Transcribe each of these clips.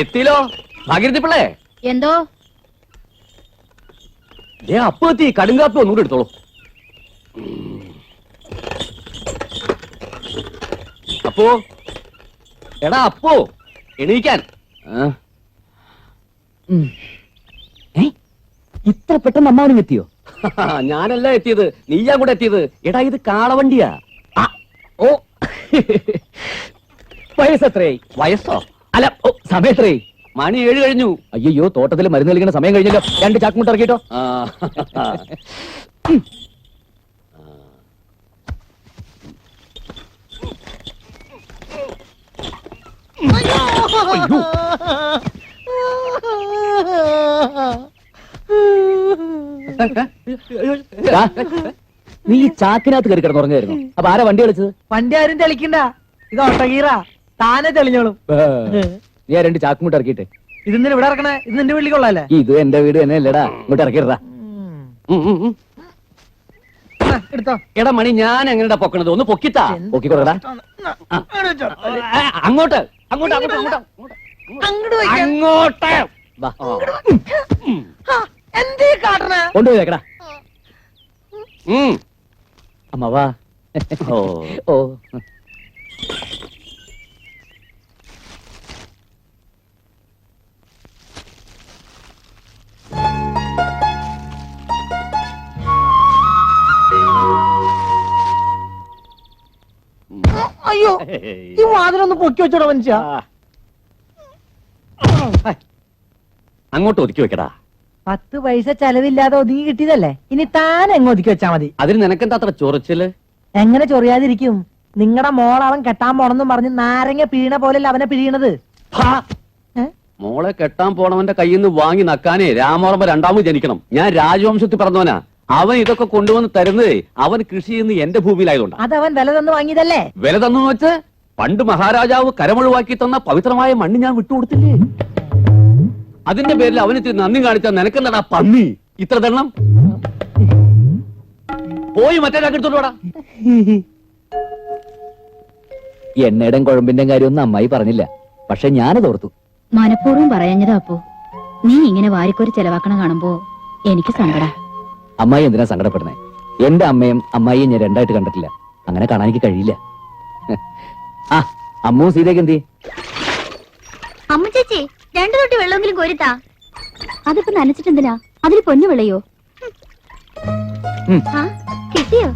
എത്തിലോ ഭാഗീരഥി പിള്ളേ? എന്തോ അപ്പൊ എത്തി. കടുങ്കാപ്പി ഒന്നുകൂടെ എടുത്തോളൂ. അപ്പോ എടാ അപ്പോ എണീക്കാൻ. ഇത്ര പെട്ടെന്ന് അമ്മാവനും എത്തിയോ? ഞാനല്ല എത്തിയത്, നീയാ കൂടെ എത്തിയത്. എടാ ഇത് കാളവണ്ടിയാ. ഓ വയസ്സത്രയായി? വയസ്സോ? അല്ല സമയത്രേ? മണി 7 കഴിഞ്ഞു. അയ്യോ തോട്ടത്തിൽ മരുന്ന് കളിക്കുന്ന സമയം കഴിഞ്ഞല്ലോ. 2 ചാക്കുമുട്ട ഇറക്കിട്ടോ. നീ ഈ ചാക്കിനകത്ത് കയറി കിടന്നുറങ്ങായിരുന്നു. അപ്പൊ ആരാ വണ്ടി കളിച്ചത്? വണ്ടി ആരും തെളിക്കണ്ട, ഇത് ഒട്ടകീറ താനെ തെളിഞ്ഞോളും. ഞാൻ 2 ചാക്കുമുട്ട ഇറക്കിട്ടെ. ഇതിന് ഇവിടെ ഇറക്കണേ? ഇത് നിന്റെ വീട്ടിൽ കൊള്ളാല്ലേ? ഇത് എന്റെ വീട് തന്നെ അല്ലേടാ, ഇങ്ങോട്ട് ഇറക്കിടാ. എടുത്തോ. എടാ മണി, ഞാൻ എങ്ങനെയാ പൊക്കണത്? ഒന്ന് പൊക്കിത്താ. പൊക്കിക്കൊടടാ. അങ്ങോട്ട് അങ്ങോട്ട് അങ്ങോട്ട് അങ്ങോട്ട് എന്തേ കാട്ടണേ? കൊണ്ടുപോയി വെക്കടാ. അമ്മവാ. ഓ അയ്യോ, ഈ വാതിലൊന്ന് പൊക്കി വെച്ചോടാ മനുഷ്യ. അങ്ങോട്ട് ഒതുക്കി വെക്കടാ. 10 പൈസ ചെലവില്ലാതെ ഒതുങ്ങി കിട്ടിയതല്ലേ, ഇനി താൻ എങ്ങ് ഒതുക്കി വെച്ചാ മതി. അതിന് നിനക്കെന്താ അത്ര ചൊറിച്ചില്? എങ്ങനെ ചൊറിയാതിരിക്കും? നിങ്ങളുടെ മോളവൻ കെട്ടാൻ പോണെന്നും പറഞ്ഞ് നാരങ്ങ പിഴീണ പോലെയല്ല അവനെ പിഴിയണത്. മോളെ കെട്ടാൻ പോണവന്റെ കയ്യിൽ നിന്ന് വാങ്ങി നക്കാനേ രാമോർമ്മ 2ാമത് ജനിക്കണം. ഞാൻ രാജവംശത്തിൽ പറഞ്ഞവനാ. അവൻ ഇതൊക്കെ കൊണ്ടുവന്ന് തരുന്നതേ അവൻ കൃഷി ചെയ്യുന്ന എന്റെ ഭൂമിയിലായതുകൊണ്ട്. അതവൻ വില തന്നു വാങ്ങിയതല്ലേ? വില തന്നു വെച്ച് പണ്ട് മഹാരാജാവ് കരമൊഴിവാക്കി തന്ന പവിത്രമായ മണ്ണ് ഞാൻ വിട്ടുകൊടുത്തില്ലേ? അതിന്റെ പേരിൽ അവന് നന്ദി കാണിച്ചാൽ നിനക്കെന്താടാ പന്നി ഇത്ര ദണ്ണം? പോയി മറ്റേ എടുത്തോടാ. എണ്ണയുടെയും കുഴമ്പിന്റെയും കാര്യമൊന്നും അമ്മായി പറഞ്ഞില്ല, പക്ഷെ ഞാനത് ഓർത്തു. മനഃപൂർവ്വം പറയാഞ്ഞതാ അപ്പോ. നീ ഇങ്ങനെ വാരിക്കോരി ചെലവാക്കണ കാണുമ്പോ എനിക്ക് സങ്കട. അമ്മായി എന്തിനാ സങ്കടപ്പെടുന്നേ? എന്റെ അമ്മയും അമ്മായിയും ഞാൻ 2ആയിട്ട് കണ്ടിട്ടില്ല. അങ്ങനെ കാണാൻ എനിക്ക് കഴിയില്ല. ആ അമ്മു സീതയ്ക്ക് എന്തി? അമ്മ ചേച്ചി 2 തൊട്ടി വെള്ളമെങ്കിലും കോരിത്താ. അതിപ്പോ നനച്ചിട്ടെന്തിനാ? അതിൽ പൊന്നു വിളയോ? ഉം. ആ കിട്ടിയോ?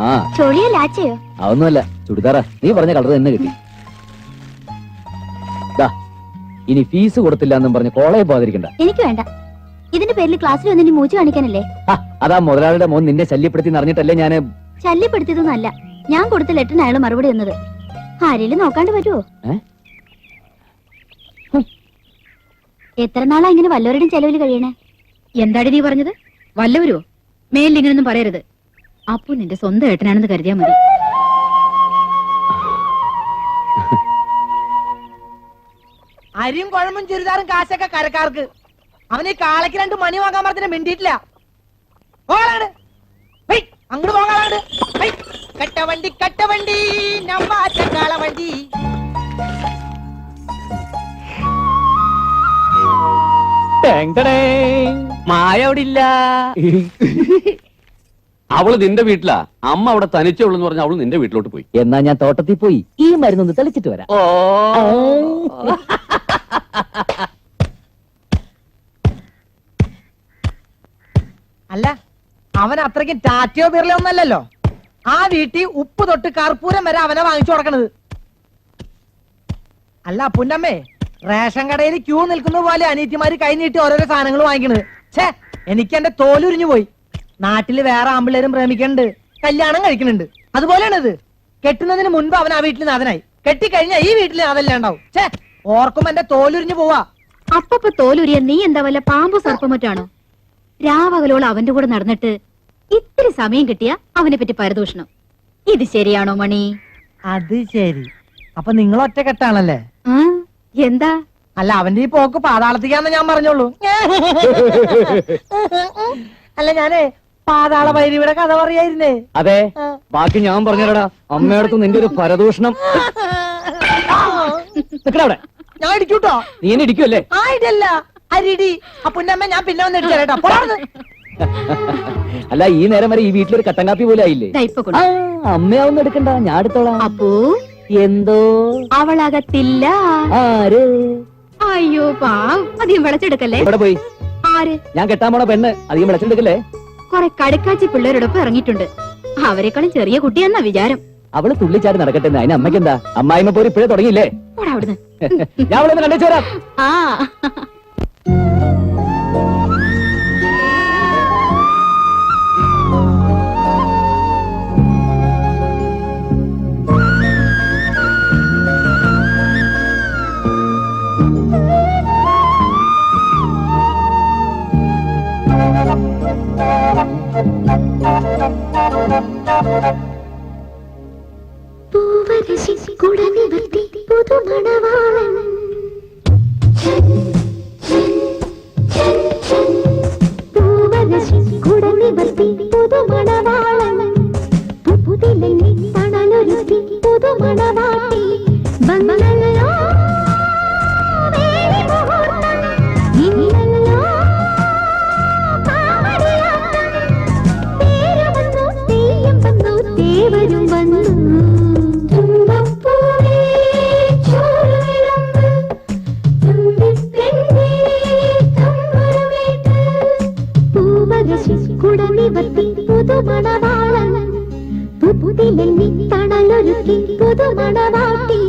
ആ ചൊളിയോ ലാച്ചയോ? അതൊന്നുമല്ല, ചുടിദാറാ. നീ പറഞ്ഞ കളർ തന്നെ കിട്ടി. ദാ, ഇനി ഫീസ് കൊടുത്തില്ല എന്നും പറഞ്ഞ് കോളേജ് പോകാതിരിക്കണ്ട. എനിക്ക് വേണ്ട. ഇതിന്റെ പേരിൽ ക്ലാസ്സിൽ വന്ന് മൂച്ച് കാണിക്കാനല്ലേ? അതാ മുതലാളിയുടെ മോൻ നിന്നെ ശല്യപ്പെടുത്തി അറിഞ്ഞിട്ടല്ലേ ഞാന്. ശല്യപ്പെടുത്തിയതൊന്നല്ല, ഞാൻ കൊടുത്ത ലെറ്ററിന് അയാൾ മറുപടി തന്നത്. ആരെങ്കിലും നോക്കാണ്ട് പറ്റുമോ? എത്ര നാളാ ഇങ്ങനെ വല്ലവരുടെയും ചെലവിൽ കഴിയണേ? എന്താടി നീ പറഞ്ഞത്? വല്ലവരോ? മേലിൽ ഇങ്ങനൊന്നും പറയരുത്. അപ്പു നിന്റെ സ്വന്തം ഏട്ടനാണെന്ന് കരുതിയാ മതി. അരിയും കുഴമ്പും ചുരിദാറും കാശൊക്കെ കരക്കാർക്ക്. അവന് ഈ കാളയ്ക്ക് 2 മണി വാങ്ങാൻ പറഞ്ഞ മിണ്ടിയിട്ടില്ല. പോകാനാണ് അങ്ങോട്ട് പോകാനാണ്. കട്ടവണ്ടി കട്ടവണ്ടി നമ്മാറ്റ കാളവണ്ടി. മായ അവിടെ ഇല്ല. അവള് നിന്റെ വീട്ടിലാ. അമ്മ അവിടെ തനിച്ചേ ഉള്ളു പറഞ്ഞ അവള് നിന്റെ വീട്ടിലോട്ട് പോയി. എന്നാ ഞാൻ തോട്ടത്തിൽ പോയി ഈ മരുന്നൊന്ന് തെളിച്ചിട്ട് വരാം. ഓ അല്ല, അവൻ അത്രയ്ക്ക് ടാറ്റയോ ബിർലോ ഒന്നല്ലല്ലോ. ആ വീട്ടിൽ ഉപ്പ് തൊട്ട് കർപ്പൂരം വരെ അവനെ വാങ്ങിച്ചു കൊടുക്കണത്. അല്ല പുന്നമ്മേ, റേഷൻ കടയിൽ ക്യൂ നിൽക്കുന്ന പോലെ അനീറ്റിമാര് കൈ നീട്ടി ഓരോരോ സാധനങ്ങൾ വാങ്ങിക്കണത്. ഛേ, എനിക്ക് എന്റെ തോലുരിഞ്ഞു പോയി. നാട്ടില് വേറെ ആമ്പിള്ളേരും പ്രേമിക്കുന്നുണ്ട്, കല്യാണം കഴിക്കുന്നുണ്ട്. അതുപോലെയാണ് ഇത്. കെട്ടുന്നതിന് മുൻപ് അവൻ ആ വീട്ടിൽ നാഥനായി, കെട്ടിക്കഴിഞ്ഞാൽ ഈ വീട്ടിൽ നാഥല്ല ഉണ്ടാവും. ഛേ, ഓർക്കും എന്റെ തോലുരിഞ്ഞു പോവാ. അപ്പൊ തോലുരിയ നീ എന്താ വല്ല പാമ്പോ സർപ്പമറ്റാണോ? രാവകലോളം അവന്റെ കൂടെ നടന്നിട്ട് ഇത്തിരി സമയം കിട്ടിയ അവനെ പറ്റി പരദൂഷണം. ഇത് ശരിയാണോ മണി? അത് ശരി. അപ്പൊ നിങ്ങൾ ഒറ്റ കെട്ടാണല്ലേ? എന്താ? അല്ല, അവന്റെ ഈ പോക്ക് പാതാളത്തിക്കാന്ന് ഞാൻ പറഞ്ഞോളൂ. അല്ല, ഞാനേ പാതാള ഭൈരവിയുടെ കഥ പറയായിരുന്നേ. അതെ, ബാക്കി ഞാൻ പറഞ്ഞടാ. അമ്മയടുത്ത് നിന്റെ ഒരു പരദൂഷണം. അവിടെ ഞാൻ ഇടിക്കൂട്ടോ. നീ എന്നെ ഇടിക്കുമല്ലേ? ആ ഇടല്ല, അരിടി. അപ്പുന്നമ്മ ഞാൻ പിന്നെ ഒന്ന് ഇടിച്ചേട്ടാ. അല്ല, ഈ നേരം വരെ ഈ വീട്ടിലൊരു കട്ടൻ കാപ്പി പോലെ ആയില്ലേ? അമ്മയാവുന്ന എടുക്കണ്ട, ഞാൻ എടുത്തോളാം. അപ്പോ എന്തോ അവളകത്തില്ല. ആര്? അയ്യോ പാവം, അധികം വിളച്ചെടുക്കല്ലേ. ഇവിടെ പോയി. ആര്? ഞാൻ കെട്ടാൻ പോണ പെണ്ണ്. അധികം വിളച്ചെടുക്കല്ലേ. കൊറേ കടുക്കാച്ചി പിള്ളേരോടൊപ്പം ഇറങ്ങിയിട്ടുണ്ട്. അവരെക്കാളും ചെറിയ കുട്ടിയെന്നാ വിചാരം. അവള് തുള്ളിച്ചാടി നടക്കട്ടെ. അതിന് അമ്മയ്ക്ക് എന്താ? അമ്മായിമ്മ പോയി ഇപ്പോഴേ തുടങ്ങിയില്ലേ? അവിടുന്ന് ഞാൻ അവളൊന്ന് കണ്ടേച്ചു വരാം. ആ കുടനിവർത്തി പുതുമണവാളൻ കുടനിവർത്തി പുതുമണവാളൻ പുതിലി തണലൊരുത്തി പുതുമണവാട്ടി ബംഗളോ ഇന്നല്ലോ പാവടിയാട്ടം തേര് വന്നു തെയ്യം വന്നു തേവരും വന്നു കുടനിവർത്തി പുതുമണവാളൻ പുതിലെല്ലി തണലൊരുക്കി പുതുമണവാട്ടി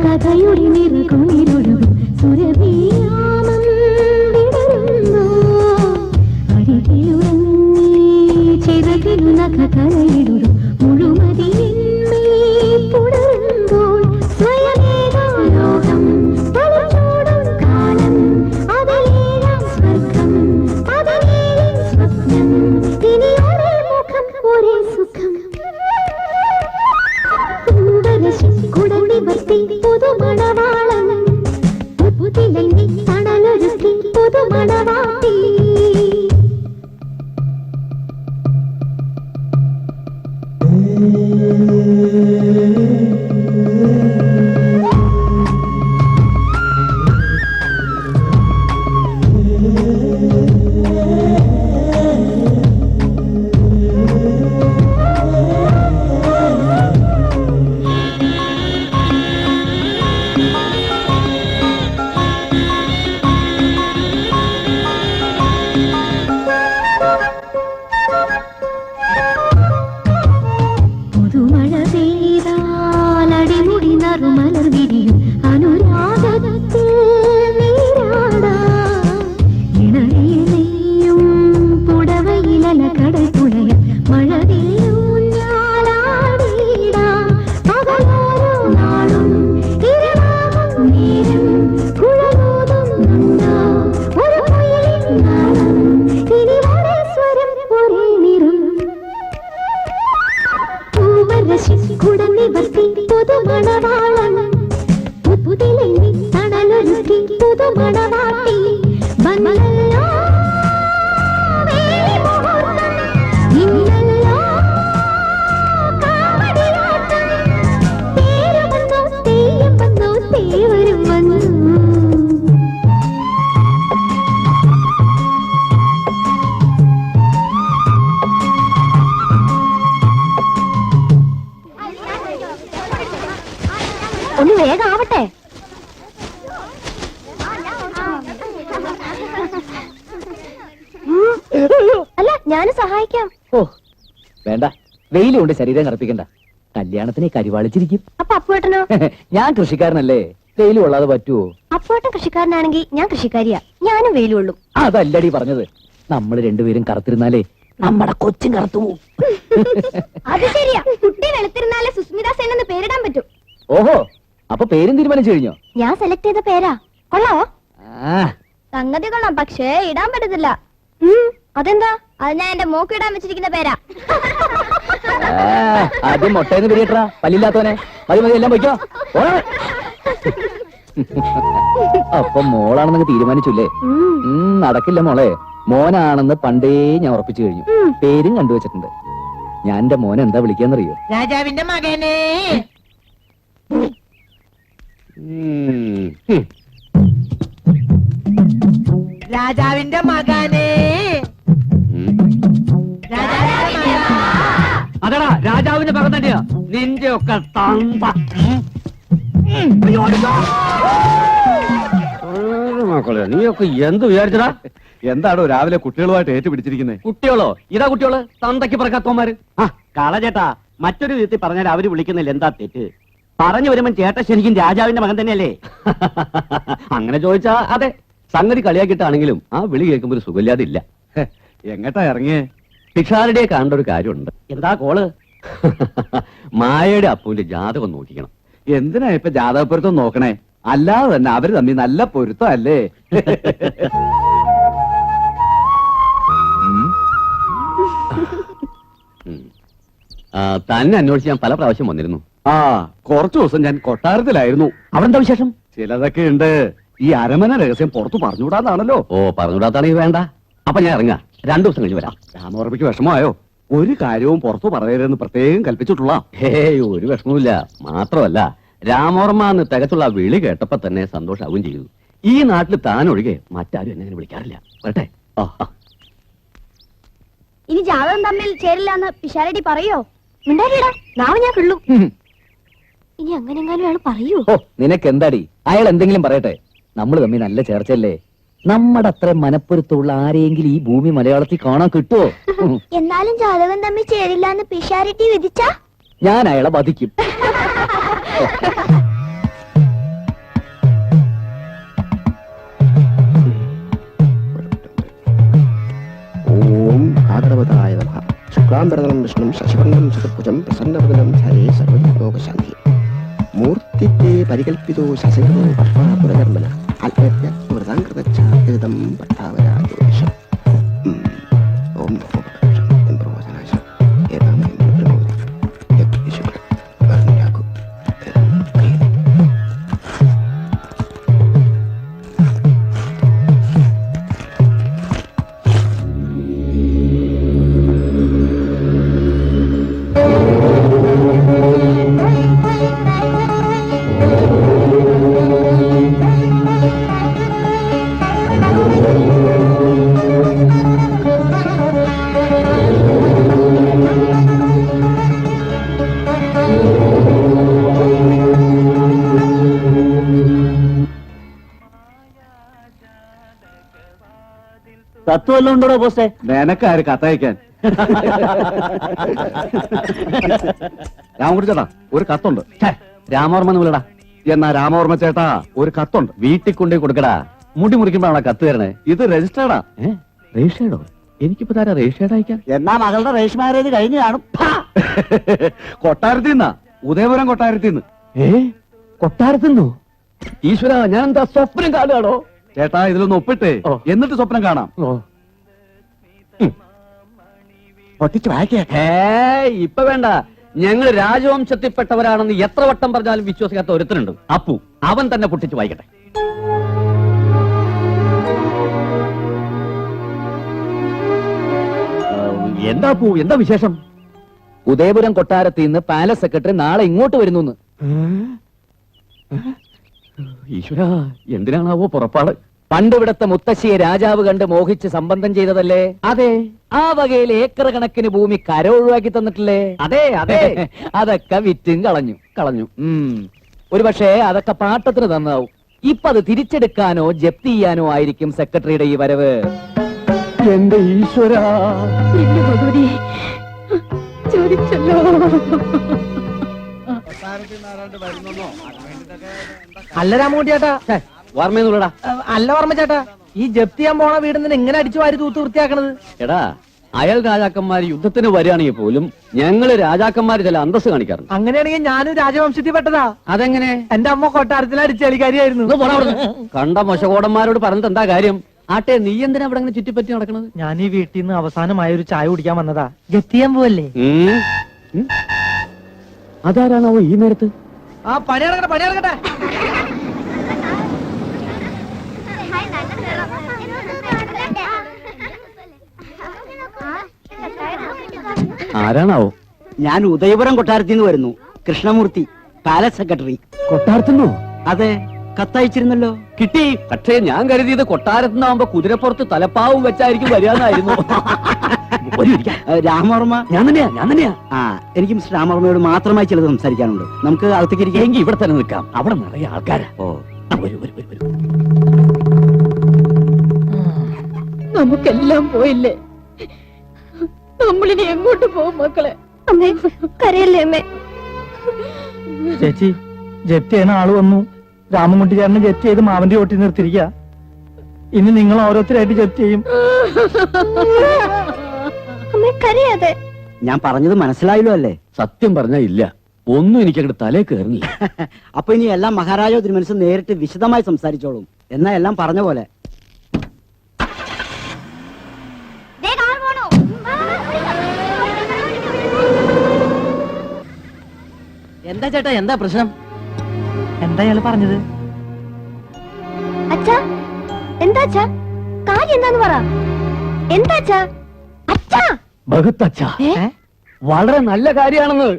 കഥയുടെ നിറകുയിരൊടും സുരഭിയാമം വിടരുന്നു അരികിലുറങ്ങി ചിറകിൽ നഖകരയിടും മുഴുമതിയിന്മേ പുടരുമ്പോൾ സ്വയമേകാ ലോകം തലച്ചോടും കാലം അതിലേഴാം സ്വർഗം പതിനേഴിൻ സ്വപ്നം ഇനി ഒരേ മുഖം പുതുമഴ പെയ്താലടിമുടി നറുമലർ വിരിയും അനുരാഗത്തിൽ നീരാടാം. ഇണയിൽ നെയ്യും പുടവയിലല കടൽ തുഴയും മഴവില്ലൂഞ്ഞാലാടിയിടാം. പകലോരോ നാളും ഇരവാകും നേരം കുഴലൂതുന്നുണ്ടോ ഒരു കുയിലിൻ നാളം. ഇനി ഒരേ സ്വരം ഒരേ നിറം. കുടനിവർത്തി പുതുമണവാളൻ പുതിലെങ്ങി തണലൊരുക്കി പുതുമണവാട്ടി വന്നല്ലോ വേലിമുഹൂർത്തം. ഇന്നല്ലോ കാവടിയാട്ടം. തേര് വന്നോ തെയ്യം വന്നോ തേവരും വന്നു. ഒന്ന് വേഗം ആവട്ടെ. അല്ല ഞാനും സഹായിക്കാം. ഓ വേണ്ട, വെയിലുകൊണ്ട് ശരീരം കറപ്പിക്കണ്ട. കല്യാണത്തിന് കരിവാളിച്ചിരിക്കും. അപ്പൊ അപ്പുവേട്ടനോ? ഞാൻ കൃഷിക്കാരനല്ലേ, വെയിൽ കൊള്ളാതെ പറ്റുമോ? അപ്പുവേട്ടൻ കൃഷിക്കാരനാണെങ്കിൽ ഞാൻ കൃഷിക്കാരിയാ. ഞാനും വെയിലുള്ളൂ. അതല്ലടി പറഞ്ഞത്. നമ്മൾ രണ്ടുപേരും കറുത്തിരുന്നാലേ നമ്മുടെ കൊച്ചും കറുത്തു പോവും. അത് ശരിയാ. കുട്ടി വെളുത്തിരുന്നാലേ സുസ്മിത സെൻ എന്ന് പേരിടാൻ പറ്റൂ. ഓഹോ, അപ്പൊ പേരും തീരുമാനിച്ചു കഴിഞ്ഞോ? ഞാൻ സെലക്ട് ചെയ്ത പേരാ. കൊള്ളാവോ? ആ, സംഗതി കൊള്ളാം, പക്ഷേ ഇടാൻ പറ്റത്തില്ല. അതെന്താ? അത് ഞാൻ എന്റെ മോക്ക് ഇടാൻ വെച്ചിരിക്കുന്ന പേരാ. ആദ്യം മുട്ടയെന്ന് പിരിയട്ടാ, പല്ലില്ലാത്തവനെ. മതി മതി, എല്ലാം വയ്ക്കോ. അപ്പൊ മോളാണെന്നങ്ങ് തീരുമാനിച്ചില്ലേ? നടക്കില്ല മോളെ. മോനാണെന്ന് പണ്ടേ ഞാൻ ഉറപ്പിച്ചു കഴിഞ്ഞു. പേരും കണ്ടുവച്ചിട്ടുണ്ട്. ഞാൻ എന്റെ മോനെ എന്താ വിളിക്കാന്നറിയോ? രാജാവിന്റെ മകനെ. രാജാവിന്റെ മകനെ. അതെടാ, രാജാവിന്റെ മകൻ തന്നെയാ. നിന്റെ ഒക്കെ തന്ത മക്കളെ, നീയൊക്കെ എന്ത് വിചാരിച്ചടാ? എന്താണോ രാവിലെ കുട്ടികളുമായിട്ട് ഏറ്റുപിടിച്ചിരിക്കുന്നത്? കുട്ടികളോ? ഇതാ കുട്ടികള്, തന്തയ്ക്ക് പറക്കാത്തോമാര്. കളചേട്ടാ, മറ്റൊരു വിധത്തിൽ പറഞ്ഞാൽ അവര് വിളിക്കുന്നില്ല, എന്താ തെറ്റ്? പറഞ്ഞു വരുമ്പോ ചേട്ടൻ ശരിക്കും രാജാവിന്റെ മകൻ തന്നെയല്ലേ? അങ്ങനെ ചോദിച്ചാ അതെ. സംഗതി കളിയാക്കിയിട്ടാണെങ്കിലും ആ വിളി കേൾക്കുമ്പോ ഒരു സുഖമില്ലാതെ ഇല്ല. എങ്ങട്ടാ ഇറങ്ങിയേ? പിഷാരടിയെ കാണേണ്ട ഒരു കാര്യമുണ്ട്. എന്താ കോള്? മായയുടെ അപ്പുവിന്റെ ജാതകം നോക്കിക്കണം. എന്തിനാ ഇപ്പൊ ജാതകപ്പൊരുത്തം നോക്കണേ? അല്ലാതെ തന്നെ അവര് തമ്മിൽ നല്ല പൊരുത്തം അല്ലേ? തന്നെ അന്വേഷിച്ച് ഞാൻ പല പ്രാവശ്യം വന്നിരുന്നു. ആ, കുറച്ചു ദിവസം ഞാൻ കൊട്ടാരത്തിലായിരുന്നു. അവിടെ എന്താ വിശേഷം? ചിലതൊക്കെ ഉണ്ട്. ഈ അരമന രഹസ്യം പുറത്തു പറഞ്ഞുകൂടാന്നാണല്ലോ. ഓ, പറഞ്ഞുകൂടാത്താണെങ്കിൽ വേണ്ട. അപ്പൊ ഞാൻ ഇറങ്ങാം. 2 ദിവസം കഴിഞ്ഞ് വരാം. രാമവർമ്മയ്ക്ക് വിഷമമായോ? ഒരു കാര്യവും പുറത്തു പറയരുതെന്ന് പ്രത്യേകം കൽപ്പിച്ചിട്ടുള്ള. ഹേയ്, ഒരു വിഷമവുമില്ല. മാത്രമല്ല, രാമവർമ്മ എന്ന് തികച്ചുള്ള ആ വിളി കേട്ടപ്പോ തന്നെ സന്തോഷാവുകയും ചെയ്തു. ഈ നാട്ടിൽ താനൊഴികെ മറ്റാരും എന്നെ വിളിക്കാറില്ല. വരട്ടെ. ഇനി ജാതകം തമ്മിൽ ചേരില്ലാന്ന് പിഷാരടി പറയോ? മിണ്ടാരിടാ, നാളെ ഞാൻ കിള്ളു. ഇനി അങ്ങനെങ്ങാനും അയാൾ പറയൂ. ഓ, നിനക്ക് എന്താടി? അയാൾ എന്തെങ്കിലും പറയട്ടെ. നമ്മൾ തമ്മിൽ നല്ല ചേർച്ചല്ലേ? നമ്മുടെ അത്ര മനപ്പൊരുത്തമുള്ള ആരെയെങ്കിലും ഈ ഭൂമി മലയാളത്തിൽ കാണാൻ കിട്ടുമോ? എന്നാലും ജാതകം തമ്മിൽ ചേരില്ലാന്ന് പിഷാരടി വിധിച്ചാ ഞാൻ അയാളെ വധിക്കും. ഓം ഭാഗവതായ നമഃ. ശുക്ലാംബരധരം വിഷ്ണും ശശിവർണം ചതുർഭുജം പ്രസന്നവദനം ധരേ സർവലോകശാന്തി. മൂർത്തിത്തെ പരികൽപ്പിതോ ശശികരോ പഷ്പാപുരകർമ്മന ആത്മഹത്യ മൃതാംകൃതം പട്ടാവരാജോഷം. ഓം കത്ത് വല്ലതും ഉണ്ടോ ബോസേ? നിനക്കാര് കത്തയക്കാൻ? രാമകുട്ടി ചേട്ടാ ഒരു കത്തുണ്ട്. രാമവർമ്മ വിളടാ. എന്നാ രാമവർമ്മ ചേട്ടാ ഒരു കത്തുണ്ട്. വീട്ടിൽ കൊണ്ടുപോയി കൊടുക്കടാ. മുടി മുറിക്കുമ്പോഴാണ് കത്ത് തരണേ. ഇത് രജിസ്റ്റേർഡാ. രജിസ്റ്റേർഡോ? എനിക്കിപ്പോ താരാ രജിസ്റ്റേർഡ് അയക്കാൻ? എന്നാ മകളുടെ രജിസ്റ്റർ മാരേജ് കഴിഞ്ഞു കാണും. കൊട്ടാരത്തിൽ നിന്നാ, ഉദയപുരം കൊട്ടാരത്തിൽ നിന്ന്. കൊട്ടാരത്തിന്നോ? ഈശ്വര, ഞാൻ എന്താ സ്വപ്നം കാണുകയാണോ? ചേട്ടാ ഇതിലൊന്ന് ഒപ്പിട്ടേ, ഓ. എന്നിട്ട് സ്വപ്നം കാണാം. പൊട്ടിച്ച് വായിക്കേ. ഇപ്പൊ വേണ്ട. ഞങ്ങൾ രാജവംശത്തിൽപ്പെട്ടവരാണെന്ന് എത്ര വട്ടം പറഞ്ഞാലും വിശ്വസിക്കാത്ത ഒരുത്തനുണ്ട്. അപ്പു, അവൻ തന്നെ പൊട്ടിച്ച് വായിക്കട്ടെ. എന്താ അപ്പു, എന്താ വിശേഷം? ഉദയപുരം കൊട്ടാരത്തിൽ നിന്ന് പാലസ് സെക്രട്ടറി നാളെ ഇങ്ങോട്ട് വരുന്നു. ഈശ്വര, എന്തിനാണാവോ പുറപ്പാട്? പണ്ട് ഇവിടത്തെ മുത്തശ്ശിയെ രാജാവ് കണ്ട് മോഹിച്ച് സംബന്ധം ചെയ്തതല്ലേ? അതെ ആ വകയിൽ ഏക്കർ കണക്കിന് ഭൂമി കര ഒഴിവാക്കി തന്നിട്ടില്ലേ? അതെ അതെ. അതൊക്കെ വിറ്റും കളഞ്ഞു. ഒരു പക്ഷേ അതൊക്കെ പാട്ടത്തിന് തന്നാവും. ഇപ്പൊ അത് തിരിച്ചെടുക്കാനോ ജപ്തി ചെയ്യാനോ ആയിരിക്കും സെക്രട്ടറിയുടെ ഈ വരവ്. എന്റെ ഈശ്വര, എന്റെ ഭഗവതി, ചോദിച്ചല്ലോ. അല്ല രാമകുട്ടി ചേട്ടാ, വർമ്മയെന്നുള്ളടാ. അല്ല വർമ്മ ചേട്ടാ, ഈ ജപ്തി ചെയ്യാൻ പോണ വീടിന് എങ്ങനെ അടിച്ചു വാരി തൂത്ത് വൃത്തിയാക്കണത്? എടാ, അയൽ രാജാക്കന്മാർ യുദ്ധത്തിന് വരികയാണെങ്കിൽ പോലും ഞങ്ങള് രാജാക്കന്മാര് ചില അന്തസ് കാണിക്കാറുണ്ട്. അങ്ങനെയാണെങ്കിൽ ഞാനും രാജവംശത്തിൽ പെട്ടതാ. അതെങ്ങനെ? എന്റെ അമ്മ കൊട്ടാരത്തിൽ അടിച്ചളിക്കാരിയായിരുന്നു. ഒന്ന് പോടാ അവിടുന്ന്. കണ്ട മൊശകോടന്മാരോട് പറഞ്ഞിട്ട് എന്താ കാര്യം? ആട്ടെ, നീ എന്തിനാ അവിടെ അങ്ങനെ ചുറ്റിപ്പറ്റി നടക്കണത്? ഞാൻ ഈ വീട്ടിൽ നിന്ന് അവസാനമായ ഒരു ചായ കുടിക്കാൻ വന്നതാ. ജപ്തി ചെയ്യാൻ പോവല്ലേ? അതാരാണോ ഈ നേരത്ത്? ആ പണി നടക്കട്ടെ. ആരാണാവോ? ഞാൻ ഉദയപുരം കൊട്ടാരത്തിൽ നിന്ന് വരുന്നു. Krishnamoorthy, palace secretary. കൊട്ടാരത്തിന്നോ? അതെ, കത്തയച്ചിരുന്നല്ലോ. കിട്ടി. പക്ഷേ ഞാൻ കരുതിയത് കൊട്ടാരത്തിനാവുമ്പോ കുതിരപ്പുറത്ത് തലപ്പാവും വെച്ചായിരിക്കും വരികയെന്നായിരുന്നു. രാമവർമ്മ. ഞാൻ തന്നെയാ. ആ, എനിക്ക് മിസ്റ്റർ രാമവർമ്മയോട് മാത്രമായി ചിലത് സംസാരിക്കാനുണ്ട്. നമുക്ക് അകത്തേക്ക് ഇരിക്കാം. എങ്കിൽ ഇവിടെ തന്നെ നിൽക്കാം. അവിടെ നിറയെ ആൾക്കാരാ. വരൂ. നമുക്കെല്ലാം പോയില്ലേ? നമ്മളിനി എങ്ങോട്ട് പോകും മക്കളെ? അമ്മേ, കരയല്ലേ അമ്മേ. ചേച്ചി, ജപ്തി ചെയ്യുന്ന ആള് വന്നു. രാമൻകുട്ടി ചേട്ടന് ജപ്തി ചെയ്ത് മാവന്റെ ഓട്ടി നിർത്തിയിരിക്കുക. ഇനി നിങ്ങൾ ഓരോരുത്തരായിട്ട് ജപ്തി ചെയ്യും. കരയാതെ. ഞാൻ പറഞ്ഞത് മനസ്സിലായല്ലോ അല്ലേ? സത്യം പറഞ്ഞാ ഇല്ല, ഒന്നും എനിക്ക് അങ്ങോട്ട് തലേ കയറുന്നില്ല. അപ്പൊ ഇനി എല്ലാം മഹാരാജാവ് തിരുമനസ് നേരിട്ട് വിശദമായി സംസാരിച്ചോളും. എന്നാ എല്ലാം പറഞ്ഞ പോലെ. എന്താ ചേട്ടാ, എന്താ പ്രശ്നം? എന്താ ഇയാള് പറഞ്ഞത്? അച്ഛാ, എന്താ അച്ഛാ? കാര്യം എന്താന്ന് പറ. എന്താ അച്ഛാ? അച്ഛാ, ബഹുത്തച്ഛ, വളരെ നല്ല കാര്യമാണെന്ന്.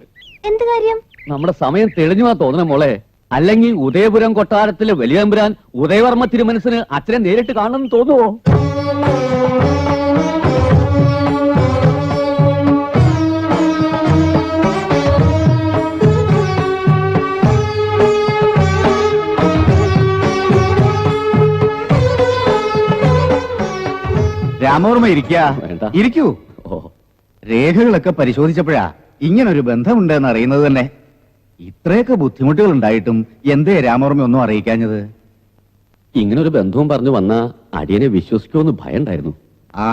എന്ത് കാര്യം? നമ്മുടെ സമയം തെളിഞ്ഞുവാ തോന്നണം മോളെ. അല്ലെങ്കിൽ ഉദയപുരം കൊട്ടാരത്തിലെ വലിയമ്പുരാൻ ഉദയവർമ്മ തിരുമനസിന് അച്ഛനെ നേരിട്ട് കാണണമെന്ന് തോന്നുവോ? രാമവർമ്മ വേണ്ട. ഇരിക്കൂ. ഓ, രേഖകളൊക്കെ പരിശോധിച്ചപ്പോഴാ ഇങ്ങനൊരു ബന്ധമുണ്ടെന്ന് അറിയുന്നത് തന്നെ. ഇത്രയൊക്കെ ബുദ്ധിമുട്ടുകൾ ഉണ്ടായിട്ടും എന്തേ രാമവർമ്മ ഒന്നും അറിയിക്കാഞ്ഞത്? ഇങ്ങനൊരു ബന്ധവും പറഞ്ഞു വന്ന അടിയനെ വിശ്വസിക്കുമെന്ന് ഭയണ്ടായിരുന്നു. ആ,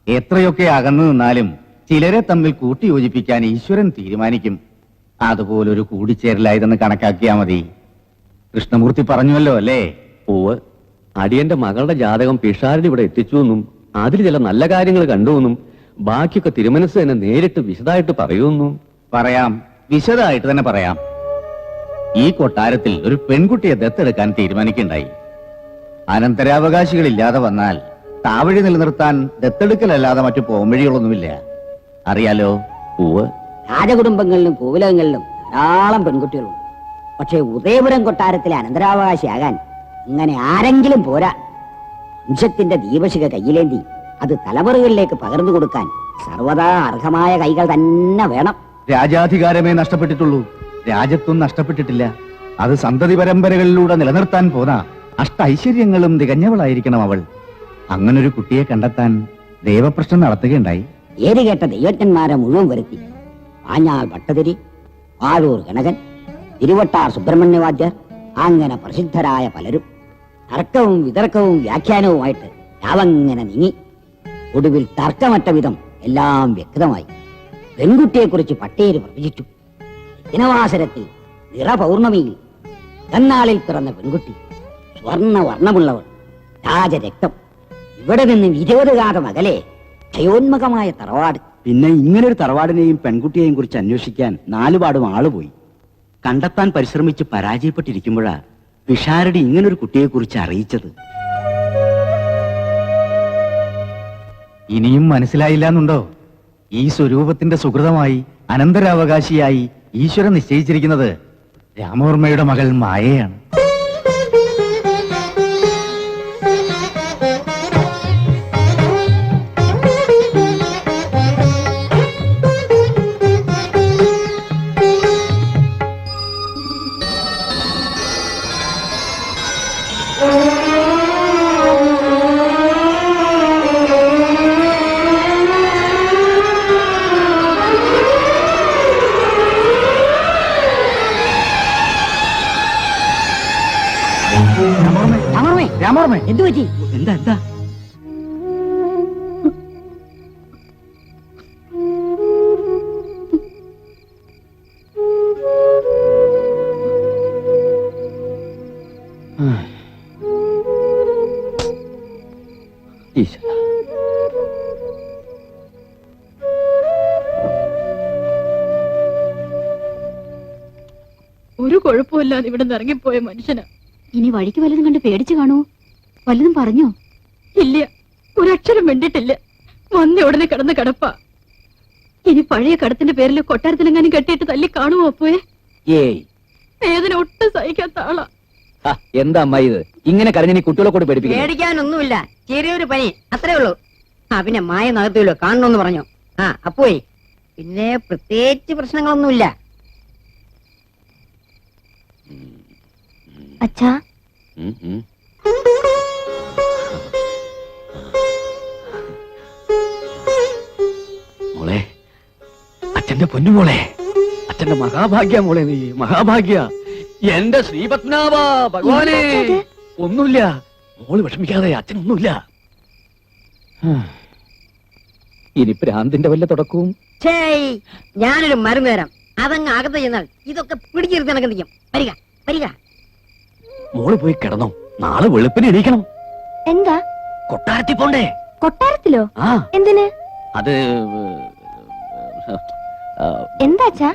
എത്രയൊക്കെ അകന്നു നിന്നാലും ചിലരെ തമ്മിൽ കൂട്ടിയോജിപ്പിക്കാൻ ഈശ്വരൻ തീരുമാനിക്കും. അതുപോലൊരു കൂടിച്ചേരലായതെന്ന് കണക്കാക്കിയാ മതി. കൃഷ്ണമൂർത്തി പറഞ്ഞുവല്ലോ അല്ലേ? ഓവ്, അടിയന്റെ മകളുടെ ജാതകം പിഷാരടി ഇവിടെ എത്തിച്ചു എന്നും അതിൽ ചില നല്ല കാര്യങ്ങൾ കണ്ടുവെന്നും ബാക്കിയൊക്കെ തിരുമനസ് തന്നെ നേരിട്ട് വിശദമായിട്ട് പറയുന്നു. പറയാം, വിശദമായിട്ട് തന്നെ പറയാം. ഈ കൊട്ടാരത്തിൽ ഒരു പെൺകുട്ടിയെ ദത്തെടുക്കാൻ തീരുമാനിക്കുണ്ടായി. അനന്തരാവകാശികളില്ലാതെ വന്നാൽ താവഴി നിലനിർത്താൻ ദത്തെടുക്കലല്ലാതെ മറ്റു പോംവഴികളൊന്നുമില്ല. അറിയാലോ? ഓവ്, രാജകുടുംബങ്ങളിലും കോവിലകങ്ങളിലും ധാരാളം പെൺകുട്ടികളുണ്ട്. പക്ഷേ ഉദയപുരം കൊട്ടാരത്തിലെ അനന്തരാവകാശിയാകാൻ ഇങ്ങനെ ആരെങ്കിലും പോരാ. വംശത്തിന്റെ ദീപശിഖ കയ്യിലേന്തി അത് തലമുറകളിലേക്ക് പകർന്നു കൊടുക്കാൻ സർവദാ അർഹമായ കൈകൾ തന്നെ വേണം. രാജാധികാരമേ നഷ്ടപ്പെട്ടിട്ടുള്ളൂ, രാജ്യത്വം നഷ്ടപ്പെട്ടിട്ടില്ല. അത് സന്തതി പരമ്പരകളിലൂടെ നിലനിർത്താൻ പോന്ന അഷ്ട ഐശ്വര്യങ്ങളും തികഞ്ഞവളായിരിക്കണം അവൾ. അങ്ങനൊരു കുട്ടിയെ കണ്ടെത്താൻ ദൈവപ്രശ്നം നടത്തുകയുണ്ടായി. ഏര് കേട്ട ദൈവജ്ഞന്മാരെ മുഴുവൻ വരുത്തി ആഞ്ഞാൾ ഭട്ടതിരി, ആഴൂർ ഗണകൻ, തിരുവട്ടാർ സുബ്രഹ്മണ്യവാദ്യർ, അങ്ങനെ പ്രസിദ്ധരായ പലരും തർക്കവും വിതർക്കവും വ്യാഖ്യാനവുമായിട്ട് രാവങ്ങനെ നീങ്ങി. ഒടുവിൽ തർക്കമറ്റ വിധം എല്ലാം വ്യക്തമായി. പെൺകുട്ടിയെക്കുറിച്ച് പട്ടേര് പ്രവചിച്ചു. ദിനവാസരത്തിൽ നിറപൗർണമിയിൽ തന്നാളിൽ പിറന്ന പെൺകുട്ടി, സ്വർണ്ണ വർണ്ണമുള്ളവൾ, രാജരക്തം. ഇവിടെ നിന്ന് 20 കാതം അകലെ ഭയോന്മുഖമായ തറവാട്. പിന്നെ ഇങ്ങനൊരു തറവാടിനെയും പെൺകുട്ടിയെയും കുറിച്ച് അന്വേഷിക്കാൻ 4 പാടും ആള് പോയി. കണ്ടെത്താൻ പരിശ്രമിച്ച് പരാജയപ്പെട്ടിരിക്കുമ്പോഴാ പിഷാരടി ഇങ്ങനൊരു കുട്ടിയെ കുറിച്ച് അറിയിച്ചത്. ഇനിയും മനസ്സിലായില്ല എന്നുണ്ടോ? ഈ സ്വരൂപത്തിന്റെ സുഹൃതമായി അനന്തരാവകാശിയായി ഈശ്വരൻ നിശ്ചയിച്ചിരിക്കുന്നത് രാമവർമ്മയുടെ മകൾ മായയാണ്. രാമവർമ്മ, എന്തു പറ്റി? എന്താ എന്താ? ഈശ്വര, ഒരു കുഴപ്പമില്ലാതെ ഇവിടെ നിന്ന് ഇറങ്ങിപ്പോയ മനുഷ്യനാ. ഇനി വഴിക്ക് വല്ലതും കണ്ട് പേടിച്ചു കാണൂ? വല്ലതും പറഞ്ഞോ? ഇല്ല, ഒരക്ഷരം വേണ്ടിട്ടില്ല. വന്ന ഉടനെ കിടന്ന് കിടപ്പാ. ഇനി പഴയ കടത്തിന്റെ പേരിൽ കൊട്ടാരത്തിലെങ്ങാനും കെട്ടിയിട്ട് തല്ലി കാണുമോ അപ്പോയെ? ഏയ്, വേദന ഒട്ടും സഹിക്കാത്ത ആളാ. എന്താ അമ്മ ഇത്? ഇങ്ങനെ കരഞ്ഞ നീ കുട്ടികളെ കൊണ്ട് പേടിപ്പിക്കുന്നു. പേടിക്കാനൊന്നുമില്ല, ചെറിയൊരു പനി അത്രേ ഉള്ളൂ. പിന്നെ മായ നകത്തുമല്ലോ, കാണണമെന്ന് പറഞ്ഞു. അപ്പോയി പിന്നെ പ്രത്യേകിച്ച് പ്രശ്നങ്ങളൊന്നുമില്ല. അച്ഛാ, മോളെ, അച്ഛന്റെ പൊന്നുമോളെ, അച്ഛന്റെ മഹാഭാഗ്യ മോളെ, നീ മഹാഭാഗ്യ. എന്റെ ശ്രീപത്മനാഭ ഭഗവാനെ. ഒന്നുമില്ല മോള്, വിഷമിക്കാതെ, അച്ഛനൊന്നുമില്ല. ഇനി ഭ്രാന്തിന്റെ വല്ല തുടക്കവും. ഛേയ്, ഞാനൊരു മരുന്ന് തരാം, അതങ്ങ് അകത്ത് ചെന്നാൽ ഇതൊക്കെ പിടിച്ചെടുത്ത് എനക്ക് നിൽക്കും. വരിക വരിക. മോള് പോയി കിടന്നോ, നാളെ വെളുപ്പിന് എണീക്കണം. എന്താ? കൊട്ടാരത്തിൽ പോണ്ടേ? കൊട്ടാരത്തിലോ? ആ, എന്തിന്? അത് എന്താ അച്ഛാ?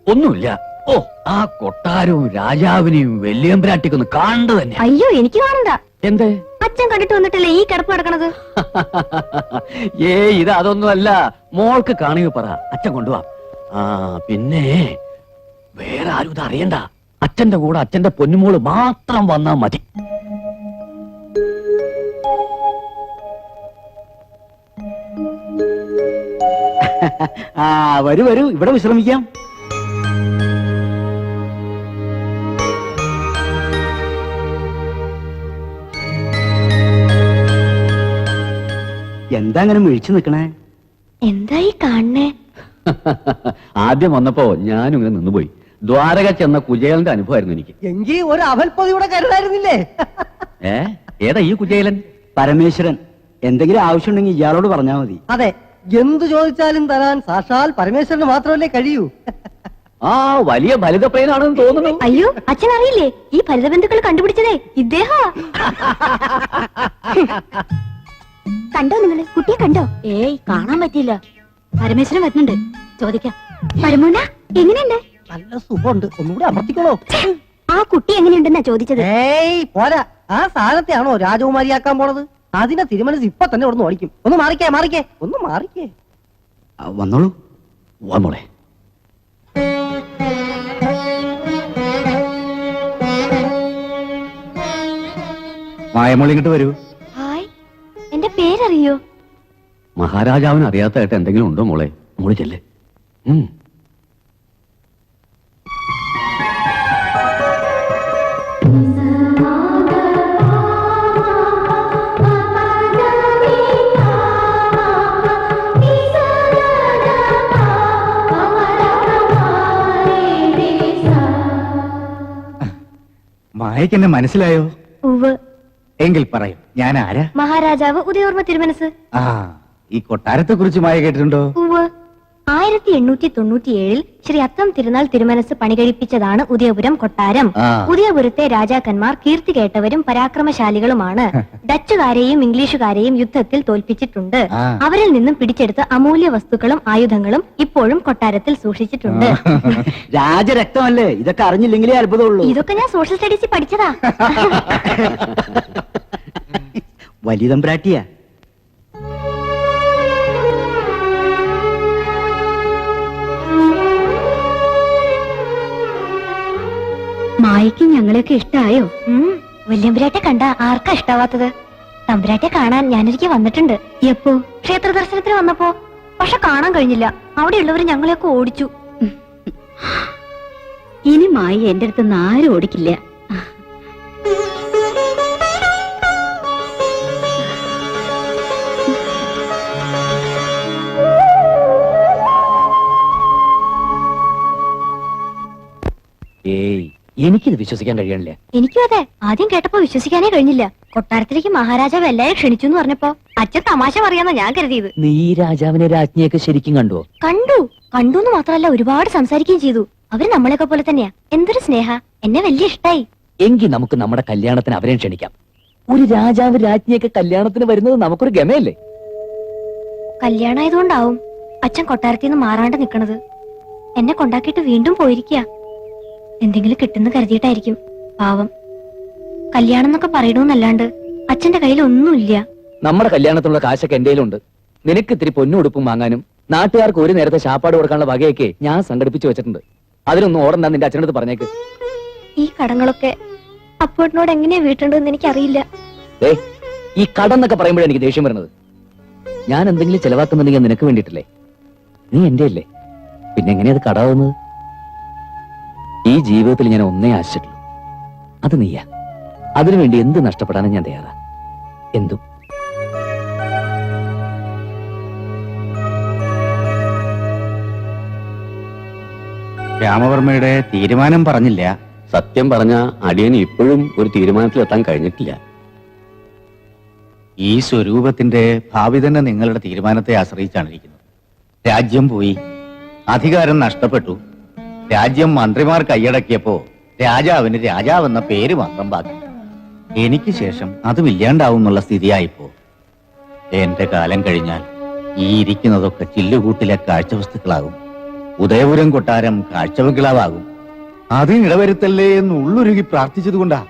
ഒന്നുമില്ല. ഓ, ആ കൊട്ടാരവും രാജാവിനെയും വെല്ലിയമ്പ്രാട്ടിക്കൊന്ന് കാണേണ്ടത് തന്നെ. അയ്യോ, എനിക്ക് കാണണ്ട. എന്തേ? അച്ഛൻ കണ്ടിട്ട് വന്നിട്ടല്ലേ ഈ കിടപ്പ് കിടക്കണത്? ഇത് അതൊന്നുമല്ല. മോൾക്ക് കാണുക പറ, അച്ഛൻ കൊണ്ടുപോവാ. പിന്നെ വേറെ ആരും ഇത് അറിയണ്ട. അച്ഛന്റെ കൂടെ അച്ഛന്റെ പൊന്നുമോള് മാത്രം വന്നാ മതി. വരൂ വരൂ, ഇവിടെ വിശ്രമിക്കാം. എന്താ അങ്ങനെ മിഴിച്ചു നിൽക്കണേ? എന്തായി കാണണേ? ആദ്യം വന്നപ്പോ ഞാനും ഇങ്ങനെ നിന്നുപോയി. ദ്വാരക ചെന്ന കുചേലന്റെ അനുഭവമായിരുന്നു എനിക്ക്. എങ്കിൽ ഒരു അവൽപ്പൊതിയുടെ കരുതായിരുന്നില്ലേ? ഏതാ ഈ കുചേലൻ? പരമേശ്വരൻ. എന്തെങ്കിലും ആവശ്യമുണ്ടെങ്കിൽ ഇയാളോട് പറഞ്ഞാൽ മതി. അതെ, എന്തു ചോദിച്ചാലും തരാൻ സാക്ഷാൽ പരമേശ്വരന് മാത്രമല്ലേ കഴിയൂ. വലിയ ഫലിതപ്രയനാണെന്ന് തോന്നുന്നു. അയ്യോ, അച്ഛൻ അറിയില്ലേ? ഈ ഫലിതബന്ധുക്കൾ കണ്ടുപിടിച്ചതേ ഇദ്ദേഹം. കണ്ടോ നിങ്ങള്? കുട്ടിയെ കണ്ടോ? ഏയ്, കാണാൻ പറ്റിയില്ല. പരമേശ്വരൻ വരുന്നുണ്ട്, ചോദിക്കാം. പരമോന, എങ്ങനെയുണ്ട്? നല്ല സുഖമുണ്ട്, ഒന്നുകൂടി അമർത്തിക്കോളൂ. ആ കുട്ടി എങ്ങനെയുണ്ടെന്നാ ചോദിച്ചത്. ഏയ് പോരാ, ആ സാധനത്തെയാണോ രാജകുമാരിയാക്കാൻ പോണത്? അതിനെ തിരുമനസ് ഇപ്പൊ തന്നെ ഇവിടെ ഓടിക്കും. ഒന്ന് മാറിക്കേ, മാറിക്കേ, ഒന്ന് മാറിക്കേ. വന്നോളൂ. വാ മോളെ. മായമോൾ ഇങ്ങോട്ട് വരൂ. ഹായ്, എന്റെ പേരറിയോ? മഹാരാജാവിന് അറിയാത്തതായിട്ട് എന്തെങ്കിലും ഉണ്ടോ മോളെ? മോള് ചെല്ലേ. മായക്ക് എന്നെ മനസ്സിലായോ? ഉവ്. എങ്കിൽ പറയും ഞാൻ ആരാ? മഹാരാജാവ് ഉദയവർമ്മ തിരുമനസ്. ആ, ഈ കൊട്ടാരത്തെ കുറിച്ച് മായ കേട്ടിട്ടുണ്ടോ? ഉവ്. 1897 ശ്രീ അത്തം തിരുനാൾ തിരുമനസ് പണികഴിപ്പിച്ചതാണ് ഉദയപുരം കൊട്ടാരം. ആ. ഉദയപുരത്തെ രാജാക്കന്മാർ കീർത്തി കേട്ടവരും പരാക്രമശാലികളുമാണ്. ഡച്ചുകാരെയും ഇംഗ്ലീഷുകാരെയും യുദ്ധത്തിൽ തോൽപ്പിച്ചിട്ടുണ്ട്. ആ. അവരിൽ നിന്നും പിടിച്ചെടുത്ത അമൂല്യ വസ്തുക്കളും ആയുധങ്ങളും ഇപ്പോഴും കൊട്ടാരത്തിൽ സൂക്ഷിച്ചിട്ടുണ്ട്. രാജരക്തമല്ലേ, ഇതൊക്കെ അറിഞ്ഞില്ലെങ്കിലേ അത്ഭുതമുള്ളൂ. ഇതൊക്കെ ഞാൻ സോഷ്യൽ സ്റ്റഡീസിൽ പഠിച്ചതാ. വലിയ തമ്പ്രാട്ടിയാ. മായയ്ക്ക് ഞങ്ങളെയൊക്കെ ഇഷ്ടായോ? വല്യമ്പുരാട്ടെ കണ്ട ആർക്കാ ഇഷ്ടാവാത്തത്? തമ്പുരാട്ടെ കാണാൻ ഞാനൊരിക്കൽ വന്നിട്ടുണ്ട്. എപ്പോ? ക്ഷേത്ര ദർശനത്തിന് വന്നപ്പോ. പക്ഷെ കാണാൻ കഴിഞ്ഞില്ല. അവിടെയുള്ളവര് ഞങ്ങളെയൊക്കെ ഓടിച്ചു. ഇനി മായ എന്റെ അടുത്ത് ആരും ഓടിക്കില്ല. ഏയ്, എനിക്കിത് വിശ്വസിക്കാൻ കഴിയണില്ല. എനിക്കും അതെ. ആദ്യം കേട്ടപ്പോ വിശ്വസിക്കാനേ കഴിഞ്ഞില്ല. കൊട്ടാരത്തിലേക്ക് മഹാരാജാവ് എല്ലാരും ക്ഷണിച്ചു എന്ന് പറഞ്ഞപ്പോ അച്ഛൻ തമാശ പറയാന്നാ ഞാൻ കരുതിയത്. നീ രാജാവിനെ രാജ്ഞിയൊക്കെ ശരിക്കും കണ്ടുവോ? കണ്ടു എന്ന് മാത്രമല്ല ഒരുപാട് സംസാരിക്കുകയും ചെയ്തു. അവര് നമ്മളെയൊക്കെ പോലെ തന്നെയാ. എന്തൊരു സ്നേഹ. എന്നെ വലിയ ഇഷ്ടായി. എങ്കിൽ നമുക്ക് നമ്മുടെ കല്യാണത്തിന് അവരെയും ക്ഷണിക്കാം. ഒരു രാജാവ് രാജ്ഞിയൊക്കെ കല്യാണത്തിന് വരുന്നത് നമുക്കൊരു ഗമയല്ലേ? കല്യാണമായതുകൊണ്ടാവും അച്ഛൻ കൊട്ടാരത്തിൽ നിന്ന് മാറാണ്ട് നിക്കണത്. എന്നെ കൊണ്ടാക്കിയിട്ട് വീണ്ടും പോയിരിക്കുക. എന്തെങ്കിലും കിട്ടുന്ന കരുതിയിട്ടായിരിക്കും. പാവം. കല്യാണം എന്നൊക്കെ പറയണമെന്നല്ലാണ്ട് അച്ഛന്റെ കയ്യിൽ ഒന്നുമില്ല. നമ്മുടെ കല്യാണത്തിനുള്ള കാശൊക്കെ എന്റെ കയ്യിലുണ്ട്. നിനക്ക് ഇത്തിരി പൊന്നും ഉടുപ്പും വാങ്ങാനും നാട്ടുകാർക്ക് ഒരു നേരത്തെ ശാപ്പാട് കൊടുക്കാനുള്ള വകയൊക്കെ ഞാൻ സംഘടിപ്പിച്ചു വെച്ചിട്ടുണ്ട്. അതിനൊന്നും ഓടണ്ട, നിന്റെ അച്ഛനടുത്ത് പറഞ്ഞേക്ക്. ഈ കടങ്ങളൊക്കെ അപ്പോട്ടിനോട് എങ്ങനെയാ വീട്ടേണ്ടതെന്ന് എനിക്കറിയില്ല. ഈ കടന്നൊക്കെ പറയുമ്പോഴേ എനിക്ക് ദേഷ്യം വരുന്നത്. ഞാൻ എന്തെങ്കിലും ചെലവാക്കുന്നുണ്ടെങ്കിൽ നിനക്ക് വേണ്ടിയിട്ടല്ലേ? നീ എന്റെ അല്ലേ? പിന്നെ എങ്ങനെയാ അത് കടാവുന്നത്? ഈ ജീവിതത്തിൽ ഞാൻ ഒന്നേ ആശിച്ചിട്ടുള്ളൂ, അത് നീയാ. അതിനുവേണ്ടി എന്ത് നഷ്ടപ്പെടാനും ഞാൻ തയ്യാറാ. എന്തും. രാമവർമ്മയുടെ തീരുമാനം പറഞ്ഞില്ല. സത്യം പറഞ്ഞ അടിയന് ഇപ്പോഴും ഒരു തീരുമാനത്തിലെത്താൻ കഴിഞ്ഞിട്ടില്ല. ഈ സ്വരൂപത്തിന്റെ ഭാവി തന്നെ നിങ്ങളുടെ തീരുമാനത്തെ ആശ്രയിച്ചാണ് ഇരിക്കുന്നത്. രാജ്യം പോയി, അധികാരം നഷ്ടപ്പെട്ടു, രാജ്യം മന്ത്രിമാർ കൈയടക്കിയപ്പോ രാജാവിന് രാജാവെന്ന പേര് മാത്രം ബാക്കി. എനിക്ക് ശേഷം അതും ഇല്ലാണ്ടാവും എന്നുള്ള സ്ഥിതിയായിപ്പോ എന്റെ കാലം കഴിഞ്ഞാൽ ഈ ഇരിക്കുന്നതൊക്കെ ചില്ലുകൂട്ടിലെ കാഴ്ചവസ്തുക്കളാകും. ഉദയപുരം കൊട്ടാരം കാഴ്ചബംഗ്ലാവാകും. അതിനിടവരുത്തല്ലേ എന്ന് ഉള്ളുരുകി പ്രാർത്ഥിച്ചതുകൊണ്ടാ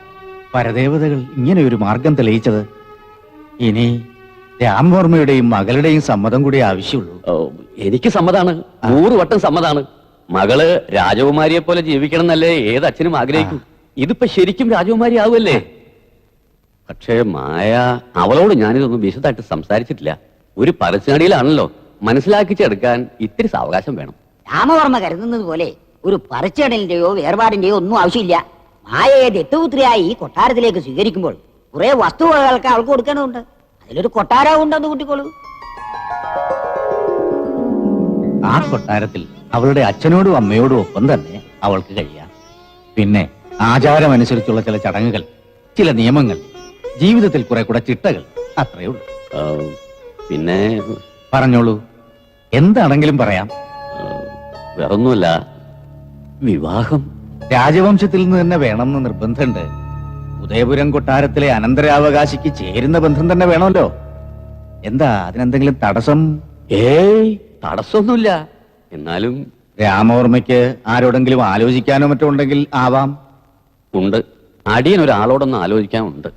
പരദേവതകൾ ഇങ്ങനെ ഒരു മാർഗം തെളിയിച്ചത്. ഇനി രാമവർമ്മയുടെയും മകളുടെയും സമ്മതം കൂടി ആവശ്യമുള്ളൂ. എനിക്ക് സമ്മതാണ്, 100 വട്ടം സമ്മതാണ്. മകള് രാജകുമാരിയെ പോലെ ജീവിക്കണം എന്നല്ലേ ഏത് അച്ഛനും ആഗ്രഹിക്കും. ഇതിപ്പോ ശരിക്കും രാജകുമാരി ആവുമല്ലേ? പക്ഷേ മായ, അവളോട് ഞാനിതൊന്നും വിശദമായിട്ട് സംസാരിച്ചിട്ടില്ല. ഒരു പരസ്യടിയിലാണല്ലോ, മനസ്സിലാക്കിച്ചെടുക്കാൻ ഇത്തിരി സാവകാശം വേണം. രാമവർമ്മ കരുതുന്നത് പോലെ ഒരു പറിച്ചടലിന്റെയോ വേർപാടിന്റെയോ ഒന്നും ആവശ്യമില്ല. മായയെ ദത്തുപുത്രിയായി ഈ കൊട്ടാരത്തിലേക്ക് സ്വീകരിക്കുമ്പോൾ കുറെ വസ്തുവകകൾക്ക് അവൾക്ക് കൊടുക്കേണ്ടതുണ്ട്. അതിലൊരു കൊട്ടാരവും ഉണ്ടെന്ന് കൂട്ടിക്കോളൂ. ആ കൊട്ടാരത്തിൽ അവളുടെ അച്ഛനോടും അമ്മയോടും ഒപ്പം തന്നെ അവൾക്ക് കഴിയാം. പിന്നെ ആചാരമനുസരിച്ചുള്ള ചില ചടങ്ങുകൾ, ചില നിയമങ്ങൾ, ജീവിതത്തിൽ കുറെ കൂടെ ചിട്ടകൾ, അത്രയേ ഉള്ളൂ. പിന്നെ പറഞ്ഞോളൂ, എന്താണെങ്കിലും പറയാം. വേറൊന്നുമല്ല, വിവാഹം രാജവംശത്തിൽ നിന്ന് തന്നെ വേണമെന്ന് നിർബന്ധമുണ്ട്. ഉദയപുരം കൊട്ടാരത്തിലെ അനന്തരാവകാശിക്ക് ചേരുന്ന ബന്ധം തന്നെ വേണമല്ലോ. എന്താ അതിനെന്തെങ്കിലും തടസ്സം? ഏയ്, തടസ്സമൊന്നുമില്ല. എന്നാലും രാമവർമ്മയ്ക്ക് ആരോടെങ്കിലും ആലോചിക്കാനോ മറ്റോ ഉണ്ടെങ്കിൽ ആവാം. ഉണ്ട്, അടിയൻ ഒരാളോടൊന്ന് ആലോചിക്കാനുണ്ട്.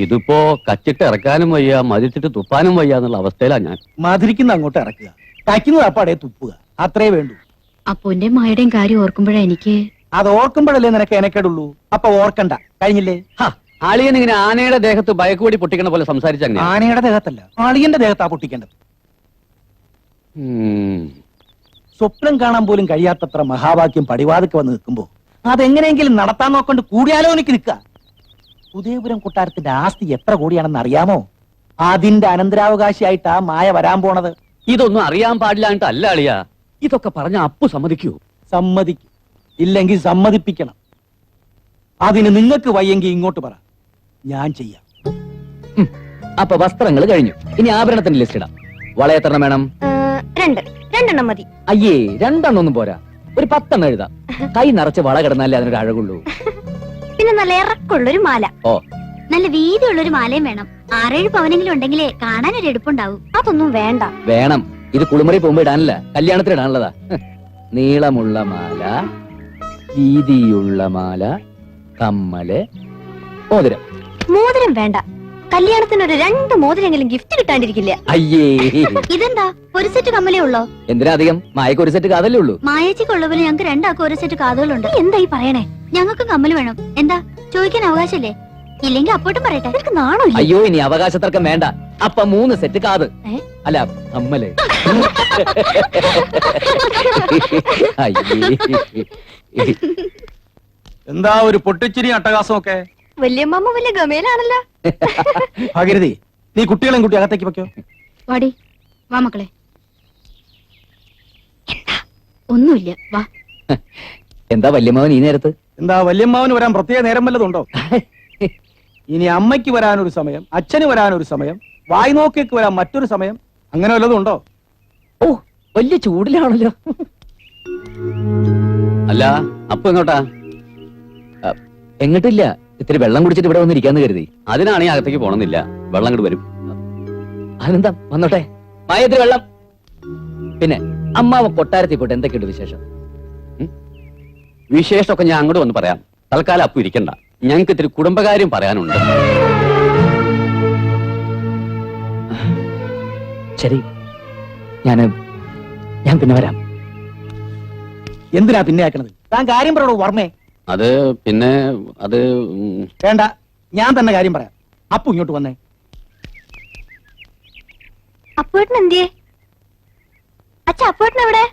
ഇതിപ്പോ കച്ചിട്ട് ഇറക്കാനും വയ്യ, മതിച്ചിട്ട് തുപ്പാനും വയ്യ എന്നുള്ള അവസ്ഥയിലാ ഞാൻ. മധുരിക്കുന്ന അങ്ങോട്ട് ഇറക്കുക, കഴിക്കുന്നത് അപ്പാടെ തുപ്പുക, അത്രേ വേണ്ടൂ. അപ്പൂന്റെ മായുടെയും കാര്യം ഓർക്കുമ്പോഴാ എനിക്ക്. അത് ഓർക്കുമ്പോഴല്ലേ നിനക്ക് എനക്കേടുള്ളൂ. അപ്പൊ ഓർക്കണ്ട, കഴിഞ്ഞില്ലേ? അളിയൻ ഇങ്ങനെ ആനയുടെ ദേഹത്ത് ബയക്കുവടി പൊട്ടിക്കണ പോലെ സംസാരിച്ചങ്ങനെ. ആനയുടെ ദേഹത്തല്ല, അളിയന്റെ ദേഹത്താ പൊട്ടിക്കേണ്ടത്. സ്വപ്നം കാണാൻ പോലും കഴിയാത്തത്ര മഹാവാക്യം പടിവാതിക്ക് വന്ന് നിൽക്കുമ്പോ അതെങ്ങനെയെങ്കിലും നടത്താൻ നോക്കൊണ്ട് കൂടിയാലോചനയ്ക്ക് നിൽക്കുക. ഉദയപുരം കൊട്ടാരത്തിന്റെ ആസ്തി എത്ര കോടിയാണെന്ന് അറിയാമോ? അതിന്റെ അനന്തരാവകാശിയായിട്ടാ മായ വരാൻ പോണത്. ഇതൊന്നും അറിയാൻ പാടില്ലായിട്ടല്ല അളിയാ. ഇതൊക്കെ പറഞ്ഞ അപ്പു സമ്മതിക്കൂ? സമ്മതിക്കും, ഇല്ലെങ്കിൽ സമ്മതിപ്പിക്കണം. അതിന് നിങ്ങൾക്ക് വയ്യെങ്കിൽ ഇങ്ങോട്ട് പറ, ഞാൻ ചെയ്യാം. അപ്പൊ വസ്ത്രങ്ങൾ കഴിഞ്ഞു. ഇനി ആഭരണത്തിന്റെ ലിസ്റ്റ് ഇടാം. വളയെത്രണം വേണം? രണ്ടെണ്ണം മതി. അയ്യേ, രണ്ടെണ്ണൊന്നും പോരാ, ഒരു 10 എണ്ണം എഴുതാം. കൈ നിറച്ച് വള കിടന്നാലേ അതിനൊരു അഴകുള്ളൂ. പിന്നെ നല്ല ഇറക്കുള്ളൊരു മാല. ഓ, നല്ല വീതിയുള്ളൊരു മാലയും വേണം. 6-7 പവനെങ്കിലും ഉണ്ടെങ്കിലേ കാണാനൊരു എടുപ്പുണ്ടാവും. അതൊന്നും വേണ്ട. വേണം. ഇത് കുളിമുറി പോകുമ്പോ ഇടാനല്ല, കല്യാണത്തിന് ഇടാനുള്ളതാ. നീളമുള്ള മാല, വീതിയുള്ള മാല, കമ്മല്, മോതിരം. മോതിരം വേണ്ട. കല്യാണത്തിന് ഒരു 2 മോതിരെങ്കിലും ഗിഫ്റ്റ് കിട്ടാണ്ടിരിക്കില്ല. അയ്യേ, ഇതെന്താ ഒരു സെറ്റ് കമ്മലേ ഉള്ളോ? എന്തിനാ അധികം? മായക്ക് ഒരു സെറ്റ് കാതല്ലേ ഉള്ളൂ. മായേച്ചിക്കുള്ളവര് ഞങ്ങൾക്ക് 2 ആൾക്കും ഒരു സെറ്റ് കാതുകളുണ്ട്. എന്താ ഈ പറയണേ? ഞങ്ങൾക്ക് കമ്മല് വേണം. എന്താ ചോദിക്കാൻ അവകാശല്ലേ? ഇല്ലെങ്കിൽ അപ്പോട്ടും പറയട്ടെ. നിനക്ക് നാണോ? അയ്യോ, ഇനി അവകാശത്തർക്കം വേണ്ട. അപ്പൊ 3 സെറ്റ് കാത്. അല്ല, കമ്മല്. അയ്യേ, എന്താ ഒരു പൊട്ടിച്ചിരി അട്ടകാസമൊക്കെ? വല്യമ്മ വലിയ ഗമയിലാണല്ലോ. ഭാഗീരഥി, നീ കുട്ടികളെയും കുട്ടി അകത്തേക്ക് വെക്കോ. വാടി, വാ മക്കളെ. ഒന്നുമില്ല, വാ. എന്താ വല്യമ്മാവൻ ഈ നേരത്ത്? എന്താ വല്യമ്മാവന് വരാൻ പ്രത്യേക നേരം വല്ലതുണ്ടോ? ഇനി അമ്മയ്ക്ക് വരാനൊരു സമയം, അച്ഛന് വരാനൊരു സമയം, വായ്നോക്കിക്ക് വരാൻ മറ്റൊരു സമയം, അങ്ങനെ വല്ലതും ഉണ്ടോ? ഓ, വലിയ ചൂടിലാണല്ലോ. അല്ല, അപ്പു എങ്ങോട്ടാ? എങ്ങോട്ടില്ല, ഇത്തിരി വെള്ളം കുടിച്ചിട്ട് ഇവിടെ വന്നിരിക്കാന്ന് കരുതി. അതിനാണ് ഈ അകത്തേക്ക് പോണമെന്നില്ല. വെള്ളം അങ്ങോട്ട് വരും. അതെന്താ, വന്നോട്ടെ. മായത്തിന് വെള്ളം. പിന്നെ അമ്മാവ കൊട്ടാരത്തിൽ പോയിട്ട് എന്തൊക്കെയുണ്ട് വിശേഷം? വിശേഷമൊക്കെ ഞാൻ അങ്ങോട്ട് വന്ന് പറയാം. തൽക്കാലം അപ്പു ഇരിക്കണ്ട. ഞങ്ങൾക്ക് ഇത്തിരി കുടുംബകാര്യം പറയാനുണ്ട്. ശരി, ഞാൻ പിന്നെ വരാം. എന്തിനാ പിന്നെ ആക്കണത്? താൻ കാര്യം പറയണോ വർമ്മേ? അത് പിന്നെ അത് വേണ്ട, ഞാൻ തന്നെ കാര്യം പറയാം. അപ്പു ഇങ്ങോട്ട് വന്നേ. അപ്പേട്ടൻ എന്തിയേ? അച്ഛ, അപ്പേട്ടൻ എവിടെ?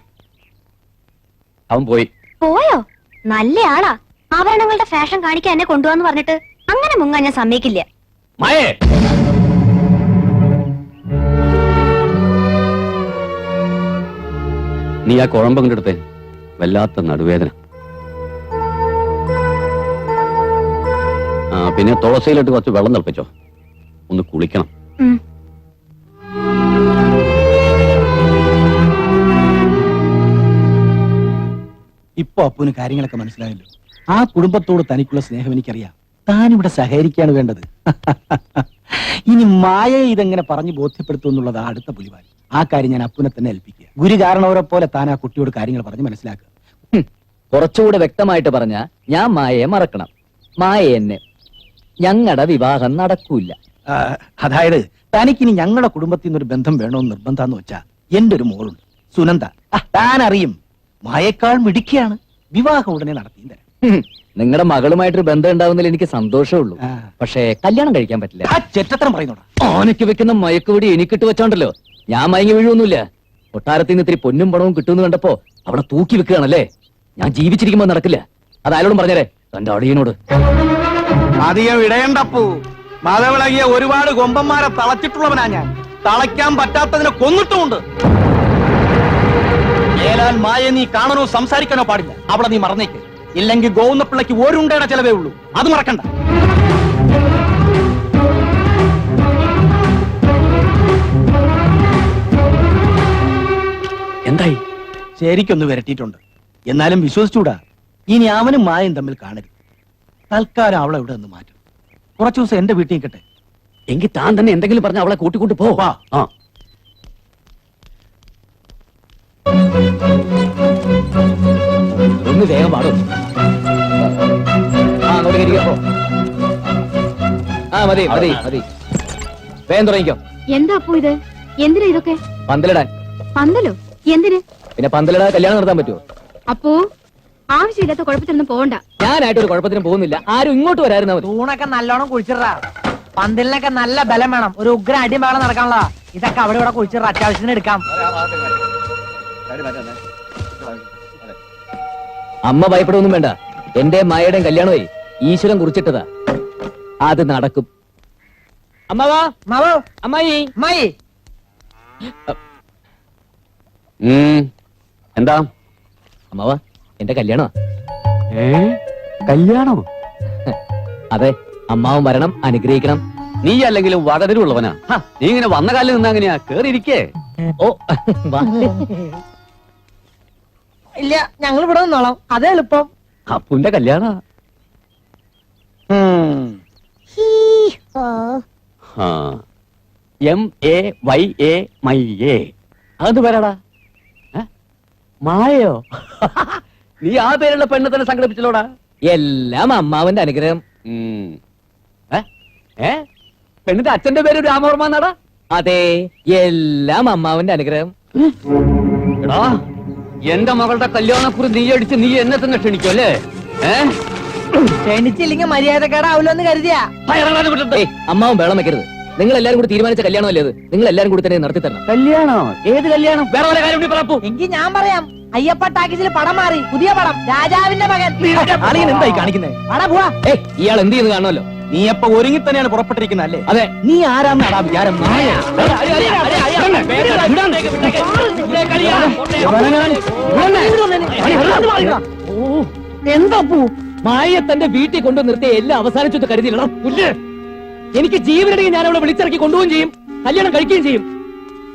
അവൻ പോയി. പോയോ? നല്ല ആളാ. ആഭരണങ്ങളുടെ ഫാഷൻ കാണിക്കാൻ എന്നെ കൊണ്ടുപോകാന്ന് പറഞ്ഞിട്ട് അങ്ങനെ മുങ്ങാൻ ഞാൻ സമ്മതിക്കില്ല. മായേ, നീ ആ കുഴമ്പ് കൊണ്ടെടുത്തേ. വല്ലാത്ത നടുവേദന. പിന്നെ തുളസിയിലിട്ട് കുറച്ച് വെള്ളം തിളപ്പിച്ചോ. ഒന്ന് കുളിക്കണം. ഇപ്പൊ അപ്പുവിന് കാര്യങ്ങളൊക്കെ മനസ്സിലായല്ലോ. ആ കുടുംബത്തോട് തനിക്കുള്ള സ്നേഹം എനിക്കറിയാം. താനിവിടെ സഹകരിക്കാണ് വേണ്ടത്. ഇനി മായ ഇതെങ്ങനെ പറഞ്ഞു ബോധ്യപ്പെടുത്തുമെന്നുള്ളത് അടുത്ത പുലിവാൽ. ആ കാര്യം ഞാൻ അപ്പുനെ തന്നെ ഏൽപ്പിക്കുക. ഗുരു കാരണവരെ പോലെ താൻ ആ കുട്ടിയോട് കാര്യങ്ങൾ പറഞ്ഞ് മനസ്സിലാക്കുക. കുറച്ചുകൂടെ വ്യക്തമായിട്ട് പറഞ്ഞ, ഞാൻ മായയെ മറക്കണം, മായ എന്നെ. ഞങ്ങളുടെ വിവാഹം നടക്കൂല. അതായത് തനിക്കിനി ഞങ്ങളുടെ കുടുംബത്തിൽ നിന്നൊരു ബന്ധം വേണമെന്ന് നിർബന്ധാന്ന് വെച്ചാ, എന്റെ ഒരു മോളുണ്ട് സുനന്ദ. താൻ അറിയും, മായേക്കാൾ മിടുക്കിയാണ്. വിവാഹം ഉടനെ നടത്തി തരാം. നിങ്ങളുടെ മകളുമായിട്ടൊരു ബന്ധം ഉണ്ടാവുന്നതിൽ എനിക്ക് സന്തോഷമുള്ളൂ. പക്ഷേ കല്യാണം കഴിക്കാൻ പറ്റില്ല. ആ ചെറ്റത്തരം പറയുന്നോടാ. ഓനയ്ക്ക് വെക്കുന്ന മയക്കുപിടി എനിക്കിട്ട് വെച്ചോണ്ടല്ലോ ഞാൻ മയങ്ങി വീഴൊന്നുമില്ല. കൊട്ടാരത്തിൽ നിന്ന് ഇത്തിരി പൊന്നും പണവും കിട്ടുമെന്ന് കണ്ടപ്പോ അവിടെ തൂക്കി വെക്കുകയാണല്ലേ. ഞാൻ ജീവിച്ചിരിക്കുമ്പോ നടക്കില്ല. അത് ആരോടും പറഞ്ഞേരെ, തന്റെ അടിയനോട്. അധികം ഇടയണ്ടപ്പൂ. മതവിളകിയ ഒരുപാട് കൊമ്പന്മാരെ തളച്ചിട്ടുള്ളവനാ ഞാൻ. തളയ്ക്കാൻ പറ്റാത്തതിനെ കൊന്നിട്ടുമുണ്ട്. ഏലാൽ മായ നീ കാണണോ സംസാരിക്കാനോ പാടില്ല. അവിടെ നീ മറന്നേക്ക്. ഇല്ലെങ്കിൽ ഗോവുന്നപ്പിള്ളക്ക് ഒരുണ്ടയുടെ ചെലവേ ഉള്ളൂ. അത് മറക്കണ്ട. എന്തായി? ശരിക്കൊന്ന് വരട്ടിയിട്ടുണ്ട്. എന്നാലും വിശ്വസിച്ചൂടാ. ഇനി അവനും മായയും തമ്മിൽ കാണരുത്. തൽക്കാലം അവളെ ഇവിടെ നിന്ന് മാറ്റും. കുറച്ചു ദിവസം എന്റെ വീട്ടിൽ നിൽക്കട്ടെ. എങ്കിൽ താൻ തന്നെ എന്തെങ്കിലും പറഞ്ഞ അവളെ കൂട്ടിക്കൂട്ടി പോ. ആ, ഒന്ന് വേഗം പാടും. മതി മതി മതി, വേഗം തുടങ്ങിക്കോ. എന്താ അപ്പോ ഇത്? എന്തിനാ ഇതൊക്കെ? പന്തലിടാൻ. പന്തലോ? എന്തിന്? പിന്നെ പന്തലിടാതെ കല്യാണം നടത്താൻ പറ്റുമോ? അപ്പോ ആവശ്യമില്ലാത്ത കുഴപ്പത്തിനൊന്നും പോകണ്ട. ഞാനായിട്ടൊരു കുഴപ്പത്തിനും പോകുന്നില്ല. ആരും ഇങ്ങോട്ട് വരായിരുന്നാ മതി. തൂണൊക്കെ നല്ലോണം കുഴിച്ചിടാ. പന്തലിനൊക്കെ നല്ല ബലം വേണം. ഒരു ഉഗ്ര അടിമേളം നടക്കാനുള്ള. ഇതൊക്കെ അവിടെ ഇവിടെ കുഴിച്ചിട. അത്യാവശ്യത്തിന് എടുക്കാം. അമ്മ ഭയപ്പെടുവൊന്നും വേണ്ട. എന്റെ മായയുടെയും കല്യാണമേ ഈശ്വരൻ കുറിച്ചിട്ടതാ. അത് നടക്കും. അമ്മാവാ, മാവോ അമ്മായി. മായി എന്താ അമ്മാവാ, എന്റെ കല്യാണോ? കല്യാണോ? അതെ, അമ്മാവൻ വരണം, അനുഗ്രഹിക്കണം. നീ അല്ലെങ്കിലും വടതിരുള്ളവനാ. നീ ഇങ്ങനെ വന്ന കാലിൽ നിന്നാ അങ്ങനെയാ? കേറിയിരിക്കേ. ഓ വാ. ഇല്ല, ഞങ്ങൾ ഇവിടെ നിന്നോളാം, അതേ എളുപ്പം. അപ്പുന്റെ കല്യാണ. MAYA മയ്യേ. അത് പേരാടാ? മായയോ? നീ ആ പേരുള്ള പെണ്ണെ തന്നെ സംഘടിപ്പിച്ചല്ലോടാ. എല്ലാം അമ്മാവന്റെ അനുഗ്രഹം. പെണ്ണിന്റെ അച്ഛന്റെ പേര് രാമവർമ്മ എന്നാടാ? അതെ, എല്ലാം അമ്മാവന്റെ അനുഗ്രഹം. എടാ, എന്റെ മകളുടെ കല്യാണക്കുറി നീ അടിച്ച് നീ എന്നെ തന്നെ ക്ഷണിക്കും അല്ലേ? ക്ഷണിച്ചില്ലെങ്കിൽ മര്യാദക്കേടാവൂല്ലോ എന്ന് കരുതിയാ. ഏയ്, അമ്മാവൻ വെള്ളം വെക്കരുത്. നിങ്ങൾ എല്ലാരും കൂടി തീരുമാനിച്ച കല്യാണമല്ലേ അത്? നിങ്ങൾ എല്ലാരും കൂടി തന്നെ നടത്തി തരണം. കല്യാണോ? ഏത് കല്യാണം? വേറെ വല്ല കാര്യം എങ്കിൽ ഞാൻ പറയാം. അയ്യപ്പ ടാക്കീസിൽ പടം മാറി, പുതിയ പടം, രാജാവിന്റെ മകൻ. ആളിങ്ങനെ എന്തായി കാണിക്കുന്നത്? പടം പോവാ. ഏയ്, ഇയാൾ എന്ത് ചെയ്യുന്നു കാണുമല്ലോ. നീ അപ്പൊ ഒരുങ്ങി തന്നെയാണ് പുറപ്പെട്ടിരിക്കുന്നത് അല്ലേ? അതെ. നീ ആരാന്നാടാ വിചാരം? മായ. എന്താ പൂ മായ തന്റെ വീട്ടിൽ കൊണ്ടു നിർത്തിയ എല്ലാം അവസാനിച്ചു കരുതിയില്ല. എനിക്ക് ജീവനെടുക്കും ഞാൻ അവളെ വിളിച്ചിറക്കി കൊണ്ടുപോവുകയും ചെയ്യും, കല്യാണം കഴിക്കുകയും ചെയ്യും.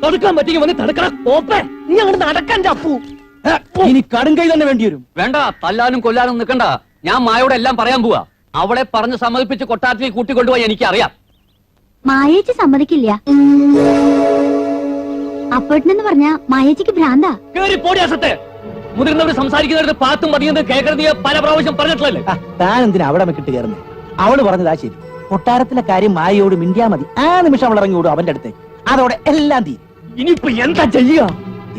തടുക്കാൻ പറ്റിയെങ്കിൽ വന്ന് തടുക്കണം. ഓപ്പേ, നീ അങ്ങോട്ട് നടക്കാൻ അപ്പു. ഇനി കടുങ്കൈ തന്നെ വേണ്ടി വരും. വേണ്ട, തല്ലാനും കൊല്ലാനും നിൽക്കണ്ട. ഞാൻ മായോട് എല്ലാം പറയാൻ പോവാ. അവളെ പറഞ്ഞ് സമ്മതിപ്പിച്ച് കൊട്ടാരത്തിൽ കൂട്ടിക്കൊണ്ടുപോയി എനിക്കറിയാം. മായേച്ചി സമ്മതിക്കില്ല. അപ്പോട്ടെന്ന് പറഞ്ഞ മായേച്ചിക്ക് ഭ്രാന്താ. കേറി പോടിയാസത്തെ. മുതിർന്നവർ സംസാരിക്കുന്നിടത്ത് പാത്തും പതിയുന്നത് കേൾക്കരുത് നീ പല പ്രാവശ്യം പറഞ്ഞിട്ടുള്ളല്ലേ? താൻ എന്തിനാ അവിടെ മെക്കിട്ട് കയറുന്നത്? അവള് പറഞ്ഞതാ ശരി. കൊട്ടാരത്തിലെ കാര്യം മായയോട് മിണ്ടിയാ മതി. ആ നിമിഷം അവൾ ഇറങ്ങി വിടും അവന്റെ അടുത്ത്. അതോടെ എല്ലാം തീരും. ഇനിയിപ്പോ എന്താ ചെയ്യുക?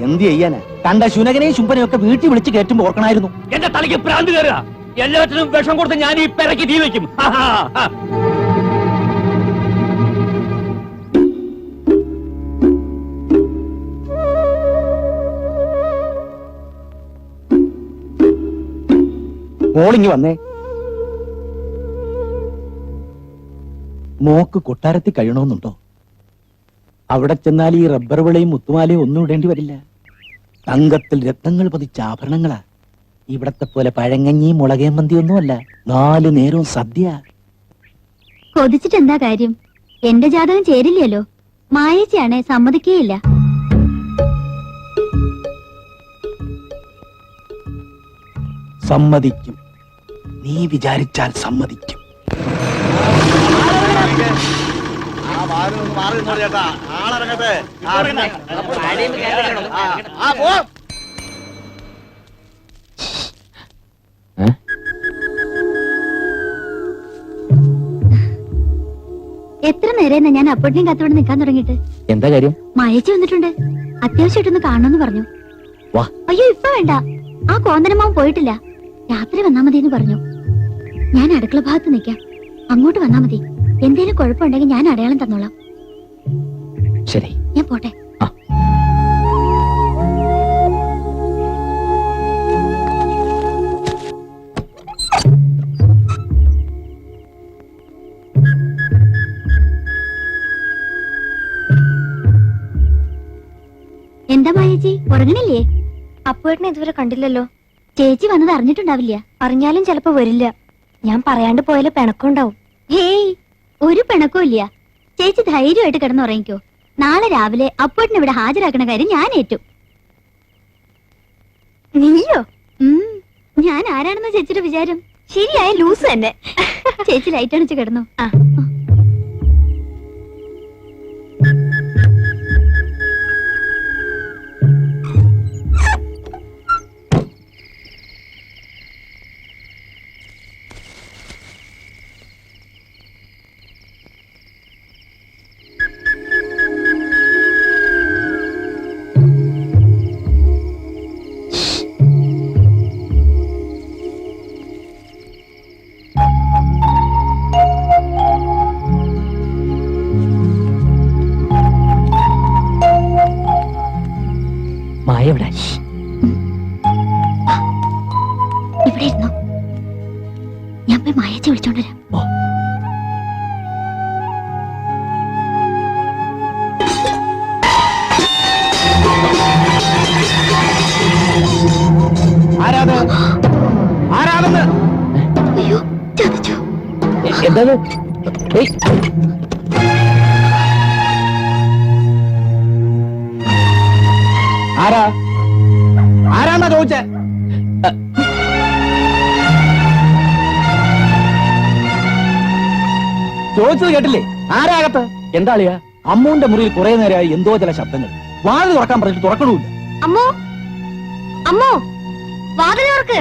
എന്ത് ചെയ്യാനാ? കണ്ട ശുനകനെയും ശുംഭനെയും ഒക്കെ വീട്ടിൽ വിളിച്ച് കയറ്റുമ്പോ ഓർക്കണായിരുന്നു. എന്റെ തലയ്ക്ക് ഭ്രാന്ത് കയറുക. എല്ലാത്തിനും വിഷം കൊടുത്ത് ഞാൻ ഈ പെരക്ക് തീ വെക്കും. മോളിങ്ങി വന്നേ. മോക്ക് കൊട്ടാരത്തിൽ കഴിയണമെന്നുണ്ടോ? അവിടെ ചെന്നാൽ ഈ റബ്ബർ വിളയും മുത്തുമാലയും ഒന്നും ഇടേണ്ടി വരില്ല. തങ്കത്തിൽ രത്നങ്ങൾ പതിച്ച ആഭരണങ്ങളാ. ഇവിടത്തെ പോലെ പഴങ്ങഞ്ഞി മുളകേ മന്തിയൊന്നുമല്ല. 4 നേരവും സദ്യ. കൊതിച്ചിട്ട് എന്താ കാര്യം? എന്റെ ജാതകം ചേരില്ലല്ലോ. മായേച്ചിയാണെ സമ്മതിക്കേയില്ല. സമ്മതിക്കും. നീ വിചാരിച്ചാൽ സമ്മതിക്കും. എത്ര നേരം ഞാൻ അപ്പോഴേക്കും കത്തോടെ നിൽക്കാൻ തുടങ്ങിയിട്ട്. എന്താ കാര്യം? മായേച്ചി വന്നിട്ടുണ്ട്. അത്യാവശ്യമായിട്ടൊന്ന് കാണണമെന്ന് പറഞ്ഞു. വാ. അയ്യോ, ഇപ്പൊ വേണ്ട. ആ കോന്തനമാവൻ പോയിട്ടില്ല. രാത്രി വന്നാ മതി എന്ന് പറഞ്ഞു. ഞാൻ അടുക്കള ഭാഗത്ത് നിൽക്കാം, അങ്ങോട്ട് വന്നാ മതി. എന്തേലും കുഴപ്പമുണ്ടെങ്കിൽ ഞാൻ അടയാളം തന്നോളാം. ശരി, ഞാൻ പോട്ടെ. എന്താ മായേച്ചി, ഉറങ്ങണില്ലേ? അപ്പുവേട്ടനെ ഇതുവരെ കണ്ടില്ലല്ലോ. ചേച്ചി വന്നത് അറിഞ്ഞിട്ടുണ്ടാവില്ല. അറിഞ്ഞാലും ചിലപ്പോ വരില്ല. ഞാൻ പറയാണ്ട് പോയാലും പിണക്കുണ്ടാവും. ഹേയ്, ഒരു പിണക്കവും ഇല്ല. ചേച്ചി ധൈര്യമായിട്ട് കിടന്നുറങ്ങിക്കോ. നാളെ രാവിലെ അപ്പുവേട്ടനെ ഇവിടെ ഹാജരാക്കണ കാര്യം ഞാൻ ഏറ്റു. നീയോ? ഞാൻ ആരാണെന്ന് ചേച്ചിയുടെ വിചാരം? ശരിയായ ലൂസ് തന്നെ. ചേച്ചി ലൈറ്റ് അണിച്ച് കിടന്നു. മായ എവിടെ? ഇവിടെ ഇരുന്നോ, ഞാൻ പോയി മായേച്ചി വിളിച്ചോണ്ടുവരാം. എന്താ ഏയ് ആരാ ആരാന്നാ ചോദിച്ചേ? ചോദിച്ചത് കേട്ടില്ലേ? ആരാകത്ത്? എന്താ അളിയാ? അമ്മുവിന്റെ മുറിയിൽ കുറെ നേരമായി എന്തോ ചില ശബ്ദങ്ങൾ. വാതിൽ തുറക്കാൻ പറഞ്ഞിട്ട് തുറക്കണമില്ല. അമ്മോ അമ്മോ വാതിലോർക്ക്.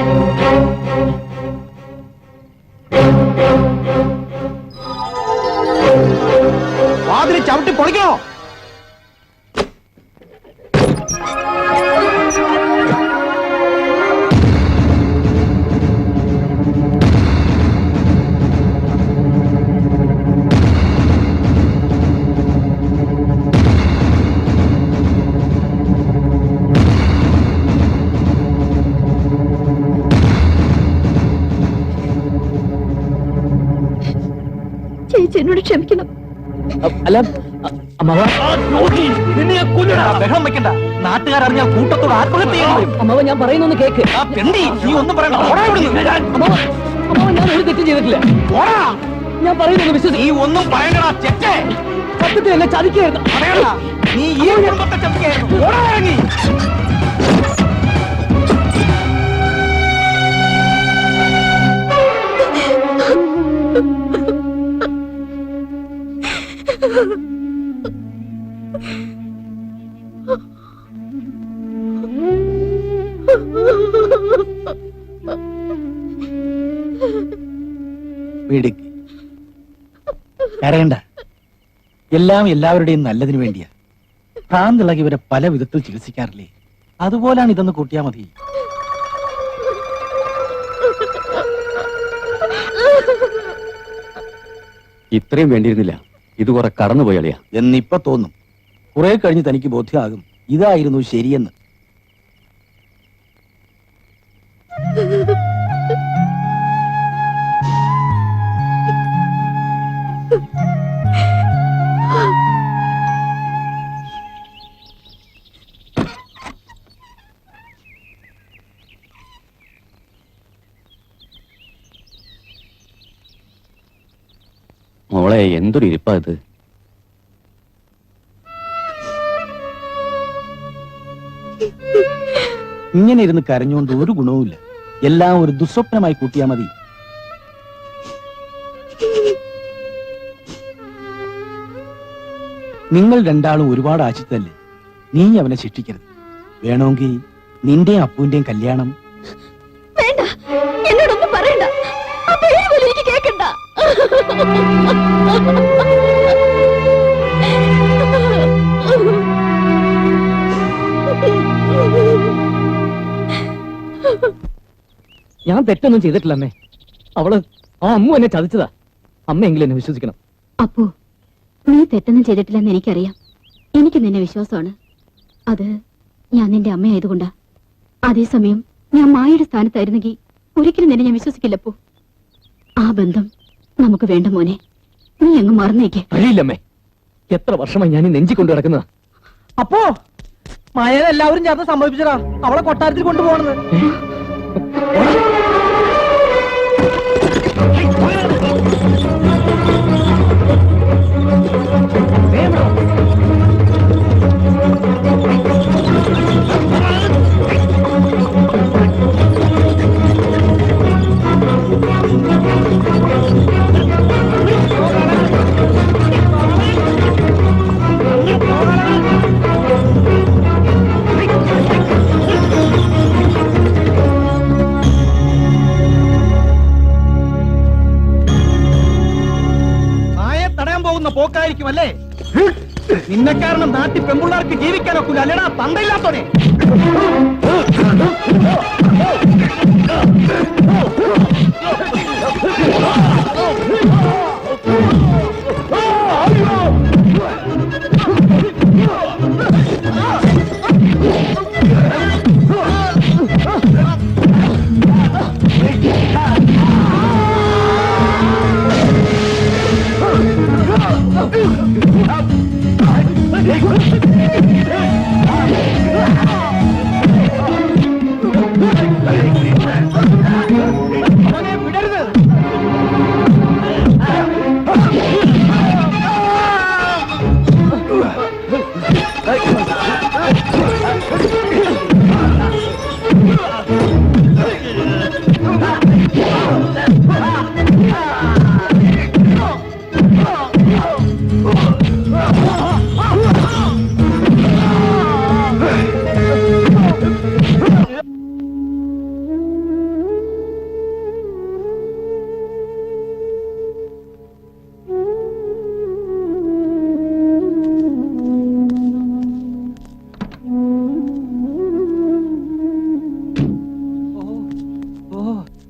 വാതിൽ ചവിട്ടി പൊളിക്കണോ? ചേച്ചി എന്നോട് ക്ഷമിക്കണം. അല്ല അമ്മാവ, ബഹളം വെക്കണ്ട. നാട്ടുകാരറിഞ്ഞാൽ കൂട്ടത്തോട് ആത്മഹത്യ ചെയ്യേണ്ടി വരും. അമ്മാവ ഞാൻ പറയുന്നൊന്ന് കേക്ക്. ആ പെണ്ണി, നീ ഒന്നും പറയണ്ട. ഓടാ ഇവിടുന്ന്. അമ്മാവ അമ്മാവ ഞാൻ ഒരു തെറ്റും ചെയ്തിട്ടില്ല. ഓടാ. ഞാൻ പറയുന്നത് നീ വിശ്വസിക്കും. ഒന്നും പറയണ്ടടാ ചെറ്റേ. സത്യത്തിൽ എന്നെ ചതിക്കായിരുന്നു. പറയണ്ട. നീ ഈ കുടുംബത്തെ ചതിക്കായിരുന്നു. ഓടാ ഇറങ്ങി. വീടിക്ക് കരയണ്ട. എല്ലാം എല്ലാവരുടെയും നല്ലതിനു വേണ്ടിയാ. ഭ്രാന്തിളകി ഇവരെ പല വിധത്തിൽ ചികിത്സിക്കാറില്ലേ? അതുപോലാണ് ഇതെന്ന് കൂട്ടിയാ മതി. ഇത്രയും വേണ്ടിയിരുന്നില്ല. ഇത് കുറെ കടന്നുപോയി അളിയാ. എന്നിപ്പോ തോന്നും. കുറെ കഴിഞ്ഞ് തനിക്ക് ബോധ്യമാകും ഇതായിരുന്നു ശരിയെന്ന്. മോളെ എന്തൊരു ഇരിപ്പാ ഇത്. ഇങ്ങനെ ഇരുന്ന് കരഞ്ഞുകൊണ്ട് ഒരു ഗുണവുമില്ല. എല്ലാം ഒരു ദുസ്വപ്നമായി കൂട്ടിയാ മതി. നിങ്ങൾ രണ്ടാളും ഒരുപാട് ആശിച്ചതല്ലേ? നീ അവനെ ശിക്ഷിക്കരുത്. വേണമെങ്കിൽ നിന്റെയും അപ്പുവിന്റെയും കല്യാണം. വേണ്ട, എന്നോടൊന്നും പറയണ്ട. ആ പേര് പോലും എനിക്ക് കേൾക്കണ്ട. ഞാൻ തെറ്റൊന്നും ചെയ്തിട്ടില്ല അമ്മേ. അവള് ആ അമ്മു എന്നെ ചതിച്ചതാ. അമ്മയെങ്കിലും എന്നെ വിശ്വസിക്കണം. അപ്പോ നീ തെറ്റൊന്നും ചെയ്തിട്ടില്ലെന്ന് എനിക്കറിയാം. എനിക്ക് നിന്നെ വിശ്വാസമാണ്. അത് ഞാൻ നിന്റെ അമ്മയായതുകൊണ്ടാ. അതേസമയം ഞാൻ മായയുടെ സ്ഥാനത്തായിരുന്നെങ്കിൽ ഒരിക്കലും നിന്നെ ഞാൻ വിശ്വസിക്കില്ലപ്പോ. ആ ബന്ധം നമുക്ക് വേണ്ട മോനെ. നീ അങ്ങ് മറന്നേക്ക്. കഴിയില്ലമ്മേ. എത്ര വർഷമായി ഞാൻ ഈ നെഞ്ചി കൊണ്ടു കിടക്കുന്നതാ. അപ്പോ മായ എല്ലാവരും ചേർന്ന് സംഭവിച്ചടാ. അവളെ കൊട്ടാരത്തിൽ കൊണ്ടുപോകണെന്ന്. പോക്കായിരിക്കും അല്ലേ? നിന്നെ കാരണം നാട്ടിൽ പെൺപിള്ളേർക്ക് ജീവിക്കാനൊക്കില്ല അല്ലേടാ തന്തയില്ലാത്തോനെ. വിടരുത്.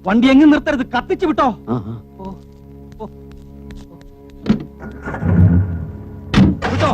വണ്ടി എങ്ങും നിർത്തരുത്, കത്തിച്ചു വിട്ടോ. ആ, ആ. വിട്ടോ.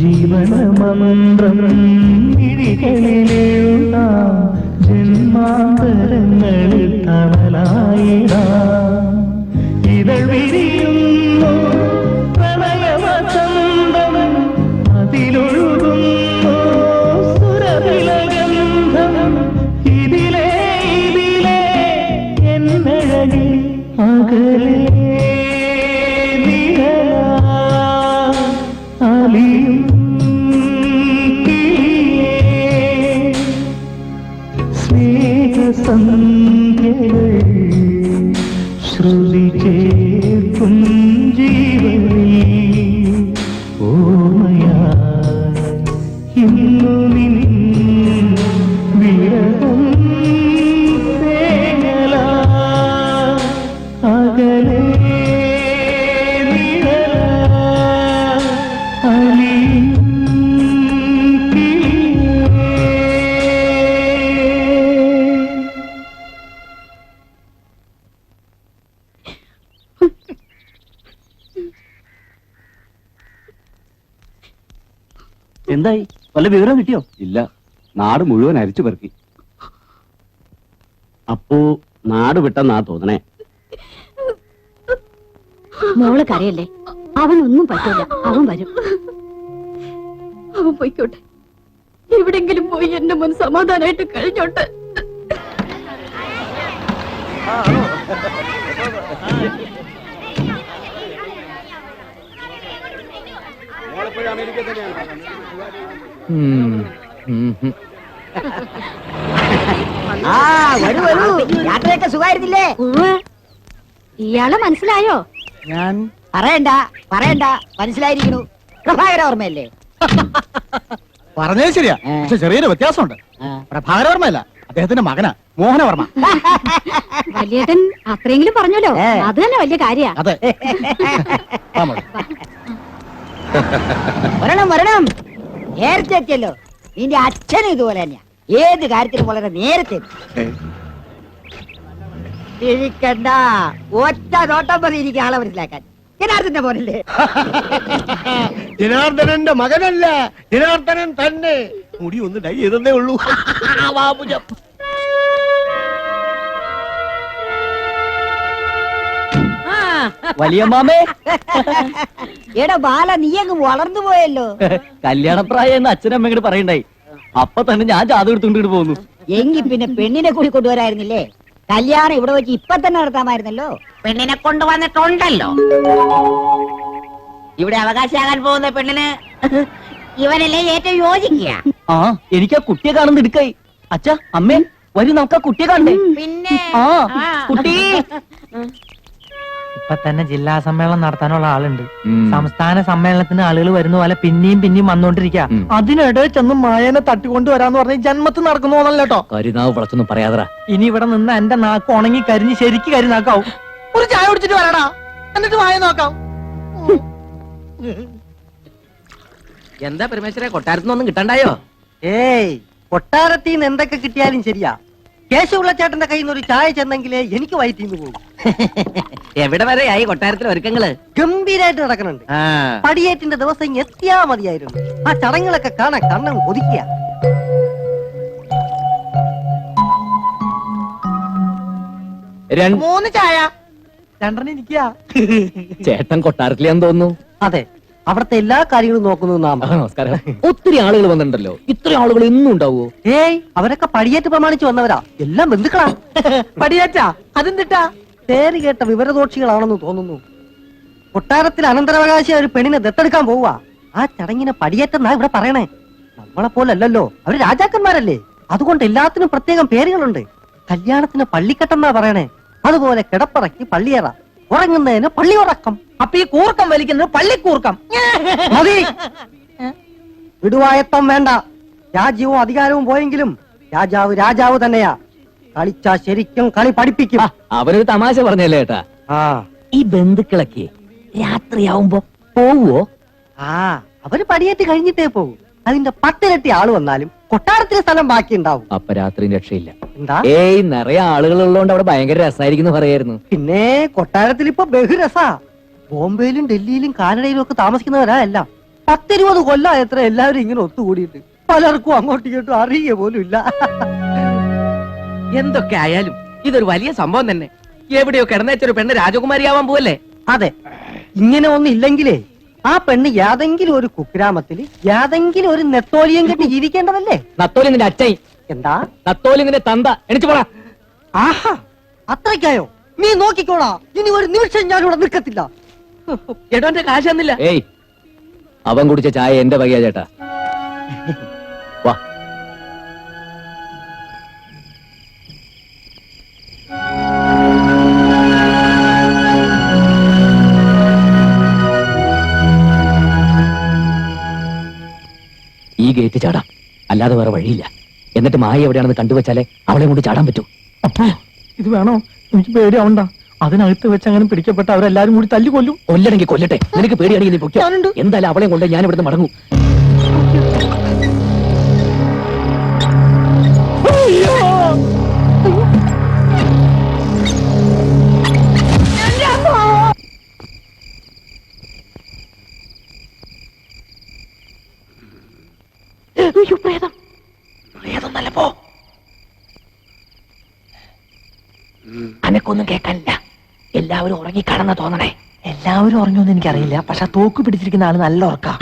ജീവനമന്ത്രം മിഴികളിലെഴുതാം ജന്മാന്തരങ്ങളിൽ തണലായിടാം ഇതൾ വിരിയുന്നു പ്രണയവസന്തം അതിലൊഴുകുന്നു സുരവിലഗന്ധം ഇതിലേ എന്നഴകി അകലേ അലിയും സ്നേഹസന്ധ്യകൾ ശ്രുതി ചേർക്കും ജീവനിൽ ഓർമ്മയായി ഇന്നു നിൻ വിരഹം തേങ്ങലാ അകലേ എന്തായി വല്ല വിവരം കിട്ടിയോ? ഇല്ല, നാട് മുഴുവൻ അരിച്ചു പെറുക്കി. അപ്പോ നാട് വിട്ടെന്നാ തോന്നണേ. മോള് കരയല്ലേ, അവനൊന്നും പറ്റില്ല, അവൻ വരും. അവൻ പോയിക്കോട്ടെ, എവിടെങ്കിലും പോയി എന്റെ മുൻ സമാധാനായിട്ട് കഴിഞ്ഞോട്ടെ. ആ വരൂ വരൂ, യാത്രയൊക്കെ സുഖമായിരുന്നില്ലേ? ഇയാളെ മനസ്സിലായോ? ഞാൻ പറയണ്ട പറയണ്ട, മനസ്സിലായിരിക്കണു. പ്രഭാകര ഓർമ്മയല്ലേ? പറഞ്ഞത് ശരിയാ, പക്ഷെ ചെറിയൊരു വ്യത്യാസമുണ്ട്. പ്രഭാകരവർമ്മയല്ല, അദ്ദേഹത്തിന്റെ മകനാ മോഹനവർമ്മ. വലിയേട്ടൻ അത്രയെങ്കിലും പറഞ്ഞല്ലോ, അത് തന്നെ വലിയ കാര്യ. അതെ. വരണം വരണം, നേരത്തെ എത്തിയല്ലോ. നിന്റെ അച്ഛനും ഇതുപോലെ തന്നെയാ, ഏത് കാര്യത്തിനും വളരെ നേരത്തെ. ഇരിക്കണ്ട, ഒറ്റ നോട്ടം മതി എനിക്ക് ആളെ മനസ്സിലാക്കാൻ. ജനാർദ്ദന്റെ പോലല്ലേ? ജനാർദ്ദനന്റെ മകനല്ല, ജനാർദ്ദനൻ തന്നെ. മുടി ഒന്ന് ഡൈ ചെയ്തേ ഉള്ളൂ. വലിയ മാമേ, എടാ ബാല, നീ അങ്ങ് വളർന്നു പോയല്ലോ. കല്യാണപ്രായം എന്ന് അച്ഛനമ്മ ഇങ്ങോട്ട് പറയണ്ടായി. അപ്പൊ തന്നെ ഞാൻ ജാതകം എടുത്തുകൊണ്ട് പോകുന്നു. എങ്കിൽ പിന്നെ പെണ്ണിനെ കൂടി കൊണ്ടുവരായിരുന്നില്ലേ? കല്യാണം ഇവിടെ വെച്ച് ഇപ്പൊ തന്നെ നടത്താമായിരുന്നല്ലോ. പെണ്ണിനെ കൊണ്ടുവന്നിട്ടുണ്ടല്ലോ. ഇവിടെ അവകാശമാകാൻ പോകുന്ന പെണ്ണിന് ഇവനല്ലേ ഏറ്റവും യോജിക്കുക. ആ, എനിക്ക് ആ കുട്ടിയെ കാണുന്ന എടുക്കായി. അച്ഛാ, അമ്മേ, വരും, നമുക്ക് ആ കുട്ടിയെ കാണണ്ടേ? പിന്നെ ആ കുട്ടി. ഇപ്പൊ തന്നെ ജില്ലാ സമ്മേളനം നടത്താനുള്ള ആളുണ്ട്. സംസ്ഥാന സമ്മേളനത്തിന് ആളുകൾ വരുന്ന പോലെ പിന്നെയും പിന്നെയും വന്നോണ്ടിരിക്കുക. അതിനിടെ ചെന്ന് മായനെ തട്ടിക്കൊണ്ട് വരാന്ന് പറഞ്ഞ ജന്മത്തിൽ നടക്കുന്നു തോന്നല്ലോ കേട്ടോ. കരുനാവ് വിളച്ചൊന്നും പറയാതറ. ഇനി ഇവിടെ നിന്ന് എന്റെ നാക്ക് ഉണങ്ങി കരിഞ്ഞ് ശരിക്ക് കരിനാക്കാവും. ഒരു ചായ കുടിച്ചിട്ട് വരാടാ, എന്നിട്ട് മായ നോക്കാം. എന്താ പരമേശ്വര, കൊട്ടാരത്തിനൊന്നും കിട്ടണ്ടായോ? ഏയ്, കൊട്ടാരത്തിൽ നിന്ന് എന്തൊക്കെ കിട്ടിയാലും ശരിയാ, കേശവുള്ള ചേട്ടന്റെ കയ്യിൽ നിന്ന് ഒരു ചായ ചെന്നെങ്കിലേ എനിക്ക് വയറ്റിന്ന് പോകും. എവിടെ വരെയായി കൊട്ടാരത്തിലെ ഒരുക്കങ്ങള്? ഗംഭീരായിട്ട് നടക്കുന്നുണ്ട്. പടിയേറ്റിന്റെ ദിവസം ഇങ്ങ് എത്തിയാ മതിയായിരുന്നു. ആ ചടങ്ങുകളൊക്കെ കാണാൻ കണ്ണം കൊതിക്കുക. മൂന്ന് ചായ, രണ്ടെണ്ണം ഇരിക്കുക. ചേട്ടൻ കൊട്ടാരത്തിലാന്ന് തോന്നുന്നു. അതെ, അവിടുത്തെ എല്ലാ കാര്യങ്ങളും നോക്കുന്നു നാം. നമസ്കാരം. ഒത്തിരി ആളുകൾ വന്നിട്ടുണ്ടല്ലോ, ഇത്ര ആളുകൾ എന്നും ഉണ്ടാവോ? ഏയ്, അവരൊക്കെ പടിയേറ്റ് പ്രമാണിച്ച് വന്നവരാ, എല്ലാം ബന്ധുക്കളാ. പടിയേറ്റാ അതെന്തിട്ടാ? പേര് കേട്ട വിവരദോക്ഷികളാണെന്ന് തോന്നുന്നു. കൊട്ടാരത്തിൽ അനന്തരാവകാശി ഒരു പെണ്ണിനെ ദത്തെടുക്കാൻ പോവുക. ആ ചടങ്ങിനെ പടിയേറ്റെന്നാ ഇവിടെ പറയണേ. നമ്മളെ പോലല്ലോ, അവര് രാജാക്കന്മാരല്ലേ, അതുകൊണ്ട് എല്ലാത്തിനും പ്രത്യേകം പേരുകളുണ്ട്. കല്യാണത്തിന് പള്ളിക്കെട്ടെന്നാ പറയണേ, അതുപോലെ കിടപ്പറയ്ക്ക് പള്ളിയറ, ഉറങ്ങുന്നതിന് പള്ളി ഉറക്കം. അപ്പൊ ഈ കൂർക്കം വലിക്കുന്നത് പള്ളിക്കൂർക്കം. മതി, വിടുവായത്തം വേണ്ട. രാജ്യവും അധികാരവും പോയെങ്കിലും രാജാവ് രാജാവ് തന്നെയാ. കളിച്ചാ ശരിക്കും കളി പഠിപ്പിക്കും. അവരൊരു തമാശ പറഞ്ഞല്ലേ ഏട്ടാ. ഈ ബന്ധുക്കളൊക്കെ രാത്രിയാവുമ്പോ പോവോ? അവര് പടിയേറ്റ് കഴിഞ്ഞിട്ടേ പോകും. അതിന്റെ 10 ഇരട്ടി ആള് വന്നാലും കൊട്ടാരത്തിലെ സ്ഥലം ബാക്കി ഉണ്ടാവും. അപ്പൊ രാത്രി രക്ഷയില്ല. എന്താ? ഏയ്, നിറയെ ആളുകൾ ഉള്ളതുകൊണ്ട് അവിടെ ഭയങ്കര രസമായിരിക്കും പറയായിരുന്നു. പിന്നെ കൊട്ടാരത്തിൽ ഇപ്പൊ ബഹുരസാ. ബോംബെയിലും ഡൽഹിയിലും കാനഡയിലും ഒക്കെ താമസിക്കുന്നവരാ എല്ലാം. 10-20 കൊല്ലം എത്ര എല്ലാവരും ഇങ്ങനെ ഒത്തുകൂടിയിട്ട് പലർക്കും അങ്ങോട്ടും ഇങ്ങോട്ടും അറിയുക പോലും ഇല്ല. എന്തൊക്കെ ആയാലും ഇതൊരു വലിയ സംഭവം തന്നെ. എവിടെയോ കിടന്നേച്ചൊരു പെണ്ണ് രാജകുമാരിയാവാൻ പോവല്ലേ? അതെ, ഇങ്ങനെ ഒന്നും ഇല്ലെങ്കിലേ ആ പെണ്ണ് യാതെങ്കിലും ഒരു കുഗ്രാമത്തില് യാതെങ്കിലും ഒരു നെത്തോലിയം കെട്ടി ജീവിക്കേണ്ടതല്ലേ? നത്തോലി നിന്റെ അച്ഛൻ, എന്താ നത്തോലി നിന്റെ തന്ത. എണിച്ചു പോടാ. ആഹാ, അത്രയ്ക്കായോ? നീ നോക്കിക്കോളാ, ഇനി ഒരു നിമിഷം ഞാനിവിടെ നിൽക്കത്തില്ല. എടോന്റെ കാശ് തന്നില്ല. ഏയ്, അവൻ കുടിച്ച ചായ എന്റെ വകയാ ചേട്ടാ. വാ. ഈ ഗേറ്റ് ചാടാം, അല്ലാതെ വേറെ വഴിയില്ല. എന്നിട്ട് മായ എവിടെയാണെന്ന് കണ്ടുവച്ചാലേ അവളെ കൊണ്ട് ചാടാൻ പറ്റൂ. അപ്പോ ഇത് വേണോ? എനിക്ക് പേടിയാവണ്ട. അതിനകത്ത് വെച്ച് അങ്ങനെ പിടിക്കപ്പെട്ട അവരെല്ലാരും കൂടി തല്ലുകൊല്ലും. കൊല്ലണമെങ്കിൽ കൊല്ലട്ടെ. നിനക്ക് പേടിയാണെങ്കിൽ നീ പൊയ്ക്കോ. എന്തായാലും അവളെ കൊണ്ട് ഞാൻ ഇവിടുന്ന് മടങ്ങും. അനക്കൊന്നും കേൾക്കാനില്ല. എല്ലാവരും ഉറങ്ങിക്കാണെന്നാ തോന്നണേ. എല്ലാവരും ഉറങ്ങിയൊന്നും എനിക്കറിയില്ല, പക്ഷെ തോക്ക് പിടിച്ചിരിക്കുന്ന ആള് നല്ല ഉറക്കാ.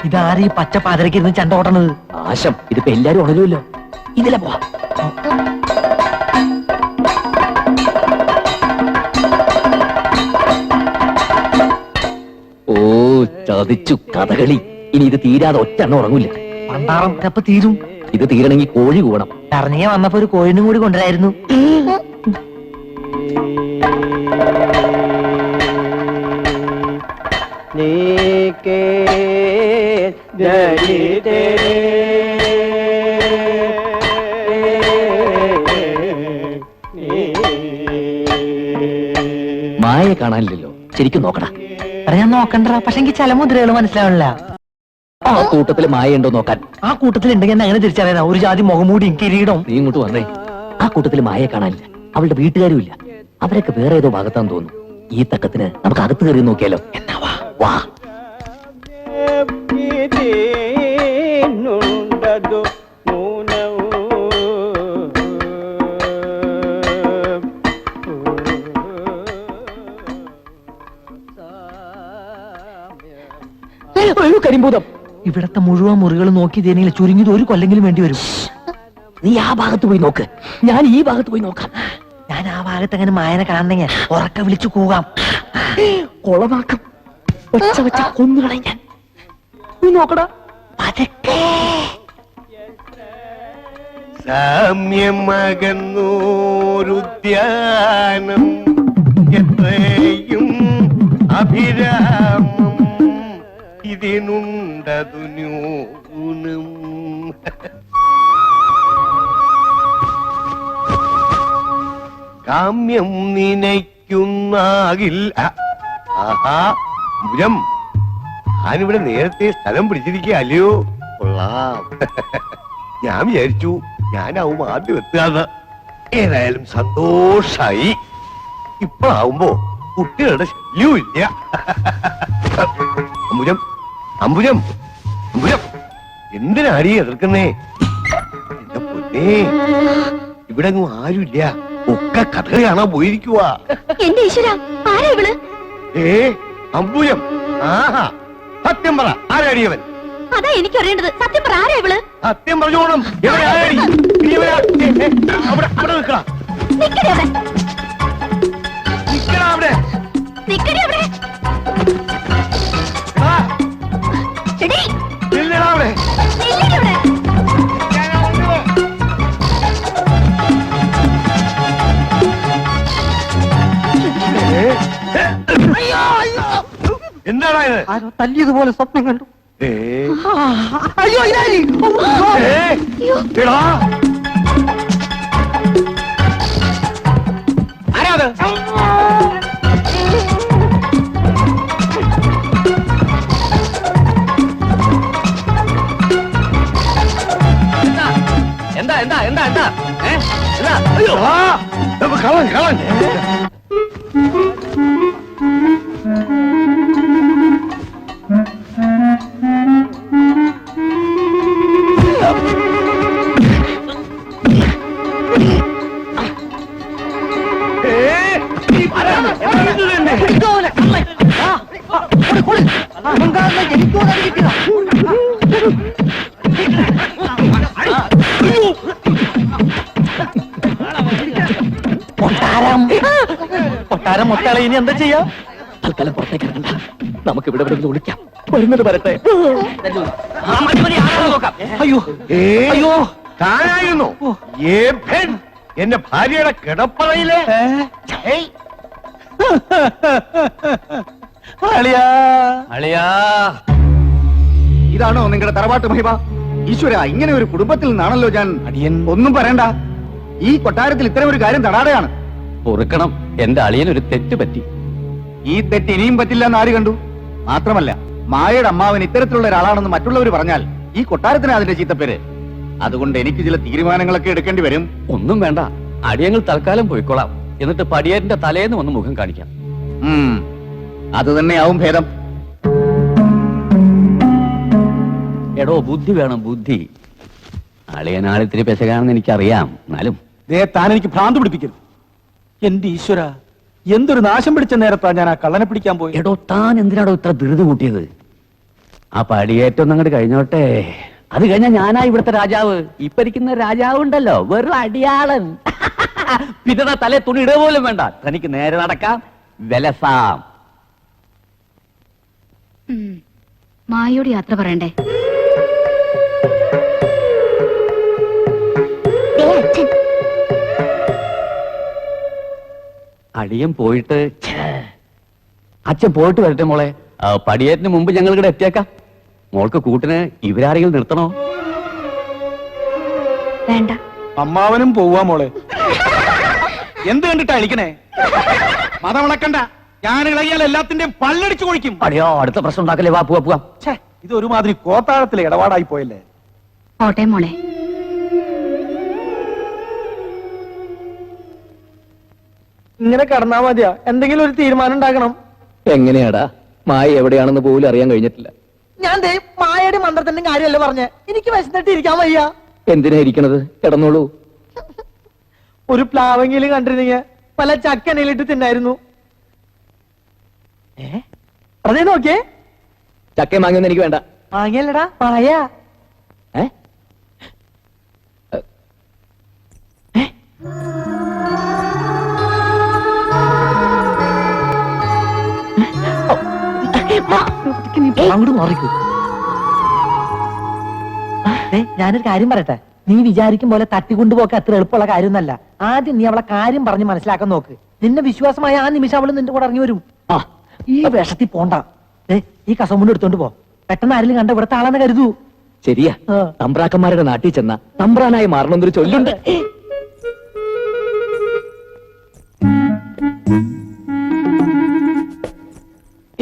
ഇതാരീ പച്ച പാതിരക്കിരുന്ന് ചണ്ട ഓട്ടണത്? ആശം, ഇതിപ്പോ എല്ലാരും ഉണരുമല്ലോ. ഇതിലെ പോവാ. ഓ, ചതിച്ചു കഥകളി. ഇനി ഇത് തീരാതെ ഒറ്റ എണ്ണം ഉറങ്ങൂല. പണ്ടാറം എപ്പ തീരും? ഇത് തീരണമെങ്കിൽ കോഴി കൂടണം. ഇറങ്ങിയ വന്നപ്പോ ഒരു കോഴിനും കൂടി കൊണ്ടുവരായിരുന്നു. മായ കാണാനില്ലല്ലോ. ശരിക്കും നോക്കടാ. ഞാൻ നോക്കണ്ട, പക്ഷെ എനിക്ക് ചില മുദ്രകൾ മനസ്സിലാവണില്ല. ആ കൂട്ടത്തില് മായ ഉണ്ടോ നോക്കാൻ. ആ കൂട്ടത്തിൽ ഉണ്ടെങ്കിൽ അങ്ങനെ തിരിച്ചറിയാനാ? ഒരു ജാതി മുഖംമൂടിയും കിരീടം. നീ ഇങ്ങോട്ട് വന്നേ. ആ കൂട്ടത്തില് മായ കാണാനില്ല. അവളുടെ വീട്ടുകാരും ഇല്ല. അവരൊക്കെ വേറെ ഏതോ ഭാഗത്താന്ന് തോന്നുന്നു. ഈ തക്കത്തിന് നമുക്ക് അകത്ത് കയറി നോക്കിയാലോ? എന്നാ വാ വാ. കരിമ്പൂതം. ഇവിടത്തെ മുഴുവൻ മുറികൾ നോക്കി തേനെങ്കിൽ ചുരുങ്ങിയത് ഒരു കൊല്ലെങ്കിലും വേണ്ടി വരും. നീ ആ ഭാഗത്ത് പോയി നോക്ക്, ഞാൻ ഈ ഭാഗത്ത് പോയി നോക്കാം. ഞാൻ ആ ഭാഗത്ത് അങ്ങനെ മായനെ കാണണമെങ്കിൽ ഉറക്കെ വിളിച്ചു കൂകാം. കൊളമാക്കം ഒച്ച വെച്ച കൊന്നുകളെ ഞാൻ. നീ നോക്കടാ. സാമ്യമകന്നൂരുദ്യാനം എത്രയും അഭിരാമം ഇതിനുണ്ടതു ന്യൂനം. കാമ്യം നിനയ്ക്കുന്നാകിൽ. ആഹാ ഭുജം, ഞാനിവിടെ നേരത്തെ സ്ഥലം പിടിച്ചിരിക്കുക അല്ലയോ? കൊള്ളാം. ഞാൻ വിചാരിച്ചു ഞാനാവും ആദ്യം എത്തുകയെന്ന്. ഏതായാലും സന്തോഷായി. ഇപ്പോഴാവുമ്പോ കുട്ടികളുടെ ശല്യവും ഇല്ല. അമ്പുജം അമ്പുജം അമ്പുജം, എന്തിനാടി എതിർക്കുന്നേ? എന്റെ പൊന്നേ, ഇവിടെ ഒന്നും ആരുമില്ല. ഒക്കെ കഥ കാണാൻ പോയിരിക്കുക. എന്റെ ഈശ്വര, ആരാ ഇവള്? അമ്പുജം, ആഹാ, സത്യം പറ, ആരാടിയവൻ? അതാ എനിക്ക് അറിയേണ്ടത്. സത്യം പറ, ആരാ ഇവള്? സത്യം പറഞ്ഞോണം. അവിടെ നിൽക്കടാ, നിക്കടി അവിടെ. നിൽക്കടാ അവിടെ. നിക്കടി അവിടെ. എടീ, നില്ലടാ അവിടെ. നില്ലടി അവിടെ. എന്താടാ ഇത്? ആരോ തല്ലിയതുപോലെ സ്വപ്നം കണ്ടു. അയ്യോ എടാ, ആരാത്? എന്താ എന്താ എന്താ ഏ? എന്താ? അയ്യോ. കളൻ കളൻ കൊട്ടാരം മൊത്തളെ ഇനി എന്താ ചെയ്യാ? തൽക്കാലം പുറത്തേക്ക് ഇറങ്ങണ്ട, നമുക്ക് ഇവിടെ എവിടെയെങ്കിലും ഒളിക്കാം. വരുന്നത് വരട്ടെ. ആ, മതി, മതി, ആളെ നോക്കാം. അയ്യോ അയ്യോ താനായിരുന്നു ഏഭൻ എന്റെ ഭാര്യയുടെ കിടപ്പറയിലെ ഏയ്, അളിയാ. അളിയാ, ഇതാണോ നിങ്ങളുടെ തറവാട്ട് മഹിമ? ഈശ്വര, ഇങ്ങനെ ഒരു കുടുംബത്തിൽ നിന്നാണല്ലോ ഞാൻ. അടിയൻ ഒന്നും പറയണ്ട, ഈ കൊട്ടാരത്തിൽ ഇത്തരം ഒരു കാര്യം തടാടെയാണ്. പൊറുക്കണം, എന്റെ അളിയൻ ഒരു തെറ്റ് പറ്റി. ഈ തെറ്റ് ഇനിയും പറ്റില്ല എന്ന് ആര് കണ്ടു? മാത്രമല്ല, മായയുടെ അമ്മാവൻ ഇത്തരത്തിലുള്ള ഒരാളാണെന്ന് മറ്റുള്ളവർ പറഞ്ഞാൽ ഈ കൊട്ടാരത്തിന് അതിന്റെ ചീത്തപ്പേര്. അതുകൊണ്ട് എനിക്ക് ചില തീരുമാനങ്ങളൊക്കെ എടുക്കേണ്ടി വരും. ഒന്നും വേണ്ട, അടിയങ്ങൾ തൽക്കാലം പോയിക്കോളാം. എന്നിട്ട് പടിയേറിന്റെ തലേന്ന് വന്ന് മുഖം കാണിക്കാം. അത് തന്നെയാവും ഭേദം. എടോ, ബുദ്ധി വേണം, ബുദ്ധി. അളിയനാളിത്തിരി പെശകാണെന്ന് എനിക്കറിയാം. എന്നാലും ദേ, താൻ എനിക്ക് ഭ്രാന്ത് പിടിപ്പിക്കരുത്. എന്റെ ഈശ്വര, എന്തൊരു നാശം പിടിച്ച നേരത്താ ഞാൻ ആ കള്ളനെ പിടിക്കാൻ പോയി. എടോ, താൻ എന്തിനാടോ ഇത്ര ധൃതി കൂട്ടിയത്? ആ പടിയേറ്റൊന്നും അങ്ങോട്ട് കഴിഞ്ഞോട്ടെ. അത് കഴിഞ്ഞാൽ ഞാനാ ഇവിടുത്തെ രാജാവ്. ഇപ്പൊ ഇരിക്കുന്ന രാജാവ് ഉണ്ടല്ലോ, വെറും അടിയാളൻ. പിന്നെ തലേ തുണി ഇടുക പോലും വേണ്ട, തനിക്ക് നേരെ നടക്കാം, വിലസാം. മായയോട് യാത്ര പറയണ്ടേ? അച്ഛൻ അടിയൻ പോയിട്ട് അച്ഛൻ പോയിട്ട് വരട്ടെ മോളെ. പടിയേറ്റിന് മുമ്പ് ഞങ്ങൾ ഇവിടെ എത്തിയേക്കാം. മോൾക്ക് കൂട്ടിന് ഇവരാരെങ്കിലും നിർത്തണോ? വേണ്ട. അമ്മാവനും പോവാ മോളെ. എന്ത് കണ്ടിട്ടാ അടിക്കണേ? മതമിളക്കണ്ട, ഞാൻ ഇളകിയാൽ എല്ലാത്തിന്റെയും പല്ലടിച്ചു കൊഴിക്കും. അടിയോ, അടുത്ത പ്രശ്നം ഉണ്ടാക്കല്ലേ. വാ, പോവാ പോവാം. ഇത് ഒരുമാതിരി കോത്താഴത്തിലെ ഇടപാടായി പോയല്ലേ. പോട്ടെ മോളെ. ഇങ്ങനെ കിടന്നാ മതിയാ? എന്തെങ്കിലും ഒരു തീരുമാനം ഉണ്ടാക്കണം. എങ്ങനെയാടാ? മായ എവിടെയാണെന്ന് പോലും അറിയാൻ കഴിഞ്ഞിട്ടില്ല. ഞാൻ ദേ മായയുടെ മന്ത്രത്തിന്റെ കാര്യമല്ല പറഞ്ഞേ. എനിക്ക് വിശന്നിട്ട് ഇരിക്കാൻ വയ്യ. എന്തിനാ ഇരിക്കണത്? കിടന്നോളൂ. ഒരു പ്ലാവെങ്കിലും കണ്ടിരുന്നെങ്കിൽ പല ചക്കനയിലിട്ട് തിന്നായിരുന്നു. അതേ നോക്കിയേ. ചക്കയും വാങ്ങിയൊന്നും എനിക്ക് വേണ്ട. വാങ്ങിയല്ലടാ, പറയാ. ഏ? അങ്ങോട്ട് മാറിക്കൂ. ഞാനൊരു കാര്യം പറയട്ടെ. നീ വിചാരിക്കും പോലെ തട്ടിക്കൊണ്ടുപോക്ക് അത്ര എളുപ്പമുള്ള കാര്യമൊന്നല്ല. ആദ്യം നീ അവളെ കാര്യം പറഞ്ഞ് മനസ്സിലാക്കാൻ നോക്ക്. നിന്നെ വിശ്വാസമായ ആ നിമിഷം അവള് നിന്റെ കൂടെ ഇറങ്ങി വരും. ഈ വേഷത്തിൽ പോണ്ട. ഈ കസമുണ്ട് എടുത്തോണ്ട് പോ. പെട്ടെന്ന് ആരെങ്കിലും കണ്ട ഇവിടുത്തെ ആളാന്ന് കരുതൂ. ശരിയാ, തമ്പ്രാക്കന്മാരുടെ നാട്ടിൽ ചെന്ന തമ്പ്രാനായി മാറണമെന്നൊരു ചൊല്ലുണ്ട്.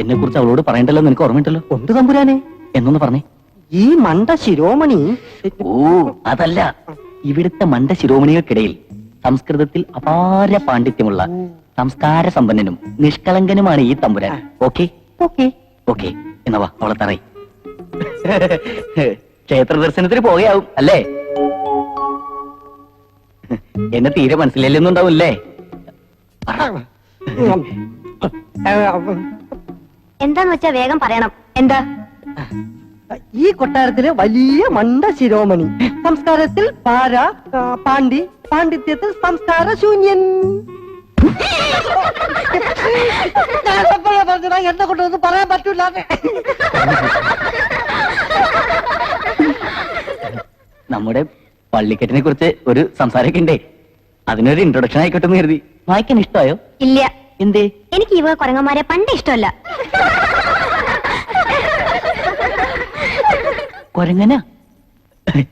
എന്നെ കുറിച്ച് അവളോട് പറയണ്ടല്ലോ, നിനക്ക് ഓർമ്മയുണ്ടല്ലോ? ഉണ്ട് തമ്പുരാനെ. എന്നൊന്ന് പറഞ്ഞേ. ഈ മണ്ട ശിരോമണി. ഓ, അതല്ല, ഇവിടുത്തെ മണ്ട ശിരോമണികൾക്കിടയിൽ സംസ്കൃതത്തിൽ അപാര പാണ്ഡിത്യമുള്ള സംസ്കാര സമ്പന്നനും നിഷ്കളങ്കനുമാണ് ഈ തമ്പുരാൻ. ഓക്കെ ഓക്കെ ഓക്കെ, എന്നവാ അവളെ തറയി. ക്ഷേത്ര ദർശനത്തിന് പോവുകയാവും അല്ലേ? എന്നെ തീരെ മനസ്സിലെന്നുണ്ടാവില്ലേ? എന്താന്ന് വെച്ചാ വേഗം പറയണം. എന്താ? ഈ കൊട്ടാരത്തിലെ വലിയ മണ്ട ശിരോമണി. സംസ്കാരത്തിൽ പാര, പാണ്ഡിത്യത്തിൽ സംസ്കാര ശൂന്യൻ. എന്നെ കൊണ്ടൊന്നും പറയാൻ പറ്റൂല. നമ്മുടെ പള്ളിക്കെട്ടിനെ കുറിച്ച് ഒരു സംസാരമൊക്കെ ഉണ്ടേ. അതിനൊരു ഇൻട്രൊഡക്ഷൻ ആയിക്കോട്ടെ എന്ന് കരുതി. വായിക്കാൻ ഇഷ്ടമായോ? ഇല്ല. എന്തേ? എനിക്ക് ഇവ കുരങ്ങന്മാരെ പണ്ട് ഇഷ്ടമല്ല. കൊരങ്ങനാ?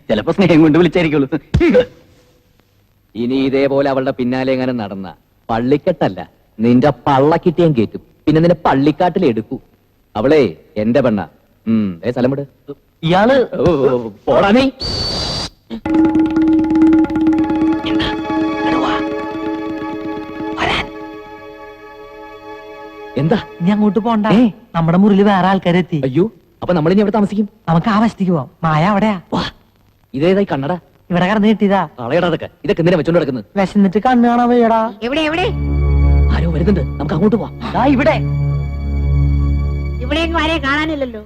ചിലപ്പോ സ്നേഹം കൊണ്ട് വിളിച്ചായിരിക്കുള്ളൂ. ഇനി ഇതേപോലെ അവളുടെ പിന്നാലെ എങ്ങനെ നടന്ന പള്ളിക്കെട്ടല്ല, നിന്റെ പള്ളക്കിട്ടിയാൻ കേറ്റും. പിന്നെ നിന്നെ പള്ളിക്കാട്ടിൽ എടുക്കൂ. അവളെ എന്റെ പെണ്ണ. സ്ഥലം വിട്. ഇയാള് പോടാ നീ. എന്താ? ഇനി അങ്ങോട്ട് പോണ്ട. ഏ? നമ്മുടെ മുറിയിൽ വേറെ ആൾക്കാരെത്തി. അയ്യോ, അപ്പൊ നമ്മൾ ഇനി എവിടെ താമസിക്കും? നമുക്ക് ആ വശത്തേക്ക് പോവാം. മായ അവിടെയാ. വാ, ഇതേതായി കണ്ണട? ഇവിടെ കിടന്ന് കിട്ടിയതാ. കളയടാ ഇതൊക്കെ എന്തിനാ വെച്ചോണ്ട് കിടക്കുന്നത്? വിശന്നിട്ട് കണ്ണ് കാണാൻ വയ്യടാ. എവിടെ എവിടെ ആരോ വരുന്നുണ്ട്, നമുക്ക് അങ്ങോട്ട് പോവാം. ഇവിടെ ഇവിടെയെങ്കിലും ആരെയും കാണാനില്ലല്ലോ.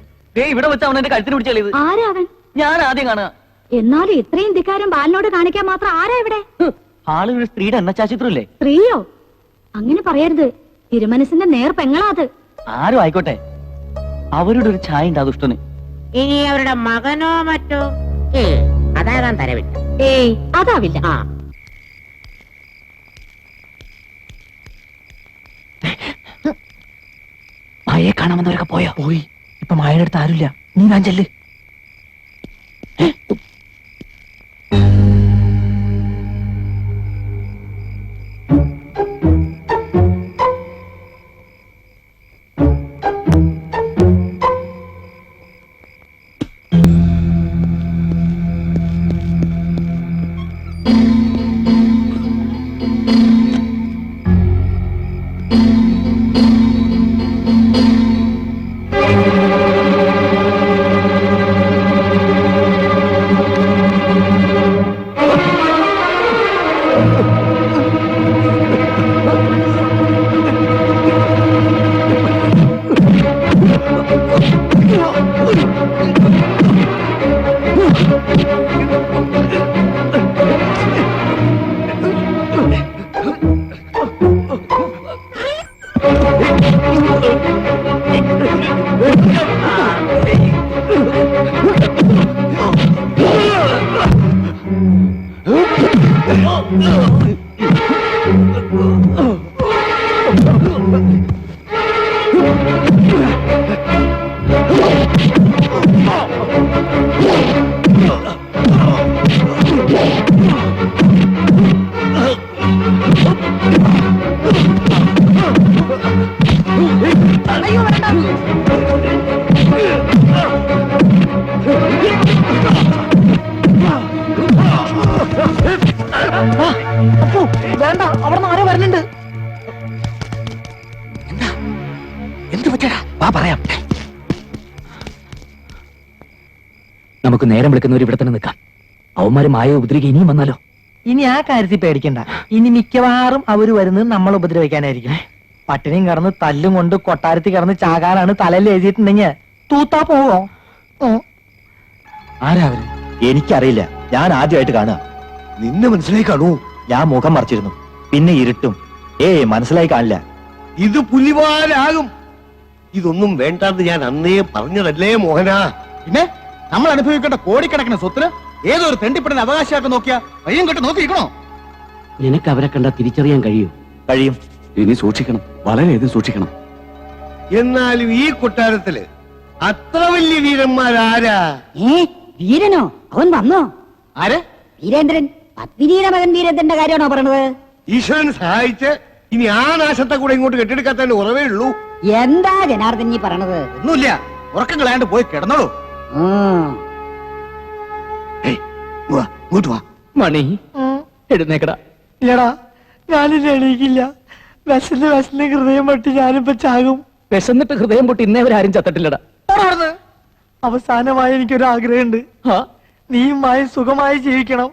ഇവിടെ വെച്ച് അവൻ എന്റെ കഴുത്തിന് പിടിച്ച് കളിയത്. ആരാ അവൻ? ഞാൻ ആദ്യം കാണുക. എന്നാലും ഇത്രയും ധിക്കാരം ബാലിനോട് കാണിക്കാൻ മാത്രം ആരാ ഇവിടെ? ആള് ഒരു സ്ത്രീയുടെ എണ്ണച്ചാച്ചിത്രല്ലേ? സ്ത്രീയോ? അങ്ങനെ പറയരുത്. തിരുമനസിന്റെ നേർ പെങ്ങളാ അത്. ആരും ആയിക്കോട്ടെ, അവരുടെ ഒരു ഛായ ഉണ്ട് ആ ദുഷ്ടന്. ഇനി അവരുടെ മകനോ മറ്റോ? അതാകാൻ തരവില്ല. ഏയ് അതാവില്ല. ആ മായയെ കാണാമെന്നവരൊക്കെ പോയോ? പോയി. ഇപ്പൊ മായയുടെ അടുത്ത് ആരുമില്ല. നീ ഞാൻ ചെല്ല്. വേണ്ട, അവിടെ നിന്ന് ആരോ വരുന്നുണ്ട്. എന്ത് പറ്റടാ? വാ പറയാം. നമുക്ക് നേരം വിളിക്കുന്നവർ ഇവിടെ തന്നെ നിൽക്കാം. അവന്മാര് മായ ഉപദ്രവിക്കുക ഇനിയും വന്നാലോ? ഇനി ആ കാര്യത്തിൽ പേടിക്കണ്ട. ഇനി മിക്കവാറും അവര് വരുന്നത് നമ്മൾ ഉപദ്രവിക്കാനായിരിക്കും. പട്ടിണിയും കടന്ന് തല്ലും കൊണ്ട് കൊട്ടാരത്തിൽ കടന്ന് ചാകാനാണ് തലയിൽ എഴുതിയിട്ടുണ്ടെങ്കിൽ തൂത്താ പോവോ? ആരാ അവര്? എനിക്കറിയില്ല, ഞാൻ ആദ്യമായിട്ട് കാണുക. നിന്നെ മനസ്സിലായി കാണൂ. ഞാൻ മുഖം മറിച്ചിരുന്നു, പിന്നെ ഇരുട്ടും. മനസ്സിലായി കാണില്ല. ഇത് പുലിവാലാകും. ഇതൊന്നും വേണ്ടാന്ന് ഞാൻ അന്നേ പറഞ്ഞതല്ലേ മോഹനാ. പിന്നെ നമ്മൾ അനുഭവിക്കേണ്ട കോടിക്കണക്കിന് സ്വത്തിന് ഏതോ ഒരു തെണ്ടിപ്പെടൽ അവകാശമാക്കി നോക്കിയാ വയ്യം കെട്ട് നോക്കിയിരിക്കണോ? നിനക്ക് അവരെ കണ്ടാ തിരിച്ചറിയാൻ കഴിയൂ? കഴിയും. ഇനി സൂക്ഷിക്കണം, വളരെയധികം സൂക്ഷിക്കണം. എന്നാലും ഈ കൊട്ടാരത്തില് അത്ര വലിയ വീരന്മാരാരാ? വീരനോ? അവൻ വന്നോ? ആര്? വീരേന്ദ്രൻ. പത്മിനിയുടെ മകൻ വീരേന്ദ്രന്റെ കാര്യമാണോ പറഞ്ഞത്? ഈശ്വരൻ സഹായിച്ച് ഇനി ആ നാശത്തെ കൂടെ ഇങ്ങോട്ട് കെട്ടിയെടുക്കാത്തതിന്റെ ഉറവേ ഉള്ളൂ. എന്താ ജനാർദ്ദൻ ഈ പറയണത്? ഒന്നുമില്ല, ഉറക്കം കളയാണ്ട് പോയി കിടന്നോളൂ. ഇങ്ങോട്ട് വാ. മണി, എഴുന്നേക്കടാ. ഇല്ലടാ, ഞാനില്ല, എണീക്കില്ല. വിശന്ന് ഹൃദയം പൊട്ടി ഞാനിപ്പോ ചാകും. വിശന്നിട്ട് ഹൃദയം പൊട്ടി ഇന്നേവരാരും ചത്തിട്ടില്ലടാ. അവിടുന്ന് അവസാനമായി എനിക്കൊരു ആഗ്രഹമുണ്ട്. നീയുമായി സുഖമായി ജീവിക്കണം.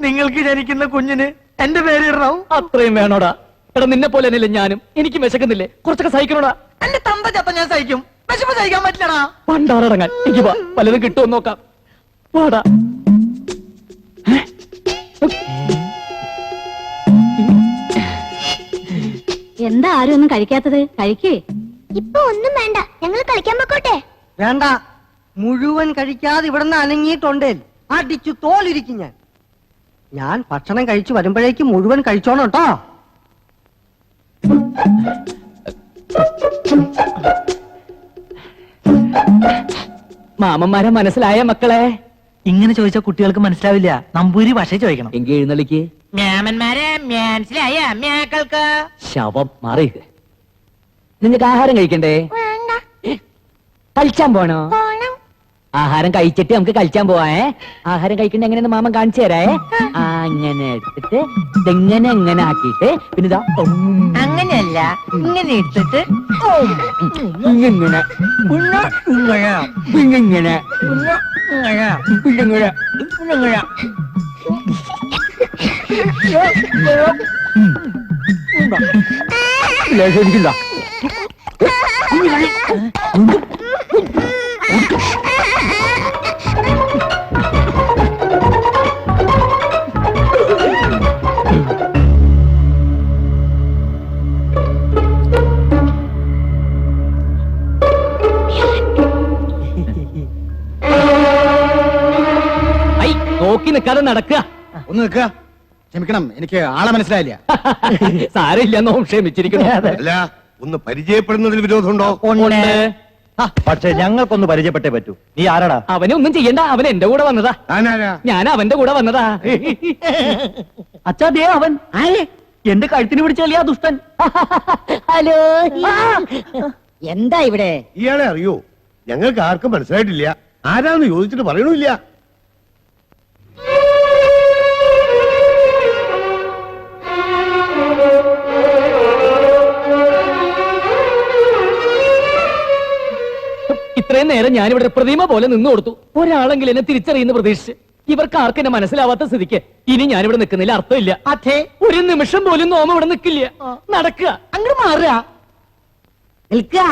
നിങ്ങൾക്ക് ജനിക്കുന്ന കുഞ്ഞിന് എന്റെ പേരിടണം. അത്രയും വേണോടാ? എടാ, നിന്നെ പോലെ തന്നെയല്ലേ ഞാനും. എനിക്ക് വിശക്കുന്നില്ലേ? കുറച്ചൊക്കെ സഹിക്കണോടാ. എന്റെ തന്ത ചത്ത ഞാൻ സഹിക്കും, വിശപ്പ് സഹിക്കാൻ പറ്റില്ലടാ. പണ്ടാറടങ്ങാൻ എനിക്ക് വാ, പലതും കിട്ടുമെന്ന് നോക്കാം. വാടാ. എന്താ ആരും ഒന്നും കഴിക്കാത്തത്? കഴിക്കേ. ഇപ്പൊ ഒന്നും വേണ്ട, ഞങ്ങൾ കളിക്കാൻ പൊക്കോട്ടെ. വേണ്ട, മുഴുവൻ കഴിക്കാതെ ഇവിടുന്ന് അനങ്ങിയിട്ടുണ്ടേ അടിച്ചു തോലിരിക്കും ഞാൻ ഭക്ഷണം കഴിച്ചു വരുമ്പോഴേക്ക് മുഴുവൻ കഴിച്ചോണം കേട്ടോ. മാമന്മാരെ മനസ്സിലായ മക്കളെ? ഇങ്ങനെ ചോദിച്ചാൽ കുട്ടികൾക്ക് മനസ്സിലാവില്ല. നമ്പൂരി ഭാഷ ചോദിക്കണം. എങ്കിൽ എഴുന്നള്ളിക്ക്. മാമന്മാരെ മനസ്സിലായ അമ്മയാക്കൾക്ക്. ശവം മാറി. നിങ്ങൾക്ക് ആഹാരം കഴിക്കണ്ടേ? കളിച്ചാൻ പോണോ? ആഹാരം കഴിച്ചിട്ട് നമുക്ക് കളിച്ചാൻ പോവാ. ആഹാരം കഴിക്കണ്ട എങ്ങനെയെന്ന് മാമൻ കാണിച്ചു തരാ. അങ്ങനെ എടുത്തിട്ട് ഇതെങ്ങനെ എങ്ങനെ ആക്കിയിട്ട് പിന്നെ ഇതാ അങ്ങനെ ഇങ്ങനെയല്ല, ഇങ്ങനെ ഇട്ടിട്ട് ഇങ്ങനെ പിന്നെ ഇങ്ങനെ പിന്നെ ഇങ്ങനെ പിന്നെ ഇങ്ങനെ പിന്നെ ഇങ്ങനെ പിന്നെ ഇങ്ങനെ. ശരിക്കില്ല. ഐ, നോക്കി നിൽക്കാതെ നടക്കുക. ഒന്ന് നിൽക്കുക. ക്ഷമിക്കണം, എനിക്ക് ആളെ മനസ്സിലായില്ല. സാരമില്ലെന്നോ ക്ഷമിച്ചിരിക്കുന്നു. അല്ല, ഒന്ന് പരിചയപ്പെടുന്നതിൽ വിരോധമുണ്ടോ? ഉണ്ട്. പക്ഷെ ഞങ്ങൾക്കൊന്ന് പരിചയപ്പെട്ടേ പറ്റൂ. നീ ആരാടാ? അവനെ ഒന്നും ചെയ്യണ്ട, അവൻ എന്റെ കൂടെ വന്നതാ. ആനാരാ? ഞാൻ അവന്റെ കൂടെ വന്നതാ. അച്ഛാ ദേ അവൻ എന്റെ കഴുത്തിന് പിടിച്ചല്ലേ ആ ദുഷ്ടൻ. ഹലോ എന്താ ഇവിടെ? ഇയാളെ അറിയോ? ഞങ്ങൾക്ക് ആർക്കും മനസ്സിലായിട്ടില്ല. ആരാന്ന് ചോദിച്ചിട്ട് പറയണില്ല. ഇത്രയും നേരം ഞാനിവിടെ പ്രതിമ പോലെ നിന്നു കൊടുത്തു. ഒരാളെങ്കിലും എന്നെ തിരിച്ചറിയുന്ന പ്രതീക്ഷിച്ച്. ഇവർക്ക് ആർക്കും എന്നെ മനസ്സിലാവാത്ത സ്ഥിതിക്ക് ഇനി ഞാനിവിടെ നിൽക്കുന്നില്ല, അർത്ഥമില്ല. അതെ, ഒരു നിമിഷം പോലും നോമ ഇവിടെ നിൽക്കില്ല. നടക്കുക. അങ്ങോട്ട് മാറുക. നിൽക്കുക.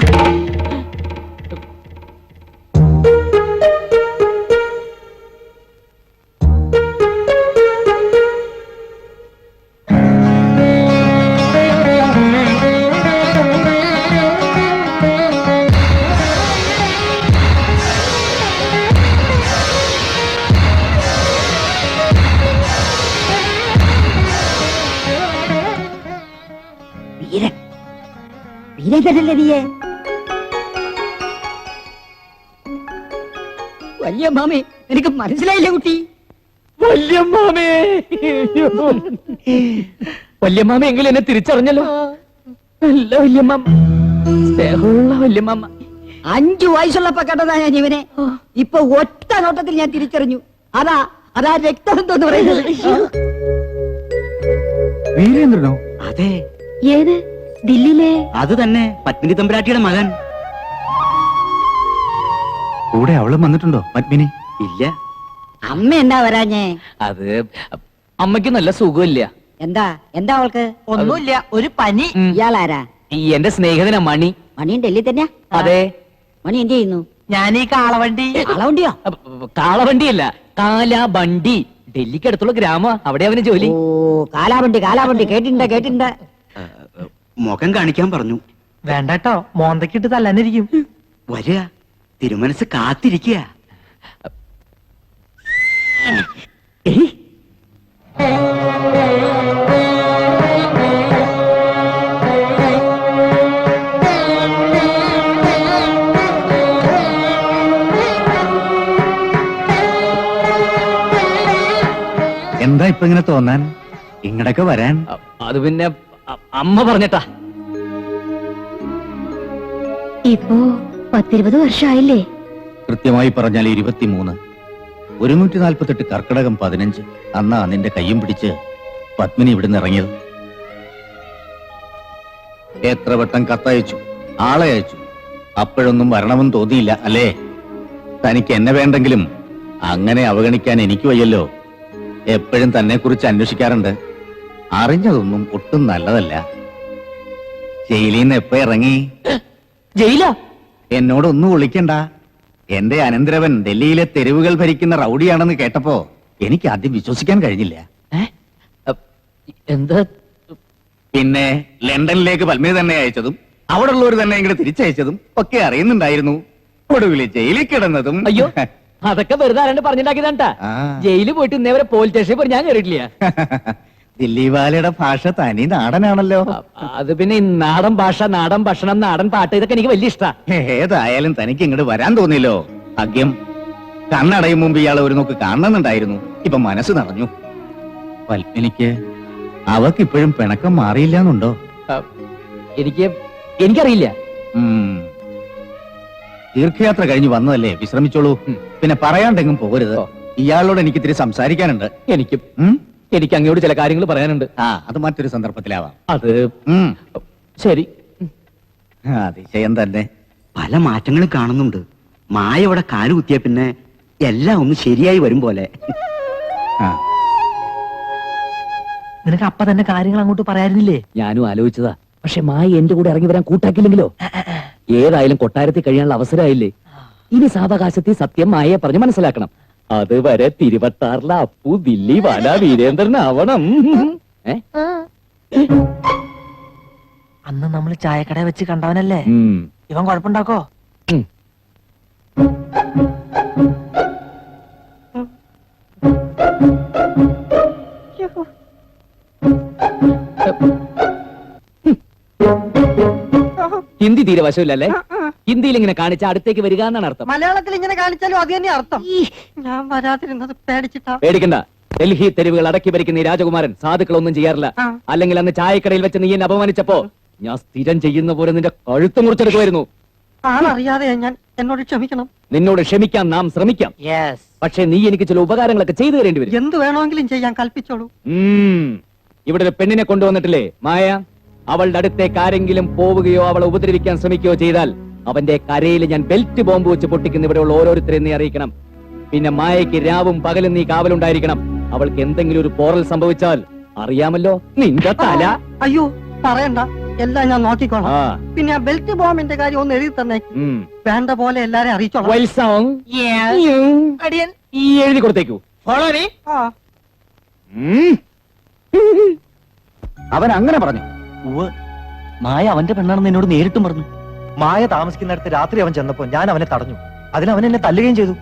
വീരൻ, വീരേന്ദ്രനല്ലേ നീയെ? വലിയ മാമി, എനിക്ക് മനസ്സിലായില്ല കുട്ടി. വല്യമ്മാമേ, വല്യമ്മാമ എങ്കിലും എന്നെ തിരിച്ചറിഞ്ഞല്ലോ. നല്ല വല്യമ്മാമ, സ്നേഹമുള്ള വല്യമ്മാമ. 5 വയസ്സുള്ളപ്പോ കണ്ടതാ ഞാൻ ഇവനെ. ഇപ്പൊ ഒറ്റ നോട്ടത്തിൽ ഞാൻ തിരിച്ചറിഞ്ഞു. അതാ രക്തബന്ധം എന്ന് പറയുന്നത്. വീരേന്ദ്രനോ? അതെ, ഏത്? ദില്ലിയിലെ? അത് തന്നെ, പത്മിനി തമ്പുരാട്ടിയുടെ മകൻ. കൂടെ അവളും വന്നിട്ടുണ്ടോ പത്മിനി? ഇല്ല. അമ്മ എന്താ വരാഞ്ഞേ? അത് അമ്മയ്ക്ക് നല്ല സുഖമില്ല. എന്താ അവൾക്ക്? ഒന്നുമില്ല, ഒരു പനി. ഇയാളാരാ? ഈ എന്റെ സ്നേഹിതനാ മണി. മണിയും ഡൽഹി തന്നെയാ? അതെ. മണി എന്ത് ചെയ്യുന്നു? ഞാൻ ഈ കാളവണ്ടി. കാളവണ്ടിയോ? കാളവണ്ടിയല്ല, കാലാബണ്ടി. ഡൽഹിക്ക് അടുത്തുള്ള ഗ്രാമ, അവിടെ അവന് ജോലി. ഓ, കാലാവണ്ടി കേട്ടിട്ടുണ്ട്. മുഖം കാണിക്കാൻ പറഞ്ഞു. വേണ്ടട്ടോ, മോന്തക്കിട്ട് തല്ലാനിരിക്കും. വരിക, തിരുമനസ് കാത്തിരിക്കുക. എന്താ ഇപ്പൊ ഇങ്ങനെ തോന്നാൻ? ഇങ്ങടൊക്കെ വരാൻ? അത് പിന്നെ അമ്മ പറഞ്ഞിട്ടാ. ഇപ്പോ 10-20 വർഷമായില്ലേ? കൃത്യമായി പറഞ്ഞാൽ 23. 148 കർക്കിടകം 15 അന്നാ നിന്റെ കയ്യും പിടിച്ച് പത്മിനി ഇവിടുന്ന് ഇറങ്ങിയത്. എത്ര വട്ടം കത്തയച്ചു, ആളെ അയച്ചു, അപ്പോഴൊന്നും വരണമെന്ന് തോന്നിയില്ല അല്ലേ? തനിക്ക് എന്നെ വേണ്ടെങ്കിലും അങ്ങനെ അവഗണിക്കാൻ എനിക്ക് വയ്യല്ലോ. എപ്പോഴും തന്നെ കുറിച്ച് അന്വേഷിക്കാറുണ്ട്. അറിഞ്ഞതൊന്നും ഒട്ടും നല്ലതല്ല. ജയിലിൽ നിന്ന് എപ്പോ ഇറങ്ങി? ജയില? എന്നോടൊന്നും ഒളിക്കണ്ട. എന്റെ അനന്തരവൻ ഡൽഹിയിലെ തെരുവുകൾ ഭരിക്കുന്ന റൗഡിയാണെന്ന് കേട്ടപ്പോ എനിക്ക് ആദ്യം വിശ്വസിക്കാൻ കഴിഞ്ഞില്ല. എന്താ? പിന്നെ ലണ്ടനിലേക്ക് പത്മിനി തന്നെ അയച്ചതും അവിടെ ഉള്ളവർ തന്നെ ഇങ്ങോട്ട് തിരിച്ചയച്ചതും ഒക്കെ അറിയുന്നുണ്ടായിരുന്നു. ഒടുവില് ജയിലിൽ കിടന്നതും. അയ്യോ, അതൊക്കെ വെറുതെ ആരാണ്ട് പറഞ്ഞിട്ടാക്കിയതാണ്ടാ. ആ. ജയിലിൽ പോയിട്ട് ഇന്നേവരെ പോലീസ് സ്റ്റേഷനിൽ പോയി ഞാൻ കയറിയിട്ടില്ല. ദില്ലി വാലയുടെ ഭാഷ തനി നാടനാണല്ലോ. അത് പിന്നെ ഈ നാടൻ ഭാഷ, നാടൻ ഭക്ഷണം, നാടൻ പാട്ട്, ഇതൊക്കെ എനിക്ക് വലിയ ഇഷ്ടാ. ഏതായാലും തനിക്ക് ഇങ്ങോട്ട് വരാൻ തോന്നിയല്ലോ. ഭാഗ്യം. കണ്ണടയും മുമ്പ് ഇയാളെ ഒരു നോക്ക് കാണണമെന്നുണ്ടായിരുന്നു. ഇപ്പൊ മനസ്സ് നിറഞ്ഞു. പത്മിനിക്ക് അവക്കിപ്പോഴും പിണക്കം മാറിയില്ലെന്നുണ്ടോ? എനിക്കറിയില്ല. തീർത്ഥയാത്ര കഴിഞ്ഞ് വന്നതല്ലേ, വിശ്രമിച്ചോളൂ. പിന്നെ പറയാണ്ടെങ്കിലും പോകരുത്. ഇയാളോട് എനിക്ക് ഇത്തിരി സംസാരിക്കാനുണ്ട്. എനിക്ക് അങ്ങയോട് ചില കാര്യങ്ങൾ പറയാനുണ്ട്. അത് മറ്റൊരു സന്ദർഭത്തിലാവാം. അത് ശരി. അതിശയം തന്നെ. പല മാറ്റങ്ങളും കാണുന്നുണ്ട്. മായ ഇവിടെ കാല് കുത്തിയ പിന്നെ എല്ലാം ഒന്ന് ശരിയായി വരും പോലെ. ആ, നിനക്ക് അപ്പ തന്നെ കാര്യങ്ങൾ അങ്ങോട്ട് പറയാനില്ലേ? ഞാനും ആലോചിച്ചതാ. പക്ഷെ മായ എന്റെ കൂടെ ഇറങ്ങി വരാൻ കൂട്ടാക്കില്ലെങ്കിലോ? ഏതായാലും കൊട്ടാരത്തിൽ കഴിയാനുള്ള അവസരമായില്ലേ? ഇനി സാവകാശത്തിൽ സത്യം മായയെ പറഞ്ഞ് മനസ്സിലാക്കണം. അതുവരെ തിരുവട്ടാറിലെ അപ്പു ദില്ലി വാല വീരേന്ദ്രനാവണം. അന്ന് നമ്മൾ ചായക്കട വെച്ച് കണ്ടവനല്ലേ ഇവൻ? കുഴപ്പമുണ്ടാക്കോ? ഹിന്ദി തീരെ വശമില്ലല്ലേ? ഹിന്ദിയിൽ ഇങ്ങനെ കാണിച്ച അടുത്തേക്ക് വരിക എന്നാണ് അർത്ഥം. മലയാളത്തിൽ ഇങ്ങനെ കാണിച്ചാലും അത് തന്നെ അർത്ഥം. ഞാൻ വരാതിരുന്നത് പേടിച്ചിട്ടാ. പേടിക്കണ്ട. ഡൽഹി തെരുവുകൾ അടക്കി ഭരിക്കുന്ന ഈ രാജകുമാരൻ സാധുക്കളൊന്നും ചെയ്യാറില്ല. അല്ലെങ്കിൽ അന്ന് ചായക്കടയിൽ വെച്ച് നീ എന്നെ അപമാനിച്ചപ്പോ ഞാൻ സ്ഥിരം ചെയ്യുന്ന പോലെ നിന്റെ കഴുത്ത് മുറിച്ചെടുക്കുമായിരുന്നു. ആളറിയാതെ ഞാൻ എന്നോട് ക്ഷമിക്കണം. നിന്നോട് ക്ഷമിക്കാൻ നാം ശ്രമിക്കാം. പക്ഷെ നീ എനിക്ക് ചില ഉപകാരങ്ങളൊക്കെ ചെയ്തു തരേണ്ടി വരും. എന്ത് വേണമെങ്കിലും ചെയ്യാൻ കൽപ്പിച്ചോളൂ. ഇവിടെ ഒരു പെണ്ണിനെ കൊണ്ടുവന്നിട്ടില്ലേ മായ? അവളുടെ അടുത്തേക്ക് ആരെങ്കിലും പോവുകയോ അവളെ ഉപദ്രവിക്കാൻ ശ്രമിക്കുകയോ ചെയ്താൽ അവന്റെ കരയിൽ ഞാൻ ബെൽറ്റ് ബോംബ് വെച്ച് പൊട്ടിക്കുന്ന ഇവിടെയുള്ള ഓരോരുത്തരെയും നീ അറിയിക്കണം. പിന്നെ മായയ്ക്ക് രാവും പകലും നീ കാവലുണ്ടായിരിക്കണം. അവൾക്ക് എന്തെങ്കിലും ഒരു പോറൽ സംഭവിച്ചാൽ അറിയാമല്ലോ, നിന്റെ തല. അയ്യോ പറയണ്ട, എല്ലാം ഞാൻ നോക്കിക്കോളാം. പിന്നെ ആ ബെൽറ്റ് ബോംബിന്റെ കാര്യം ഒന്ന് എഴുതി തന്നെ. വേണ്ട പോലെ എല്ലാരെയും അറിയിച്ചോളാം. അടിയൻ ഈ എഴുതി കൊടുത്തേക്കു. അവൻ അങ്ങനെ പറഞ്ഞു. മായ അവന്റെ പെണ്ണാണെന്ന് എന്നോട് നേരിട്ടും പറഞ്ഞു. മായ താമസിക്കുന്നിടത്ത് രാത്രി അവൻ ചെന്നപ്പോ ഞാൻ അവനെ തടഞ്ഞു. അതിന് അവൻ എന്നെ തല്ലുകയും ചെയ്തു.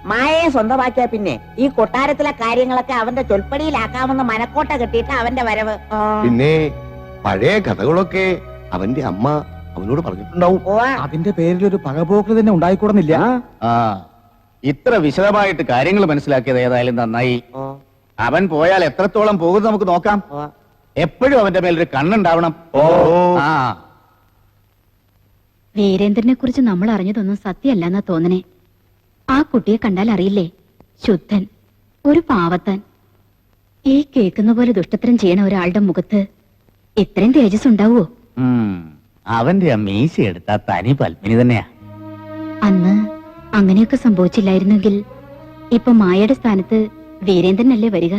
മായയെ സ്വന്തമാക്കിയ പിന്നെ ഈ കൊട്ടാരത്തിലെ കാര്യങ്ങളൊക്കെ അവന്റെ ചൊൽപ്പടിയിലാക്കാമെന്ന് മനക്കോട്ട കെട്ടിയിട്ട് അവന്റെ വരവ്. പിന്നെ പഴയ കഥകളൊക്കെ അവന്റെ അമ്മ അവനോട് പറഞ്ഞിട്ടുണ്ടാവും. അതിന്റെ പേരിൽ ഒരു പകപോക്ക് തന്നെ ഉണ്ടായിക്കൂടുന്നില്ല. ആ, ഇത്ര വിശദമായിട്ട് കാര്യങ്ങൾ മനസ്സിലാക്കിയത് ഏതായാലും നന്നായി. അവൻ പോയാൽ എത്രത്തോളം പോകുന്നത് നമുക്ക് നോക്കാം. എപ്പോഴും അവന്റെ മേലൊരു കണ്ണുണ്ടാവണം. ആ, വീരേന്ദ്രനെ കുറിച്ച് നമ്മൾ അറിഞ്ഞതൊന്നും സത്യമല്ലെന്നാ തോന്നണേ. ആ കുട്ടിയെ കണ്ടാൽ അറിയില്ലേ, ശുദ്ധൻ, ഒരു പാവത്താൻ. ഈ കേൾക്കുന്ന പോലെ ദുഷ്ടത്തരം ചെയ്യണ ഒരാളുടെ മുഖത്ത് ഇത്രയും തേജസ് ഉണ്ടാവോ? അവന്റെ ആ മീശ എടുത്ത തനി പത്മിനി തന്നെയാ. അന്ന് അങ്ങനെയൊക്കെ സംഭവിച്ചില്ലായിരുന്നെങ്കിൽ ഇപ്പൊ മായയുടെ സ്ഥാനത്ത് വീരേന്ദ്രനല്ലേ വരിക?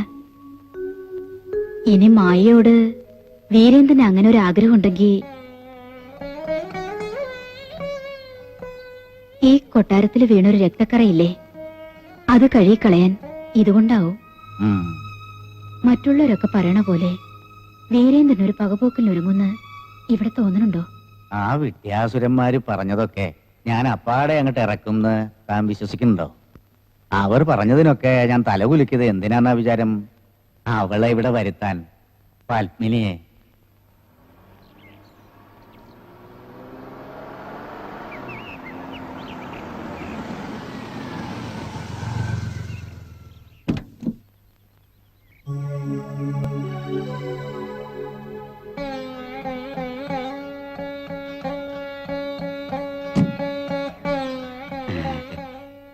ഇനി മായയോട് വീരേന്ദ്രന് അങ്ങനെ ഒരു ആഗ്രഹം ഉണ്ടെങ്കിൽ ഈ കൊട്ടാരത്തിൽ വീണൊരു രക്തക്കറയില്ലേ, അത് കഴുകിക്കളയാൻ ഇതുകൊണ്ടാവും. മറ്റുള്ളവരൊക്കെ പറയണ പോലെ വീരേന്ദ്രൻ ഒരു പകപോക്കിൽ ഒരുങ്ങുന്ന് ഇവിടെ തോന്നുന്നുണ്ടോ? ആ വിദ്യാസുരന്മാര് പറഞ്ഞതൊക്കെ ഞാൻ അപ്പാടെ അങ്ങോട്ട് ഇറക്കുമെന്ന് താൻ വിശ്വസിക്കുന്നുണ്ടോ? അവർ പറഞ്ഞതിനൊക്കെ ഞാൻ തലകുലിക്കത് എന്തിനാന്നാ വിചാരം? അവളെ ഇവിടെ വരുത്താൻ, പത്മിനിയെ.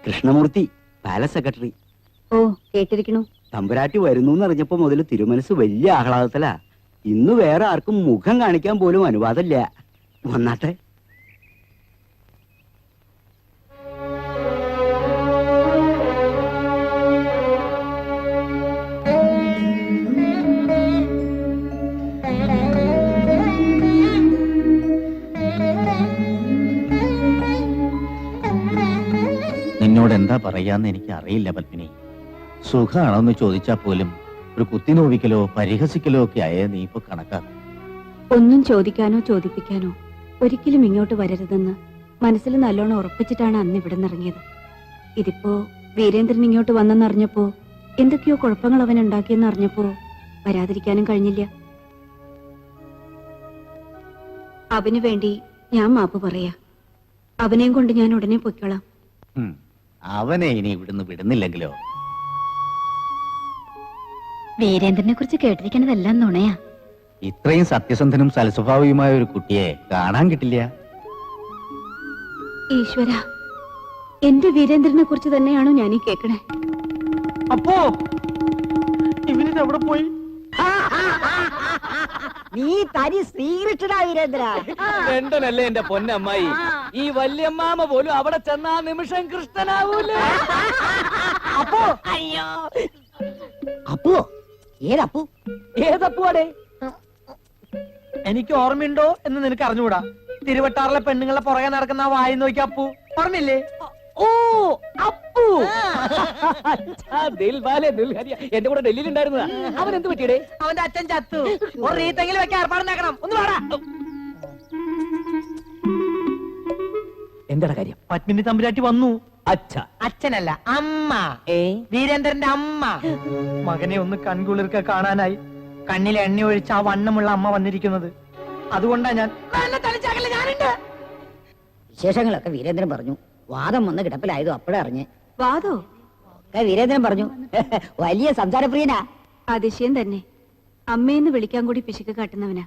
Krishnamoorthy, palace secretary. ഓ, കേട്ടിരിക്കണു. തമ്പുരാട്ടി വരുന്നു എന്നറിഞ്ഞപ്പോ മുതൽ തിരുമനസ് വലിയ ആഹ്ലാദത്തിലാ. ഇന്ന് വേറെ ആർക്കും മുഖം കാണിക്കാൻ പോലും അനുവാദമില്ല. വന്നാട്ടെ. നിന്നോട് എന്താ പറയാന്ന് എനിക്ക് അറിയില്ല പത്മിനി. സുഖാണോന്ന് ചോദിച്ചാൽ പോലും ഒരു കുത്തിനോവിക്കലോ പരിഹസിക്കലോ ഒക്കെ ആയേ നീ ഇപ്പൊ കണക്കാക്കും. ഒന്നും ചോദിക്കാനോ ചോദിപ്പിക്കാനോ ഒരിക്കലും ഇങ്ങോട്ട് വരരുതെന്ന് മനസ്സിൽ നല്ലോണം ഉറപ്പിച്ചിട്ടാണ് അന്ന് ഇവിടെ നിറങ്ങിയത്. ഇതിപ്പോ വീരേന്ദ്രൻ ഇങ്ങോട്ട് വന്നെന്നറിഞ്ഞപ്പോ, എന്തൊക്കെയോ കുഴപ്പങ്ങൾ അവൻ ഉണ്ടാക്കിയെന്ന് അറിഞ്ഞപ്പോ വരാതിരിക്കാനും കഴിഞ്ഞില്ല. അവന് വേണ്ടി ഞാൻ മാപ്പ് പറയാ. അവനെയും കൊണ്ട് ഞാൻ ഉടനെ പൊയ്ക്കോളാം. അവനെ ഇനി ഇവിടുന്ന് വിടുന്നില്ലെങ്കിലോ? വീരേന്ദ്രനെ കുറിച്ച് കേട്ടിരിക്കണതെല്ലാം നുണയാ. ഇത്രയും സത്യസന്ധനും സൽസ്വഭാവിയുമായ ഒരു കുട്ടിയെ കാണാൻ കിട്ടില്ല. ഈശ്വര, എന്റെ വീരേന്ദ്രനെ കുറിച്ച് തന്നെയാണോ ഞാനീ കേക്കണേ? അപ്പോ ഇവനിത് എവിടെ പോയി? നീ തനി ശ്രീകൃഷ്ണനാ വീരേന്ദ്ര. രണ്ടനല്ലേ എന്റെ പൊന്നമ്മായി. ഈ വല്യമ്മാമ പോലും അവിടെ ചെന്നാ നിമിഷം കൃഷ്ണനാവൂലേ? അപ്പോ അയ്യോ, അപ്പോ ഏതപ്പു? ഏതപ്പുവാടേ? എനിക്ക് ഓർമ്മയുണ്ടോ എന്ന് നിനക്ക് അറിഞ്ഞുകൂടാ. തിരുവട്ടാറിലെ പെണ്ണുങ്ങളെ പുറകെ നടക്കുന്ന ആ വായി നോക്കി അപ്പു ഓർമ്മയില്ലേ? ഓ, അപ്പു. അച്ഛാ, ദിൽവാലെ ദുൽഹരിയ എന്റെ കൂടെ ഡൽഹിയിൽ ഉണ്ടായിരുന്നതാ. അവൻ എന്ത് പറ്റിയടേ? അവന്റെ അച്ഛൻ ചത്തു. ഒരു റീത്തെങ്കിലും വെക്കാൻ ഏർപ്പാടുണ്ടാക്കണം. ഒന്ന് വേടാ. എന്താണ് കാര്യം? പത്മിനി തമ്പുരാട്ടി വന്നു. അച്ഛ, അച്ഛനല്ല, അമ്മ. വീരേന്ദ്രന്റെ അമ്മ. മകനെ ഒന്ന് കൺകുളിർക്ക കാണാനായി കണ്ണിൽ എണ്ണ ഒഴിച്ച് ആ വണ്ണമുള്ള അമ്മ വന്നിരിക്കുന്നത്. അതുകൊണ്ടാ ഞാൻ ഞാനുണ്ട്. വിശേഷങ്ങളൊക്കെ വീരേന്ദ്രൻ പറഞ്ഞു. വാദം വന്ന് കിടപ്പിലായതും അപ്പോഴേ അറിഞ്ഞ്. വാദോ? വീരേന്ദ്രൻ പറഞ്ഞു വലിയ സംസാരപ്രിയനാ. അതിശയം തന്നെ. അമ്മയെന്ന് വിളിക്കാൻ കൂടി പിശുക്ക് കാട്ടുന്നവനാ.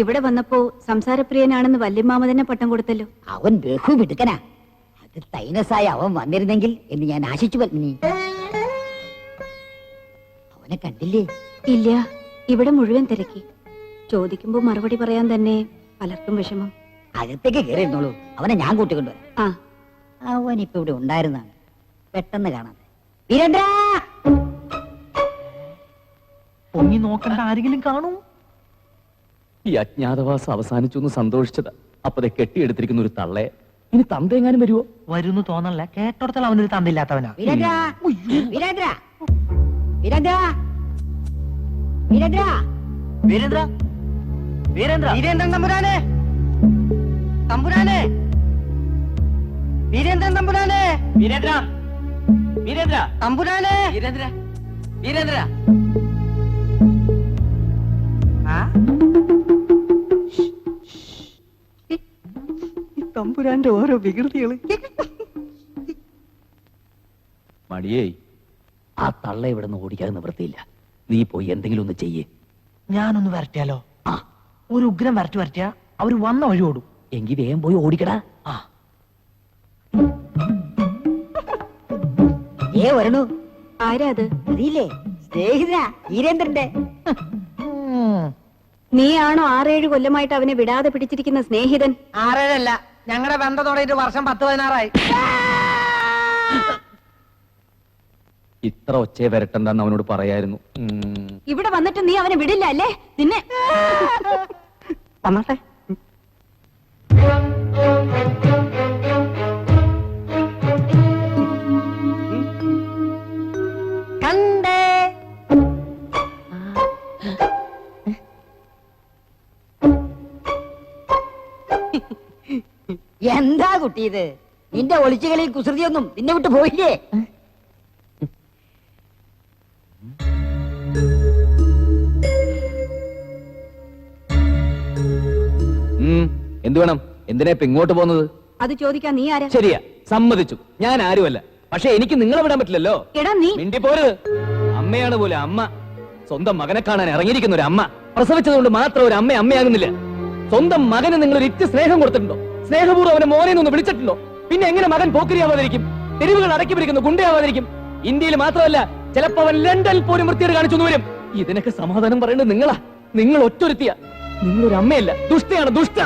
ഇവിടെ വന്നപ്പോ സംസാരപ്രിയനാണെന്ന് വല്യമ്മാമ തന്നെ പട്ടം കൊടുത്തല്ലോ. അവൻ ബഹു മിടുക്കനാ. അത് തൈനസായി അവൻ വന്നിരുന്നെങ്കിൽ എന്ന് ഞാൻ ആശിച്ചു. പത്മിനി, അവനെ കണ്ടില്ലേ? ഇല്ല, ഇവിടെ മുഴുവൻ തിരക്കി. ചോദിക്കുമ്പോ മറുപടി പറയാൻ തന്നെ പലർക്കും വിഷമം. അകത്തേക്ക് കയറിയിരുന്നോളൂ, അവനെ ഞാൻ കൂട്ടിക്കൊണ്ടുവരാം. ആ, അവൻ ഇപ്പൊ ഇവിടെ ഉണ്ടായിരുന്നാണ്, പെട്ടെന്ന് കാണാതെ. വീരേന്ദ്ര, പൊങ്ങി നോക്കണ്ട, ആരെങ്കിലും കാണൂ. ഈ അജ്ഞാതവാസം അവസാനിച്ചു എന്ന് സന്തോഷിച്ചതാ. അപ്പതെ കെട്ടിയെടുത്തിരിക്കുന്ന ഒരു തള്ളയെ ഇനി തന്തെങ്ങാനും വരുവോ? വരുന്നു തോന്നല്ല. കേട്ടോടത്തോളം അവനൊരു തന്തില്ലാത്തവനാ. വീരേന്ദ്ര, വീരേന്ദ്ര, വീരേന്ദ്ര, വീരേന്ദ്ര, വീരേന്ദ്ര, വീരേന്ദ്ര, വീരേന്ദ്രൻ തമ്പുരാനെ, തമ്പുരാനെ, വീരേന്ദ്രൻ തമ്പുരാനെ, വീരേന്ദ്ര, വീരേന്ദ്ര, തമ്പുരാനെ. വീരേന്ദ്ര, വീരേന്ദ്ര. തമ്പുരാന്റെ ഓരോ വികൃതികള്. മടിയേ, ആ തള്ള ഇവിടെ നിന്ന് ഓടിക്കാതെ നിവൃത്തിയില്ല. നീ പോയി എന്തെങ്കിലും ഒന്ന് ചെയ്യേ. ഞാനൊന്ന് വരട്ടിയാലോ? ആ, ഒരു ഉഗ്രം വരട്ടിയാ അവര് വന്ന വഴി ഓടും. എങ്കി വേഗം പോയി ഓടിക്കടാ. ആ, വരണു. ആരാ അത്? അറിയില്ലേ? സ്നേഹിതനാ, വീരേന്ദ്രന്റെ. നീയാണോ 6-7 കൊല്ലമായിട്ട് അവനെ വിടാതെ പിടിച്ചിരിക്കുന്ന സ്നേഹിതൻ? 6-7 ഞങ്ങളുടെ ബന്ധം തുടങ്ങിയിട്ട് വർഷം 10-16 ഇത്ര ഒച്ചയെ വരട്ടെന്താന്ന് അവനോട് പറയായിരുന്നു. ഇവിടെ വന്നിട്ട് നീ അവനെ വിടില്ല അല്ലേ? നിന്നെ വന്നട്ടെ. കണ്ടേ. എന്താ കുട്ടി ഇത്? നിന്റെ ഒളിച്ചുകളിൽ കുസൃതിയൊന്നും നിന്നെ വിട്ട് പോയില്ലേ? എന്ത് വേണം? എന്തിനാ ഇപ്പൊ ഇങ്ങോട്ട് പോകുന്നത്? അത് ചോദിക്കാൻ നീ ആരാ? ശരിയാ, സമ്മതിച്ചു. ഞാൻ ആരുമല്ല. പക്ഷെ എനിക്ക് നിങ്ങളെ വിടാൻ പറ്റില്ലല്ലോ. എടാ നീ മിണ്ടിപ്പോരുത്. അമ്മയാണ് പോലെ അമ്മ. സ്വന്തം മകനെ കാണാൻ ഇറങ്ങിയിരിക്കുന്ന ഒരു അമ്മ. പ്രസവിച്ചതുകൊണ്ട് മാത്രം ഒരു അമ്മ അമ്മയാകുന്നില്ല. സ്വന്തം മകന് നിങ്ങൾ ഒരു ഇറ്റ് സ്നേഹം കൊടുത്തിട്ടുണ്ടോ? സ്നേഹപൂർവ്വം അവനെ മോനെ ഒന്ന് വിളിച്ചിട്ടുണ്ടോ? പിന്നെ എങ്ങനെ മകൻ പോക്കരിയാവാതിരിക്കും? തെരുവുകൾ അടക്കി പിടിക്കുന്ന ഗുണ്ടയാവാതിരിക്കും? ഇന്ത്യയിൽ മാത്രമല്ല, ചിലപ്പോ അവൻ ലണ്ടനിൽ പോലും വൃത്തിയോട് കാണിച്ചു വരും. ഇതിനൊക്കെ സമാധാനം പറയേണ്ടത് നിങ്ങളാ. നിങ്ങൾ ഒറ്റൊരുത്തിയ. നിങ്ങളൊരു അമ്മയല്ല, ദുഷ്ടയാണ്, ദുഷ്ട.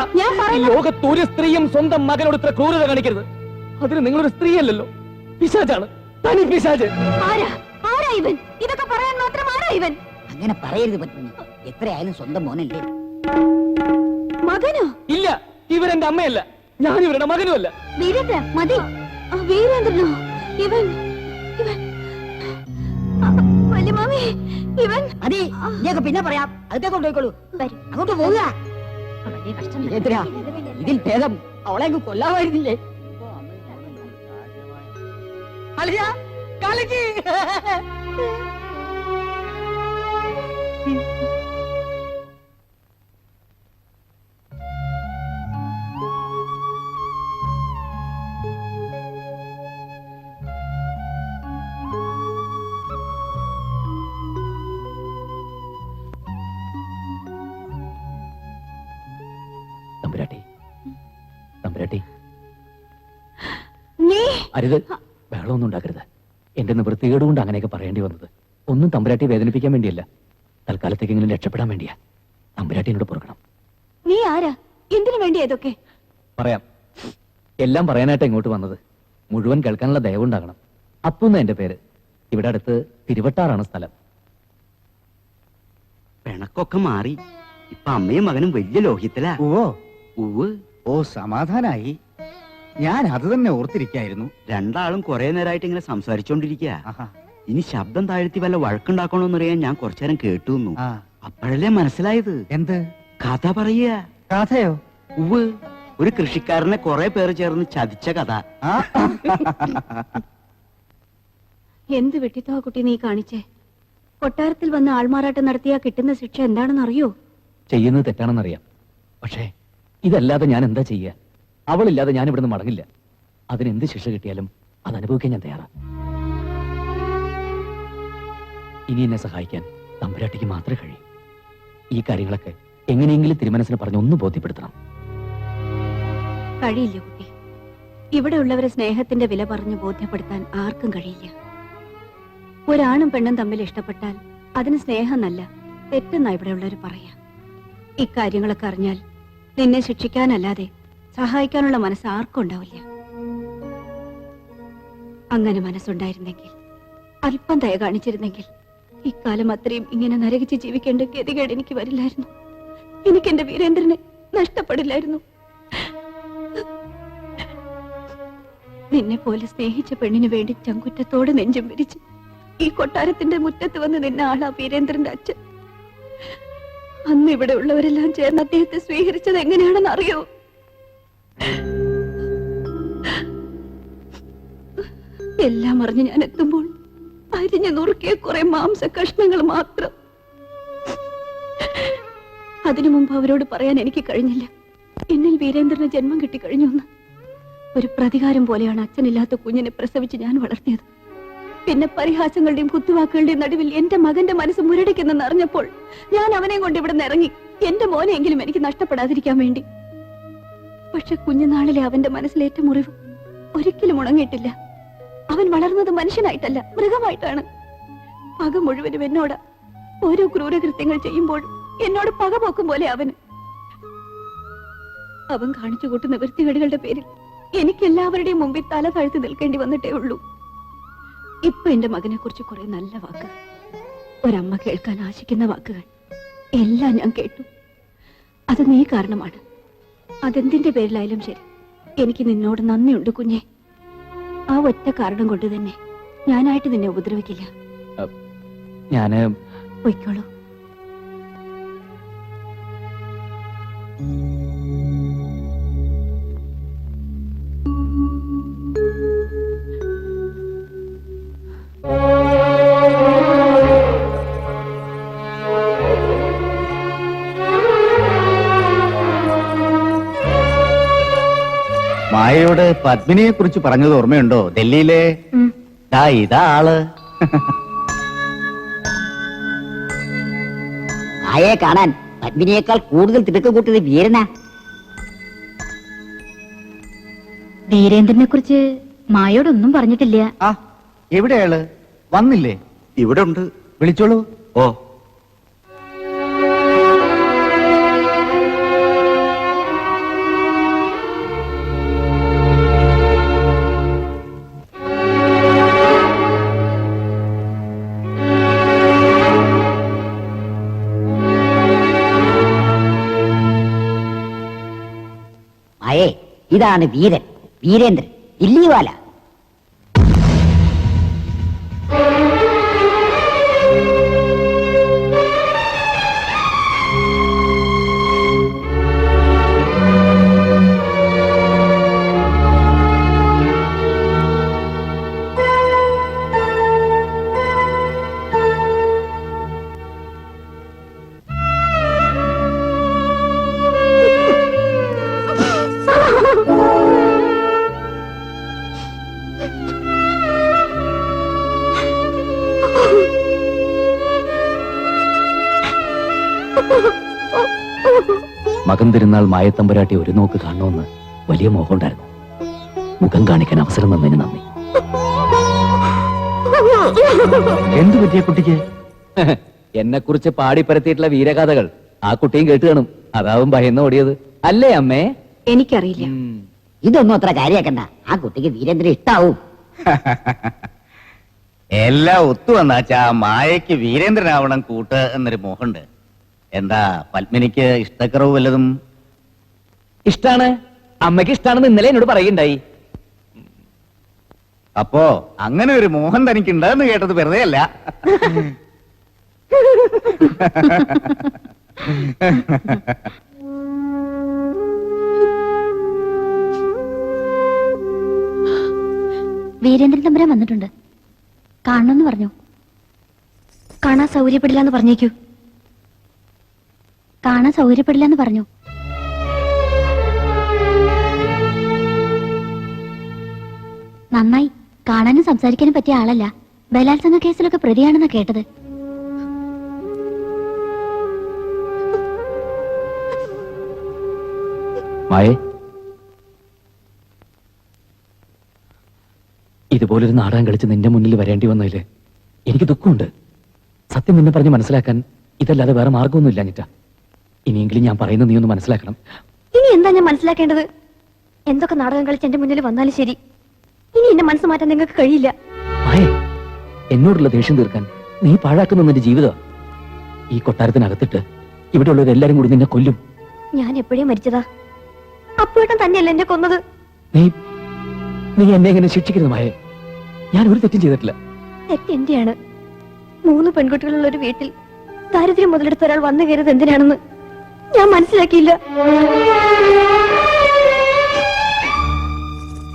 ഈ ലോകത്ത് ഒരു സ്ത്രീയും സ്വന്തം മകനോട് ഇത്ര ക്രൂരത കാണിക്കരുത്. അതിന് നിങ്ങളൊരു സ്ത്രീയല്ലല്ലോ, പിശാചാണ്, തനി പിശാച്. ആരാ? ആരാ ഇവൻ? ഇതൊക്കെ പറയാൻ മാത്രം ആരാ ഇവൻ? അങ്ങനെ പറയരുത് പത്മിനി. എത്രയായാലും സ്വന്തം മോനല്ലേ. മകനോ? ഇല്ല, ഇവരെന്റെ അമ്മയല്ല, ഞാൻ ഇവരുടെ മകനുമല്ല. വീരേന്ദ്ര, മതി. വീരേന്ദ്രനോ? ഇവൻ ഇവൻ വല്യമാമി, ഇവൻ മതി, ഇനിയൊക്കെ പിന്നെ പറയാം. അകത്തേക്ക് കൊണ്ടുപോയിക്കോളൂ. അങ്ങോട്ട് പോവുക. വീരേന്ദ്ര, ഇതിൽ ഭേദം അവളെ അങ്ങ് കൊല്ലാമായിരുന്നില്ലേ? അളിയ കളിക്ക്. തമ്പുരാട്ടി, തമ്പുരാട്ടി, നീ അരുത്, ബഹളമൊന്നും ഉണ്ടാക്കരുത്. എന്റെ നിവൃത്തികേട് കൊണ്ട് അങ്ങനെയൊക്കെ പറയേണ്ടി വന്നത് ഒന്നും തമ്പുരാട്ടി വേദനിപ്പിക്കാൻ വേണ്ടിയല്ല, തൽക്കാലത്തേക്കെങ്കിലും രക്ഷപ്പെടാൻ വേണ്ടിയാ. തമ്പുരാട്ടിനോട് പൊറുക്കണം. നീ ആരാ? എന്തിനു വേണ്ടി ഇതൊക്കെ? പറയാം. എല്ലാം പറയാനായിട്ട് ഇങ്ങോട്ട് വന്നത്. മുഴുവൻ കേൾക്കാനുള്ള ദയവുണ്ടാകണം. അപ്പൂന്ന എന്റെ പേര്. ഇവിടെ അടുത്ത് തിരുവട്ടാറാണ് സ്ഥലം. പിണക്കൊക്കെ മാറി. ഇപ്പൊ അമ്മയും മകനും വലിയ ലോഹിത്തിലാ. ഓ ഉവ്. ഓ സമാധാനായി. ഞാൻ അത് തന്നെ ഓർത്തിരിക്കായിരുന്നു. രണ്ടാളും കുറെ നേരമായിട്ട് ഇങ്ങനെ സംസാരിച്ചോണ്ടിരിക്കുക. ആഹാ. ഇനി ശബ്ദം താഴ്ത്തി വല്ല വഴക്കുണ്ടാക്കണോന്നറിയാൻ ഞാൻ കുറച്ചു നേരം കേട്ടു നിന്നു. ആ അപ്പോഴല്ലേ മനസ്സിലായത്. എന്ത് കഥ പറയുക. കഥയോ? ഉവ്. ഒരു കൃഷിക്കാരനെ കുറെ പേര് ചേർന്ന് ചതിച്ച കഥ. ആ എന്ത് വെട്ടിത്തോ കുട്ടി നീ കാണിച്ചേ? കൊട്ടാരത്തിൽ വന്ന് ആൾമാറാട്ടം നടത്തിയാ കിട്ടുന്ന ശിക്ഷ എന്താണെന്ന് അറിയോ? ചെയ്യുന്നത് തെറ്റാണെന്നറിയാം. പക്ഷേ ഇതല്ലാതെ ഞാൻ എന്താ ചെയ്യുക? അവളില്ലാതെ ഞാൻ ഇവിടുന്ന് മടങ്ങില്ല. അതിനെന്ത് ശിക്ഷ കിട്ടിയാലും അത് അനുഭവിക്കാൻ ഞാൻ തയ്യാറാണ്. ഇനി എന്നെ സഹായിക്കാൻ തമ്പുരാട്ടിക്ക് മാത്രമേ കഴിയൂ. ഈ കാര്യങ്ങളൊക്കെ എങ്ങനെയെങ്കിലും തിരുമനസിനെ പറഞ്ഞ് ഒന്ന് ബോധ്യപ്പെടുത്തണം. കഴിയില്ല കുട്ടി. ഇവിടെയുള്ളവരെ സ്നേഹത്തിന്റെ വില പറഞ്ഞ് ബോധ്യപ്പെടുത്താൻ ആർക്കും കഴിയില്ല. ഒരാണും പെണ്ണും തമ്മിൽ ഇഷ്ടപ്പെട്ടാൽ അതിന് സ്നേഹം നല്ല തെറ്റെന്നാ ഇവിടെയുള്ളവർ പറയാ. ഇക്കാര്യങ്ങളൊക്കെ അറിഞ്ഞാൽ നിന്നെ ശിക്ഷിക്കാനല്ലാതെ സഹായിക്കാനുള്ള മനസ്സ് ആർക്കും ഉണ്ടാവില്ല. അങ്ങനെ മനസ്സുണ്ടായിരുന്നെങ്കിൽ, അല്പം ദയ കാണിച്ചിരുന്നെങ്കിൽ ഇക്കാലം അത്രയും ഇങ്ങനെ നരകിച്ച് ജീവിക്കേണ്ട ഗതികേട് എനിക്ക് വരില്ലായിരുന്നു. എനിക്ക് എന്റെ വീരേന്ദ്രനെ നഷ്ടപ്പെടില്ലായിരുന്നു. നിന്നെ പോലെ സ്നേഹിച്ച പെണ്ണിന് വേണ്ടി ചങ്കുറ്റത്തോട് നെഞ്ചും വിരിച്ച് ഈ കൊട്ടാരത്തിന്റെ മുറ്റത്ത് വന്ന് നിന്ന ആളാ വീരേന്ദ്രന്റെ അച്ഛൻ. അന്ന് ഇവിടെ ഉള്ളവരെല്ലാം ചേർന്ന് അദ്ദേഹത്തെ സ്വീകരിച്ചത് എങ്ങനെയാണെന്ന് അറിയോ? എല്ലാം അറിഞ്ഞ് ഞാൻ എത്തുമ്പോൾ അരിഞ്ഞു നുറുക്കിയ കുറെ മാംസ കഷ്ണങ്ങൾ മാത്രം. അതിനു മുമ്പ് അവരോട് പറയാൻ എനിക്ക് കഴിഞ്ഞില്ല എന്നിൽ വീരേന്ദ്രന് ജന്മം കിട്ടിക്കഴിഞ്ഞു എന്ന്. ഒരു പ്രതികാരം പോലെയാണ് അച്ഛനില്ലാത്ത കുഞ്ഞിനെ പ്രസവിച്ച് ഞാൻ വളർത്തിയത്. പിന്നെ പരിഹാസങ്ങളുടെയും കുത്തുവാക്കുകളുടെയും നടുവിൽ എന്റെ മകന്റെ മനസ്സ് മുരടിക്കുന്നെന്ന് അറിഞ്ഞപ്പോൾ ഞാൻ അവനെ കൊണ്ട് ഇവിടെ നിന്ന് ഇറങ്ങി, എന്റെ മോനെയെങ്കിലും എനിക്ക് നഷ്ടപ്പെടാതിരിക്കാൻ വേണ്ടി. പക്ഷെ കുഞ്ഞുനാളിലെ അവന്റെ മനസ്സിലേറ്റ മുറിവ് ഒരിക്കലും ഉണങ്ങിയിട്ടില്ല. അവൻ വളർന്നത് മനുഷ്യനായിട്ടല്ല, മൃഗമായിട്ടാണ്. പക മുഴുവനും എന്നോട്. ഓരോ ക്രൂരകൃത്യങ്ങൾ ചെയ്യുമ്പോഴും എന്നോട് പക പോക്കും പോലെ അവൻ കാണിച്ചു കൂട്ടുന്ന വൃത്തികേടുകളുടെ പേരിൽ എനിക്ക് എല്ലാവരുടെയും മുമ്പിൽ തല താഴ്ത്തി നിൽക്കേണ്ടി വന്നിട്ടേ ഉള്ളൂ. ഇപ്പൊ എന്റെ മകനെ കുറിച്ച് കുറെ നല്ല വാക്കുകൾ, ഒരമ്മ കേൾക്കാൻ ആശിക്കുന്ന വാക്കുകൾ എല്ലാം ഞാൻ കേട്ടു. അത് നീ കാരണമാണ്. അതെന്തിന്റെ പേരിലായാലും ശരി, എനിക്ക് നിന്നോട് നന്ദിയുണ്ട് കുഞ്ഞെ. ആ ഒറ്റ കാരണം കൊണ്ട് തന്നെ ഞാനായിട്ട് നിന്നെ ഉപദ്രവിക്കില്ല. ഞാന് പൊയ്ക്കോളൂ. മായയോട് പത്മിനിയെ കുറിച്ച് പറഞ്ഞത് ഓർമ്മയുണ്ടോ? ഡൽഹിയിലെ ഇതാ ആള്. മായയെ കാണാൻ പത്മിനിയേക്കാൾ കൂടുതൽ തിടുക്കം കൂട്ടിയത് വീരനാ. വീരേന്ദ്രനെ കുറിച്ച് മായോടൊന്നും പറഞ്ഞിട്ടില്ല. ആ എവിടെയാള്? വന്നില്ലേ? ഇവിടെ ഉണ്ട്. വിളിച്ചോളൂ. ഓ, മായേ, ഇതാണ് വീരൻ, വീരേന്ദ്രൻ, ദില്ലിവാല. മകൻ തിരുന്നാൾ മായത്തമ്പുരാട്ടി ഒരു നോക്ക് കാണണമെന്ന് വലിയ മോഹമുണ്ടായിരുന്നു. മുഖം കാണിക്കാൻ അവസരം തന്നതിന് നന്ദി. എന്തു പറ്റിയ കുട്ടിക്ക്? എന്നെ കുറിച്ച് പാടിപ്പരത്തിയിട്ടുള്ള വീരഗാഥകൾ ആ കുട്ടിയും കേട്ട് കാണും, അതാവും ഭയന്ന് ഓടിയത് അല്ലേ അമ്മേ? എനിക്കറിയില്ല. ഇതൊന്നും അത്ര കാര്യാക്കണ്ട. ആ കുട്ടിക്ക് വീരേന്ദ്രൻ ഇഷ്ടാവും. എല്ലാം ഒത്തു വന്നാച്ചാ മായയ്ക്ക് വീരേന്ദ്രനാവണം കൂട്ട് എന്നൊരു മോഹമുണ്ട്. എന്താ പത്മിനിക്ക് ഇഷ്ടക്കുറവ് വല്ലതും? ഇഷ്ടാണ്, അമ്മയ്ക്ക് ഇഷ്ടാണെന്ന് ഇന്നലെ എന്നോട് പറയുണ്ടായി. അപ്പോ അങ്ങനെ ഒരു മോഹൻ തനിക്കുണ്ടെന്ന് കേട്ടത് വെറുതെ അല്ല. വീരേന്ദ്രൻ തമ്പുരാൻ വന്നിട്ടുണ്ട്. കാണണമെന്ന് പറഞ്ഞു. കാണാൻ സൗകര്യപ്പെടില്ല എന്ന് പറഞ്ഞേക്കൂ. കാണാൻ സൗകര്യപ്പെടില്ല എന്ന് പറഞ്ഞു. നന്നായി. കാണാനും സംസാരിക്കാനും പറ്റിയ ആളല്ല. ബലാത്സംഗ കേസിലൊക്കെ പ്രതിയാണെന്നാ കേട്ടത്. മായേ, ഇതുപോലൊരു നാടകം കളിച്ച് നിന്റെ മുന്നിൽ വരേണ്ടി വന്നതില് എനിക്ക് ദുഃഖമുണ്ട്. സത്യം നിന്നെ പറഞ്ഞ് മനസ്സിലാക്കാൻ ഇതല്ലാതെ വേറെ മാർഗമൊന്നുമില്ല അനിറ്റ. ഇനിയെങ്കിലും ഞാൻ പറയുന്നത് നീ ഒന്ന് മനസ്സിലാക്കണം. ഇനി എന്താ ഞാൻ മനസ്സിലാക്കേണ്ടത്? എന്തൊക്കെ നാടകം കളിച്ച് എന്റെ മുന്നിൽ വന്നാലും ശരി, ഇനി എന്നെ മനസ്സ് മാറ്റാൻ നിങ്ങൾക്ക് കഴിയില്ല. മായേ, എന്നോടുള്ള ദേഷ്യം തീർക്കാൻ നീ പാഴാക്കുന്ന നിന്റെ ജീവിതം. ഈ കൊട്ടാരത്തിനകത്തിട്ട് ഇവിടെയുള്ളവരെല്ലാരും കൂടി നിന്നെ കൊല്ലും. ഞാൻ എപ്പോഴേ മരിച്ചതാ. അപ്പുവേട്ടൻ തന്നെയല്ല എന്നെ കൊന്നത്. നീ നീ എന്നെ എങ്ങനെ ശിക്ഷിക്കരുത് മായേ. ഞാൻ ഒരു തെറ്റും ചെയ്തിട്ടില്ല. തെറ്റ് എന്റെയാണ്. 3 പെൺകുട്ടികളുള്ള ഒരു വീട്ടിൽ ദാരിദ്ര്യം മുതലെടുത്ത ഒരാൾ വന്നു കയറിയത് എന്തിനാണെന്ന് ഞാൻ മനസ്സിലാക്കിയില്ല.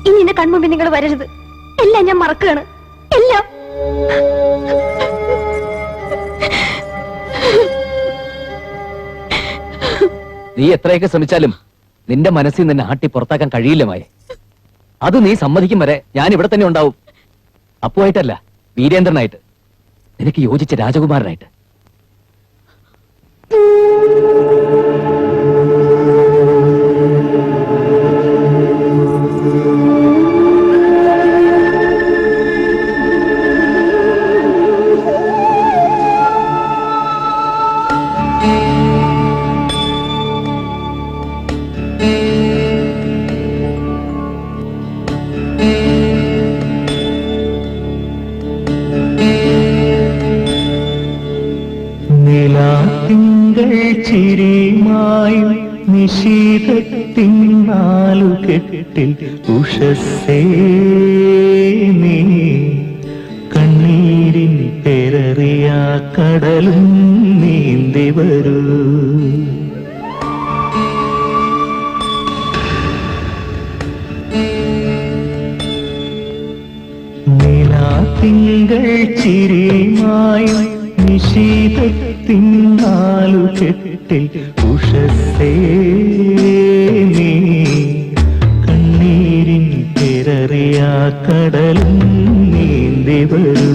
ഇനി എന്നെ കൺമുമ്പിൽ നിങ്ങൾ വരരുത്. എല്ലാം ഞാൻ മറക്കുകയാണ്. എല്ലാം. നീ എത്രയൊക്കെ ശ്രമിച്ചാലും നിന്റെ മനസ്സിൽ നിന്നെ ആട്ടി പുറത്താക്കാൻ കഴിയില്ല മായേ. അത് നീ സമ്മതിക്കും വരെ ഞാൻ ഇവിടെ തന്നെ ഉണ്ടാവും. അപ്പുവായിട്ടല്ല, വീരേന്ദ്രനായിട്ട്, നിനക്ക് യോജിച്ച രാജകുമാരനായിട്ട്. തിങ്കൾ ചിരിമായും നിശീതത്തിനാലുകെട്ടിൽ ഉഷസ്സേ നീ കണ്ണീരിൻ പെരറിയ കടലും നീന്തി വരൂ. നിലാത്തിങ്കൾ ചിരിമായും നിശീതത്തിനാലുകെട്ടിൽ ഉഷസ്സേ നീ കണ്ണീരിൻ പെരറിയ കടലും നീന്തി വരൂ.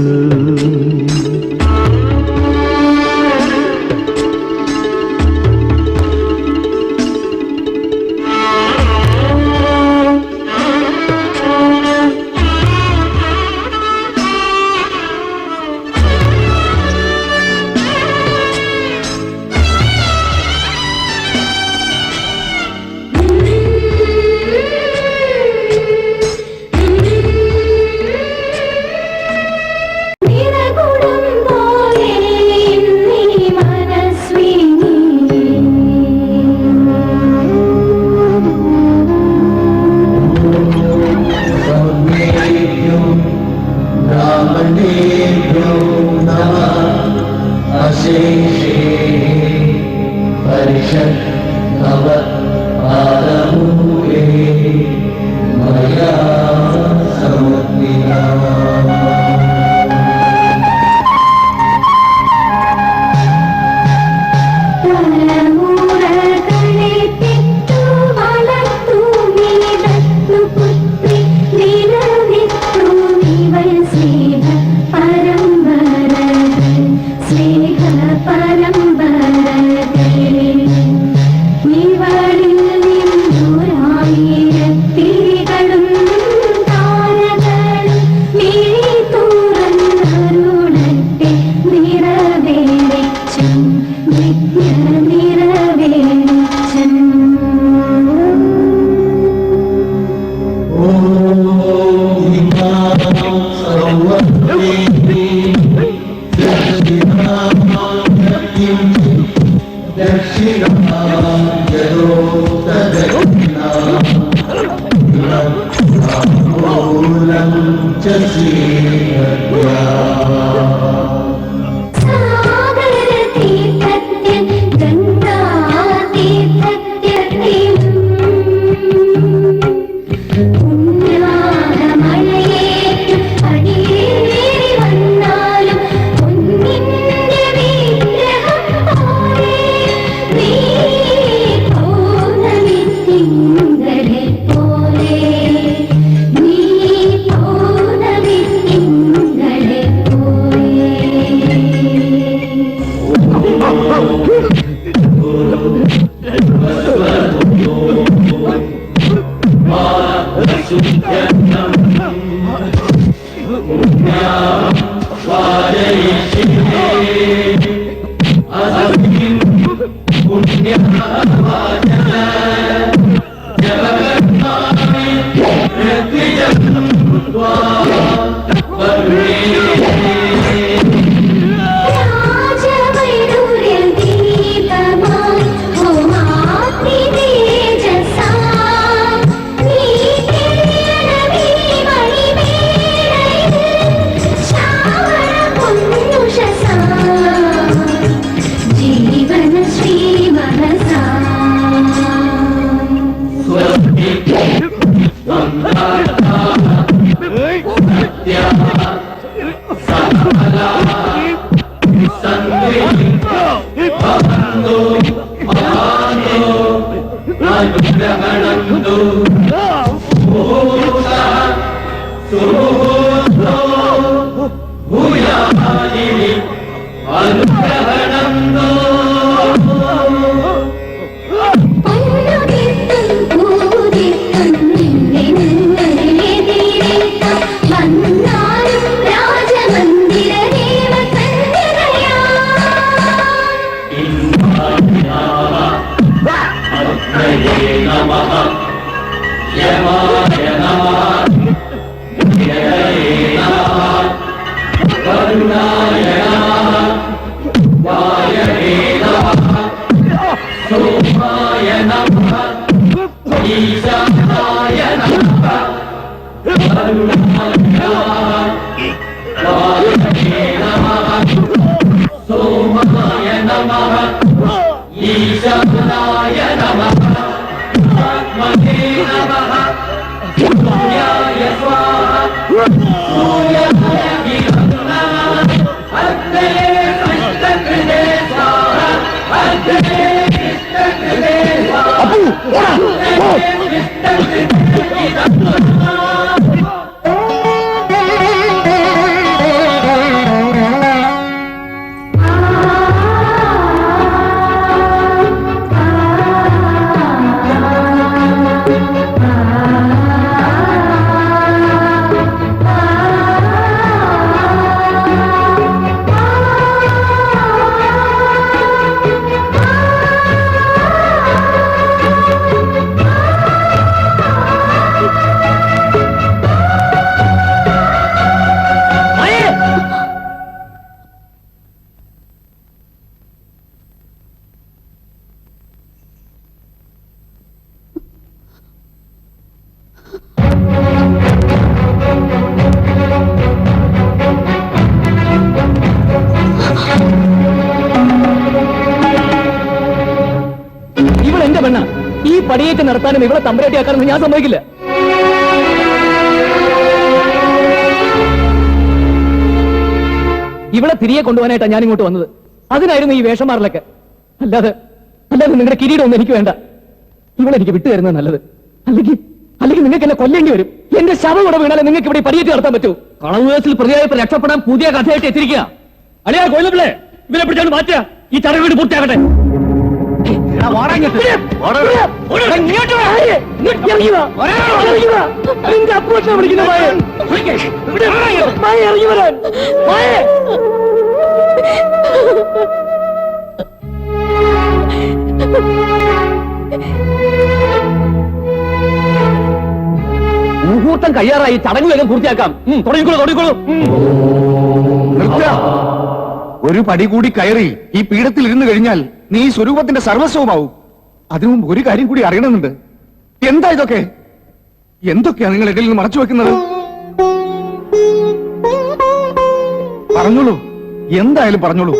ജീവന ശ്രീ മനസാ ഇവളെന്റെ പെണ്ണ. ഈ പടിയേറ്റ് നടത്താനും ഇവളെ തമ്പരാട്ടിയാക്കാനൊന്നും ഞാൻ സമ്മതിക്കില്ല. ഇവളെ തിരികെ കൊണ്ടുപോകാനായിട്ടാണ് ഞാൻ ഇങ്ങോട്ട് വന്നത്. അതിനായിരുന്നു ഈ വേഷം മാറലൊക്കെ. അല്ലാതെ നിങ്ങളുടെ കിരീടമൊന്നും എനിക്ക് വേണ്ട. ഇവളെനിക്ക് വിട്ടുതരുന്നത് നല്ലത്. അല്ലെങ്കിൽ നിങ്ങൾക്ക് എന്നെ കൊല്ലേണ്ടി വരും. എന്റെ ശവം കൂടെ വീണാലേ നിങ്ങൾക്ക് ഇവിടെ പടിയേറ്റ് നടത്താൻ പറ്റൂ. കളവ് കേസിൽ പ്രതിയായപ്പോൾ രക്ഷപ്പെടാൻ പുതിയ കഥയായിട്ട് എത്തിരിക്കുക. അളിയാ കൊല്ലപ്പിള്ളേ, ഇവരെ പിടിച്ചാണ് മാറ്റുക. ഈ ചടങ്ങ് വീട് പൂർത്തിയാകട്ടെ. നിന്റെ അപ്പൂച്ച വിളിക്കുന്ന ഇറങ്ങി വരാൻ. മുഹൂർത്തം കഴിയാറായി. ചടങ്ങ് വേഗം പൂർത്തിയാക്കാം. തുടങ്ങിക്കോളൂ. ഒരു പടി കൂടി കയറി ഈ പീഠത്തിൽ ഇരുന്ന് കഴിഞ്ഞാൽ നീ സ്വരൂപത്തിന്റെ സർവസ്വമാവും. അതിനു മുമ്പ് ഒരു കാര്യം കൂടി അറിയണമെന്നുണ്ട്. എന്താ ഇതൊക്കെ? എന്തൊക്കെയാ നിങ്ങൾ ഇടയിൽ നിന്ന് മറച്ചു വെക്കുന്നത്? പറഞ്ഞോളൂ, എന്തായാലും പറഞ്ഞോളൂ.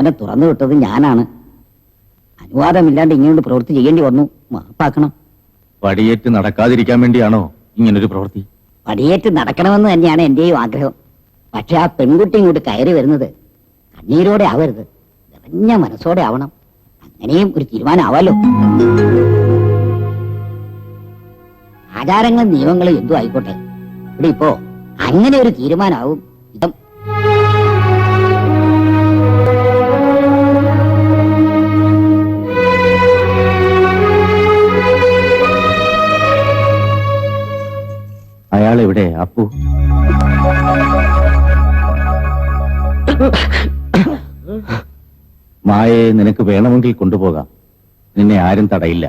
അവനെ തുറന്നു വിട്ടത് ഞാനാണ്. അനുവാദമില്ലാണ്ട് ഇങ്ങനൊരു പ്രവൃത്തി ചെയ്യേണ്ടി വന്നു. മാപ്പാക്കണം. പടിയേറ്റ് നടക്കാതിരിക്കാൻ വേണ്ടിയാണോ ഇങ്ങനൊരു പ്രവൃത്തി? പടിയേറ്റ് നടക്കണമെന്ന് തന്നെയാണ് എന്റെയും ആഗ്രഹം. പക്ഷെ ആ പെൺകുട്ടി ഇങ്ങോട്ട് കയറി വരുന്നത് കണ്ണീരോടെ ആവരുത്, നിറഞ്ഞ മനസ്സോടെ ആവണം. അങ്ങനെയും ഒരു തീരുമാനമാവാലോ. ആചാരങ്ങളും നിയമങ്ങളും എന്തും ആയിക്കോട്ടെ, ഇവിടെ ഇപ്പോ അങ്ങനെ ഒരു തീരുമാനമാവും ഇതം. അയാൾ എവിടെ അപ്പു? മായയെ നിനക്ക് വേണമെങ്കിൽ കൊണ്ടുപോകാം, നിന്നെ ആരും തടയില്ല.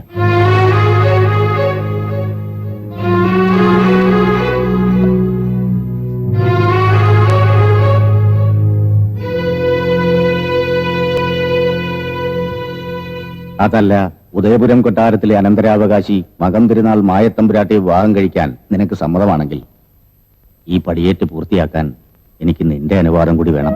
അതല്ല, ഉദയപുരം കൊട്ടാരത്തിലെ അനന്തരാവകാശി മകം തിരുനാൾ മായത്തമ്പുരാട്ടെ വിവാഹം കഴിക്കാൻ നിനക്ക് സമ്മതമാണെങ്കിൽ ഈ പടിയേറ്റ് പൂർത്തിയാക്കാൻ എനിക്ക് നിന്റെ അനുവാദം കൂടി വേണം.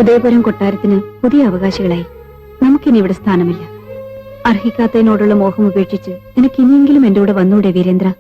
ഉദയപുരം കൊട്ടാരത്തിന് പുതിയ അവകാശികളായി. നമുക്കിനി ഇവിടെ സ്ഥാനമില്ല. അർഹിക്കാത്തതിനോടുള്ള മോഹം ഉപേക്ഷിച്ച് നിനക്ക് ഇനിയെങ്കിലും എന്റെ കൂടെ വന്നൂടെ വീരേന്ദ്ര?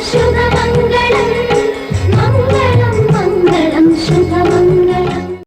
ശുഭമംഗളം മംഗളം മംഗളം ശുഭ